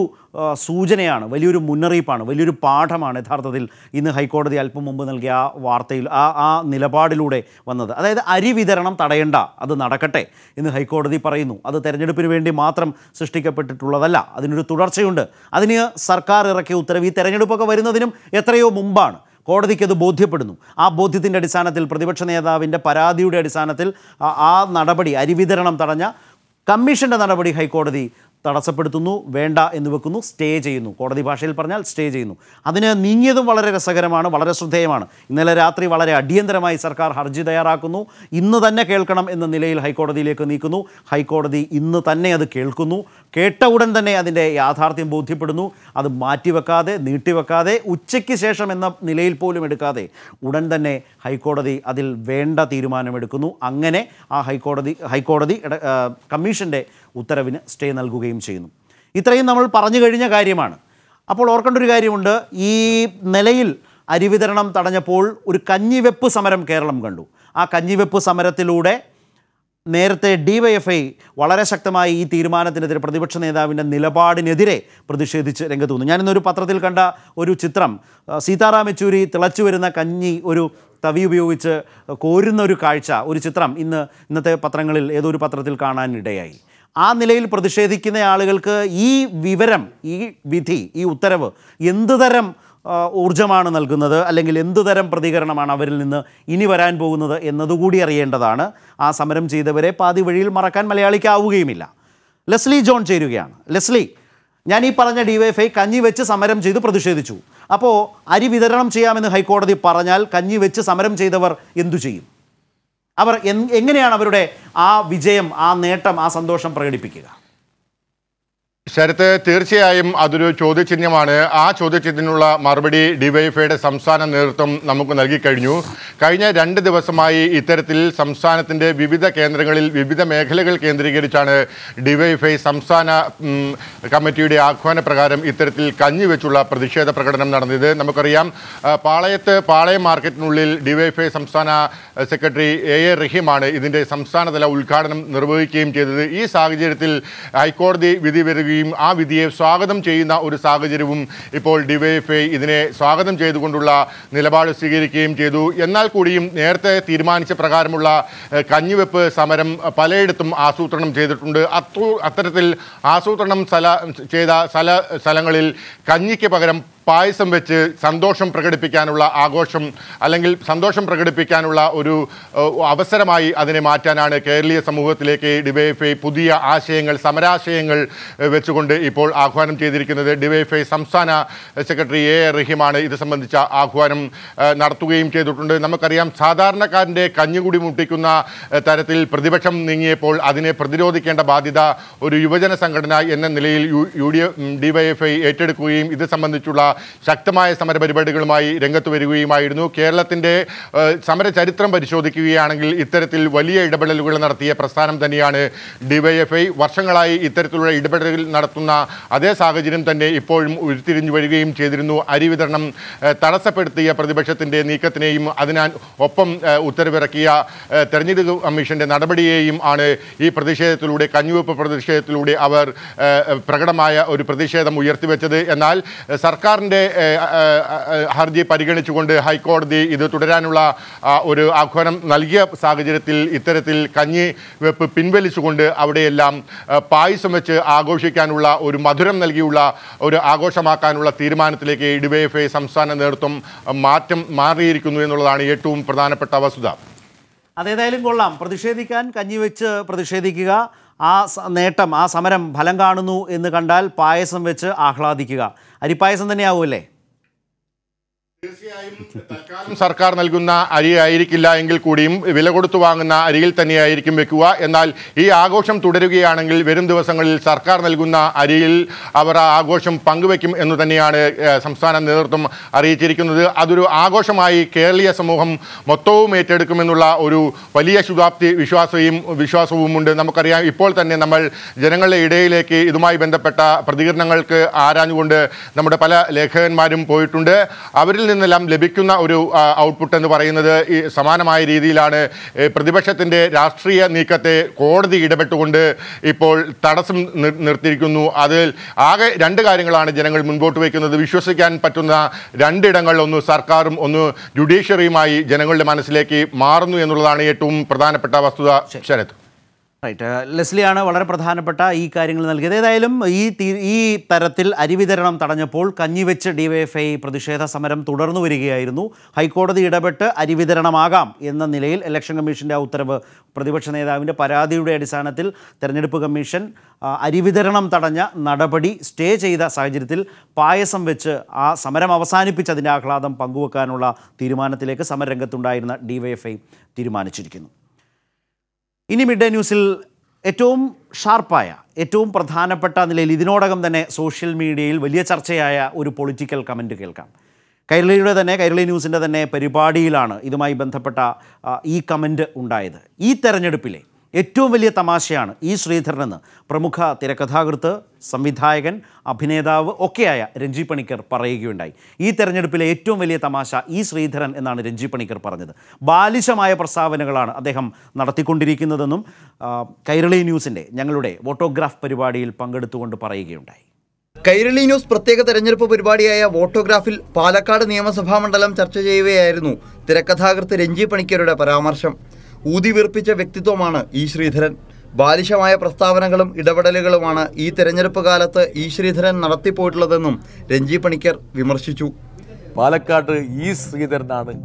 [SPEAKER 1] സൂചനയാണ്, വലിയൊരു മുന്നറിയിപ്പാണ്, വലിയൊരു പാഠമാണ് യഥാർത്ഥത്തിൽ ഇന്ന് ഹൈക്കോടതി അല്പം മുമ്പ് നൽകിയ ആ വാർത്തയിൽ ആ നിലപാടിലൂടെ വന്നത്. അതായത് അരി വിതരണം തടയണ്ട, അത് നടക്കട്ടെ എന്ന് ഹൈക്കോടതി പറയുന്നു. അത് തെരഞ്ഞെടുപ്പിന് വേണ്ടി മാത്രം സൃഷ്ടിക്കപ്പെട്ടിട്ടുള്ളതല്ല, അതിനൊരു തുടർച്ചയുണ്ട്. അതിന് സർക്കാർ ഇറക്കിയ ഉത്തരവ് ഈ തെരഞ്ഞെടുപ്പൊക്കെ വരുന്നതിനും എത്രയോ മുമ്പാണ്. കോടതിക്കത് ബോധ്യപ്പെടുന്നു. ആ ബോധ്യത്തിൻ്റെ അടിസ്ഥാനത്തിൽ പ്രതിപക്ഷ നേതാവിൻ്റെ പരാതിയുടെ അടിസ്ഥാനത്തിൽ ആ നടപടി, അരി വിതരണം തടഞ്ഞ കമ്മീഷൻ്റെ നടപടി ഹൈക്കോടതി തടസ്സപ്പെടുത്തുന്നു, വേണ്ട എന്ന് വെക്കുന്നു, സ്റ്റേ ചെയ്യുന്നു. കോടതി ഭാഷയിൽ പറഞ്ഞാൽ സ്റ്റേ ചെയ്യുന്നു. അതിന് നീങ്ങിയതും വളരെ രസകരമാണ്, വളരെ ശ്രദ്ധേയമാണ്. ഇന്നലെ രാത്രി വളരെ അടിയന്തരമായി സർക്കാർ ഹർജി തയ്യാറാക്കുന്നു. ഇന്ന് തന്നെ കേൾക്കണം എന്ന നിലയിൽ ഹൈക്കോടതിയിലേക്ക് നീക്കുന്നു. ഹൈക്കോടതി ഇന്ന് തന്നെ അത് കേൾക്കുന്നു. കേട്ട ഉടൻ തന്നെ അതിൻ്റെ യാഥാർത്ഥ്യം ബോധ്യപ്പെടുന്നു. അത് മാറ്റിവെക്കാതെ, നീട്ടിവെക്കാതെ, ഉച്ചയ്ക്ക് ശേഷം എന്ന നിലയിൽ പോലും എടുക്കാതെ ഉടൻ തന്നെ ഹൈക്കോടതി അതിൽ വേണ്ട തീരുമാനമെടുക്കുന്നു. അങ്ങനെ ആ ഹൈക്കോടതി കമ്മീഷൻ്റെ ഉത്തരവിന് സ്റ്റേ നൽകുകയും ചെയ്യുന്നു. ഇത്രയും നമ്മൾ പറഞ്ഞു കഴിഞ്ഞ കാര്യമാണ്. അപ്പോൾ ഓർക്കേണ്ട ഒരു കാര്യമുണ്ട്. ഈ നിലയിൽ അരി വിതരണം തടഞ്ഞപ്പോൾ ഒരു കഞ്ഞിവെപ്പ് സമരം കേരളം കണ്ടു. ആ കഞ്ഞിവെപ്പ് സമരത്തിലൂടെ നേരത്തെ DYFI വളരെ ശക്തമായി ഈ തീരുമാനത്തിനെതിരെ, പ്രതിപക്ഷ നേതാവിൻ്റെ നിലപാടിനെതിരെ പ്രതിഷേധിച്ച് രംഗത്ത് വന്നു. ഞാനിന്നൊരു പത്രത്തിൽ കണ്ട ഒരു ചിത്രം, സീതാറാം യെച്ചൂരി തിളച്ചു വരുന്ന കഞ്ഞി ഒരു തവി ഉപയോഗിച്ച് കോരുന്ന ഒരു കാഴ്ച, ഒരു ചിത്രം ഇന്നത്തെ പത്രങ്ങളിൽ ഏതോ ഒരു പത്രത്തിൽ കാണാനിടയായി. ആ നിലയിൽ പ്രതിഷേധിക്കുന്ന ആളുകൾക്ക് ഈ വിവരം, ഈ വിധി, ഈ ഉത്തരവ് എന്തുതരം ഊർജ്ജമാണ് നൽകുന്നത്, അല്ലെങ്കിൽ എന്തുതരം പ്രതികരണമാണ് അവരിൽ നിന്ന് ഇനി വരാൻ പോകുന്നത് എന്നതുകൂടി അറിയേണ്ടതാണ്. ആ സമരം ചെയ്തവരെ പാതി വഴിയിൽ മറക്കാൻ മലയാളിക്കാവുകയുമില്ല. ലെസ്ലി ജോൺ ചേരുകയാണ്. ലെസ്ലി, ഞാൻ ഈ പറഞ്ഞ DYFI കഞ്ഞി വെച്ച് സമരം ചെയ്ത് പ്രതിഷേധിച്ചു. അപ്പോൾ അരി വിതരണം ചെയ്യാമെന്ന് ഹൈക്കോടതി പറഞ്ഞാൽ കഞ്ഞി വെച്ച് സമരം ചെയ്തവർ എന്തു ചെയ്യും? അവർ എങ്ങനെയാണ് അവരുടെ ആ വിജയം, ആ നേട്ടം, ആ സന്തോഷം പ്രകടിപ്പിക്കുക?
[SPEAKER 14] ശരത്ത്, തീർച്ചയായും അതൊരു ചോദ്യചിഹ്നമാണ്. ആ ചോദ്യചിഹ്നത്തിനുള്ള മറുപടി DYFIയുടെ സംസ്ഥാന നേതൃത്വം നമുക്ക് നൽകിക്കഴിഞ്ഞു. കഴിഞ്ഞ 2 ദിവസമായി ഇത്തരത്തിൽ സംസ്ഥാനത്തിൻ്റെ വിവിധ കേന്ദ്രങ്ങളിൽ, വിവിധ മേഖലകൾ കേന്ദ്രീകരിച്ചാണ് DYFI സംസ്ഥാന കമ്മിറ്റിയുടെ ആഹ്വാനപ്രകാരം ഇത്തരത്തിൽ കഞ്ഞിവെച്ചുള്ള പ്രതിഷേധ പ്രകടനം നടന്നത്. നമുക്കറിയാം, പാളയം മാർക്കറ്റിനുള്ളിൽ DYFI സംസ്ഥാന സെക്രട്ടറി A റഹീമാണ് ഇതിൻ്റെ സംസ്ഥാനതല ഉദ്ഘാടനം നിർവഹിക്കുകയും ചെയ്തത്. ഈ സാഹചര്യത്തിൽ ഹൈക്കോടതി വിധി വരികയും ആ വിധിയെ സ്വാഗതം ചെയ്യുന്ന ഒരു സാഹചര്യവും ഇപ്പോൾ DYFI ഇതിനെ സ്വാഗതം ചെയ്തുകൊണ്ടുള്ള നിലപാട് സ്വീകരിക്കുകയും ചെയ്തു. എന്നാൽ കൂടിയും നേരത്തെ തീരുമാനിച്ച പ്രകാരമുള്ള കഞ്ഞിവെപ്പ് സമരം പലയിടത്തും ആസൂത്രണം ചെയ്തിട്ടുണ്ട്. അത്തരത്തിൽ ആസൂത്രണം ചെയ്ത സ്ഥലങ്ങളിൽ കഞ്ഞിക്ക് പകരം പായസം വെച്ച് സന്തോഷം പ്രകടിപ്പിക്കാനുള്ള ആഘോഷം അല്ലെങ്കിൽ സന്തോഷം പ്രകടിപ്പിക്കാനുള്ള ഒരു അവസരമായി അതിനെ മാറ്റാനാണ് കേരളീയ സമൂഹത്തിലേക്ക് ഡിവൈഎഫ്ഐ പുതിയ ആശയങ്ങൾ സമരാശയങ്ങൾ വെച്ചുകൊണ്ട് ഇപ്പോൾ ആഹ്വാനം ചെയ്തിരിക്കുന്നത്. ഡിവൈഎഫ്ഐ സംസ്ഥാന സെക്രട്ടറി എ റഹീമാണ് ഇത് സംബന്ധിച്ച ആഹ്വാനം നടത്തുകയും ചെയ്തിട്ടുണ്ട്. നമുക്കറിയാം സാധാരണക്കാരൻ്റെ കഞ്ഞുകുടി മുട്ടിക്കുന്ന തരത്തിൽ പ്രതിപക്ഷം നീങ്ങിയപ്പോൾ അതിനെ പ്രതിരോധിക്കേണ്ട ബാധ്യത ഒരു യുവജന സംഘടന എന്ന നിലയിൽ ഡിവൈഎഫ്ഐ ഏറ്റെടുക്കുകയും ഇത് സംബന്ധിച്ചുള്ള ശക്തമായ സമരപരിപാടികളുമായി രംഗത്ത് വരികയുമായിരുന്നു. കേരളത്തിൻ്റെ സമരചരിത്രം പരിശോധിക്കുകയാണെങ്കിൽ ഇത്തരത്തിൽ വലിയ ഇടപെടലുകൾ നടത്തിയ പ്രസ്ഥാനം തന്നെയാണ് ഡിവൈഎഫ്ഐ. വർഷങ്ങളായി ഇത്തരത്തിലുള്ള ഇടപെടലുകൾ നടത്തുന്ന അതേ സാഹചര്യം തന്നെ ഇപ്പോഴും ഉരുത്തിരിഞ്ഞു വരികയും ചെയ്തിരുന്നു. അരി വിതരണം തടസ്സപ്പെടുത്തിയ പ്രതിപക്ഷത്തിൻ്റെ നീക്കത്തിനെയും ഒപ്പം ഉത്തരവിറക്കിയ തെരഞ്ഞെടുപ്പ് കമ്മീഷന്റെ നടപടിയെയും ആണ് ഈ പ്രതിഷേധത്തിലൂടെ കഞ്ഞുവെപ്പ് പ്രതിഷേധത്തിലൂടെ അവർ പ്രകടമായ ഒരു പ്രതിഷേധം ഉയർത്തിവെച്ചത്. എന്നാൽ സർക്കാരിൻ്റെ ഹർജി പരിഗണിച്ചുകൊണ്ട് ഹൈക്കോടതി ഇത് തുടരാനുള്ള ഒരു ആഹ്വാനം നൽകിയ സാഹചര്യത്തിൽ ഇത്തരത്തിൽ കഞ്ഞി വെപ്പ് പിൻവലിച്ചുകൊണ്ട് അവിടെയെല്ലാം പായസം വെച്ച് ആഘോഷിക്കാനുള്ള ഒരു മധുരം നൽകിയുള്ള ഒരു ആഘോഷമാക്കാനുള്ള തീരുമാനത്തിലേക്ക് ഡിവൈഎഫ്ഐ സംസ്ഥാന നേതൃത്വം മാറിയിരിക്കുന്നു എന്നുള്ളതാണ് ഏറ്റവും പ്രധാനപ്പെട്ട വസ്തുത.
[SPEAKER 1] അതേതായാലും കൊള്ളാം, പ്രതിഷേധിക്കാൻ കഞ്ഞിവെച്ച് പ്രതിഷേധിക്കുക, ആ നേട്ടം ആ സമരം ഫലം കാണുന്നു എന്ന് കണ്ടാൽ പായസം വെച്ച് ആഹ്ലാദിക്കുക. അരിപ്പായസം തന്നെയാവുമല്ലേ?
[SPEAKER 14] തീർച്ചയായും തൽക്കാലം സർക്കാർ നൽകുന്ന അരി ആയിരിക്കില്ല എങ്കിൽ കൂടിയും വില കൊടുത്തു വാങ്ങുന്ന അരിയിൽ തന്നെയായിരിക്കും വെക്കുക. എന്നാൽ ഈ ആഘോഷം തുടരുകയാണെങ്കിൽ വരും ദിവസങ്ങളിൽ സർക്കാർ നൽകുന്ന അരിയിൽ അവർ ആ ആഘോഷം പങ്കുവെക്കും എന്ന് തന്നെയാണ് സംസ്ഥാന നേതൃത്വം അറിയിച്ചിരിക്കുന്നത്. അതൊരു ആഘോഷമായി കേരളീയ സമൂഹം മൊത്തവും ഏറ്റെടുക്കുമെന്നുള്ള ഒരു വലിയ ശുഭാപ്തി വിശ്വാസവുമുണ്ട്. നമുക്കറിയാം, ഇപ്പോൾ തന്നെ നമ്മൾ ജനങ്ങളുടെ ഇടയിലേക്ക് ഇതുമായി ബന്ധപ്പെട്ട പ്രതികരണങ്ങൾക്ക് ആരാഞ്ഞുകൊണ്ട് നമ്മുടെ പല ലേഖകന്മാരും പോയിട്ടുണ്ട്. അവരിൽ നിന്നെല്ലാം ലഭിക്കുന്ന ഒരു ഔട്ട്പുട്ട് എന്ന് പറയുന്നത് ഈ സമാനമായ രീതിയിലാണ്. പ്രതിപക്ഷത്തിൻ്റെ രാഷ്ട്രീയ നീക്കത്തെ കോടതി ഇടപെട്ടുകൊണ്ട് ഇപ്പോൾ തടസ്സം നിർത്തിയിരിക്കുന്നു. അതിൽ ആകെ രണ്ട് കാര്യങ്ങളാണ് ജനങ്ങൾ മുൻപോട്ട് വയ്ക്കുന്നത്. വിശ്വസിക്കാൻ പറ്റുന്ന രണ്ടിടങ്ങൾ, ഒന്ന് സർക്കാരും ഒന്ന് ജുഡീഷ്യറിയുമായി ജനങ്ങളുടെ മനസ്സിലേക്ക് മാറുന്നു എന്നുള്ളതാണ് ഏറ്റവും പ്രധാനപ്പെട്ട വസ്തുത. ശരത്,
[SPEAKER 1] റൈറ്റ്, ലെസ്ലിയാണ് വളരെ പ്രധാനപ്പെട്ട ഈ കാര്യങ്ങൾ നൽകിയത്. ഏതായാലും ഈ തരത്തിൽ അരിവിതരണം തടഞ്ഞപ്പോൾ കഞ്ഞിവെച്ച് ഡിവൈഎഫ്ഐ പ്രതിഷേധ സമരം തുടർന്നു വരികയായിരുന്നു. ഹൈക്കോടതി ഇടപെട്ട് അരിവിതരണമാകാം എന്ന നിലയിൽ ഇലക്ഷൻ കമ്മീഷൻ്റെ ആ ഉത്തരവ് പ്രതിപക്ഷ നേതാവിൻ്റെ പരാതിയുടെ അടിസ്ഥാനത്തിൽ തെരഞ്ഞെടുപ്പ് കമ്മീഷൻ അരിവിതരണം തടഞ്ഞ നടപടി സ്റ്റേ ചെയ്ത സാഹചര്യത്തിൽ പായസം വെച്ച് ആ സമരം അവസാനിപ്പിച്ച് അതിൻ്റെ ആഹ്ലാദം പങ്കുവെക്കാനുള്ള തീരുമാനത്തിലേക്ക് സമരരംഗത്തുണ്ടായിരുന്ന ഡിവൈഎഫ്ഐ തീരുമാനിച്ചിരിക്കുന്നു. ഇനി മിഡ് ഡേ ന്യൂസിൽ ഏറ്റവും ഷാർപ്പായ ഏറ്റവും പ്രധാനപ്പെട്ട നിലയിൽ ഇതിനോടകം തന്നെ സോഷ്യൽ മീഡിയയിൽ വലിയ ചർച്ചയായ ഒരു പൊളിറ്റിക്കൽ കമൻറ്റ് കേൾക്കാം. കൈരളി ന്യൂസിൻ്റെ തന്നെ പരിപാടിയിലാണ് ഇതുമായി ബന്ധപ്പെട്ട ഈ കമൻറ്റ് ഉണ്ടായത്. ഈ തെരഞ്ഞെടുപ്പിലെ ഏറ്റവും വലിയ തമാശയാണ് ഈ ശ്രീധരനെന്ന് പ്രമുഖ തിരക്കഥാകൃത്ത്, സംവിധായകൻ, അഭിനേതാവ് ഒക്കെയായ രഞ്ജി പണിക്കർ പറയുകയുണ്ടായി. ഈ തെരഞ്ഞെടുപ്പിലെ ഏറ്റവും വലിയ തമാശ ഈ ശ്രീധരൻ എന്നാണ് രഞ്ജി പണിക്കർ പറഞ്ഞത്. ബാലിശമായ പ്രസ്താവനകളാണ് അദ്ദേഹം നടത്തിക്കൊണ്ടിരിക്കുന്നതെന്നും കൈരളി ന്യൂസിൻ്റെ ഞങ്ങളുടെ വോട്ടോഗ്രാഫ് പരിപാടിയിൽ പങ്കെടുത്തുകൊണ്ട് പറയുകയുണ്ടായി.
[SPEAKER 15] കൈരളി ന്യൂസ് പ്രത്യേക തെരഞ്ഞെടുപ്പ് പരിപാടിയായ വോട്ടോഗ്രാഫിൽ പാലക്കാട് നിയമസഭാ മണ്ഡലം ചർച്ച ചെയ്യവെയായിരുന്നു തിരക്കഥാകൃത്ത് രഞ്ജി പണിക്കരുടെ പരാമർശം. ഊതി വീർപ്പിച്ച വ്യക്തിത്വമാണ് ഈ ശ്രീധരൻ. ബാലിശമായ പ്രസ്താവനകളും ഇടപെടലുകളുമാണ് ഈ തെരഞ്ഞെടുപ്പ് കാലത്ത് ഈ ശ്രീധരൻ നടത്തിപ്പോയിട്ടുള്ളതെന്നും രഞ്ജി പണിക്കർ വിമർശിച്ചു.
[SPEAKER 10] പാലക്കാട് ഈ ശ്രീധരനാണ്.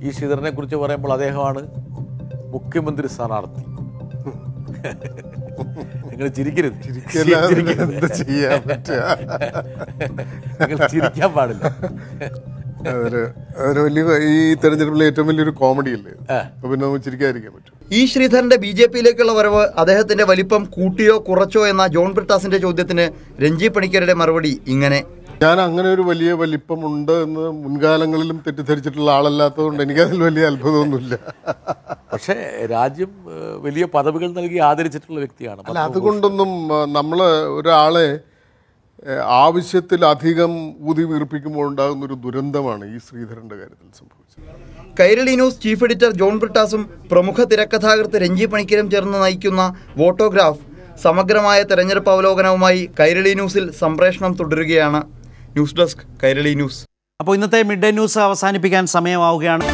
[SPEAKER 10] ഈ ശ്രീധരനെ കുറിച്ച് പറയുമ്പോൾ അദ്ദേഹമാണ് മുഖ്യമന്ത്രി സ്ഥാനാർത്ഥി. നിങ്ങൾ ചിരിക്കരുത്, ചിരിക്കാൻ പാടില്ല.
[SPEAKER 16] വലിയ ഈ തെരഞ്ഞെടുപ്പിലെ ഏറ്റവും വലിയൊരു കോമഡി അല്ലേ, പിന്നെ നമുക്ക് ചിരിക്കാതിരിക്കാൻ പറ്റും.
[SPEAKER 15] ഈ ശ്രീധരന്റെ BJPയിലേക്കുള്ള വരവ് അദ്ദേഹത്തിന്റെ വലിപ്പം കൂട്ടിയോ കുറച്ചോ എന്ന ജോൺ ബ്രിട്ടാസിന്റെ ചോദ്യത്തിന് രഞ്ജി പണിക്കരുടെ മറുപടി ഇങ്ങനെ:
[SPEAKER 16] ഞാൻ അങ്ങനെ ഒരു വലിയ വലിപ്പമുണ്ട് എന്ന് മുൻകാലങ്ങളിലും തെറ്റിദ്ധരിച്ചിട്ടുള്ള ആളല്ലാത്തതുകൊണ്ട് എനിക്കതിൽ വലിയ അത്ഭുതമൊന്നുമില്ല.
[SPEAKER 10] പക്ഷേ രാജ്യം വലിയ പദവികൾ നൽകി ആദരിച്ചിട്ടുള്ള വ്യക്തിയാണ്.
[SPEAKER 16] അല്ല, അതുകൊണ്ടൊന്നും നമ്മൾ ഒരാളെ ആവശ്യത്തിലധികം ഊതി വീർപ്പിക്കുമ്പോൾ ഉണ്ടാകുന്ന ഒരു ദുരന്തമാണ് ഈ ശ്രീധരന്റെ കാര്യത്തിൽ സംഭവിച്ചത്.
[SPEAKER 15] Kairali news chief editor John ബ്രിട്ടാസും പ്രമുഖ തിരക്കഥാകൃത്ത് രഞ്ജി പണിക്കരും ചേർന്ന് നയിക്കുന്ന വോട്ടോഗ്രാഫ് സമഗ്രമായ തെരഞ്ഞെടുപ്പ് അവലോകനവുമായി കൈരളി ന്യൂസിൽ സംപ്രേഷണം തുടരുകയാണ്. News desk, Kairali news.
[SPEAKER 1] അപ്പോൾ ഇന്നത്തെ മിഡ് ഡേ ന്യൂസ് അവസാനിപ്പിക്കാൻ സമയമാവുകയാണ്.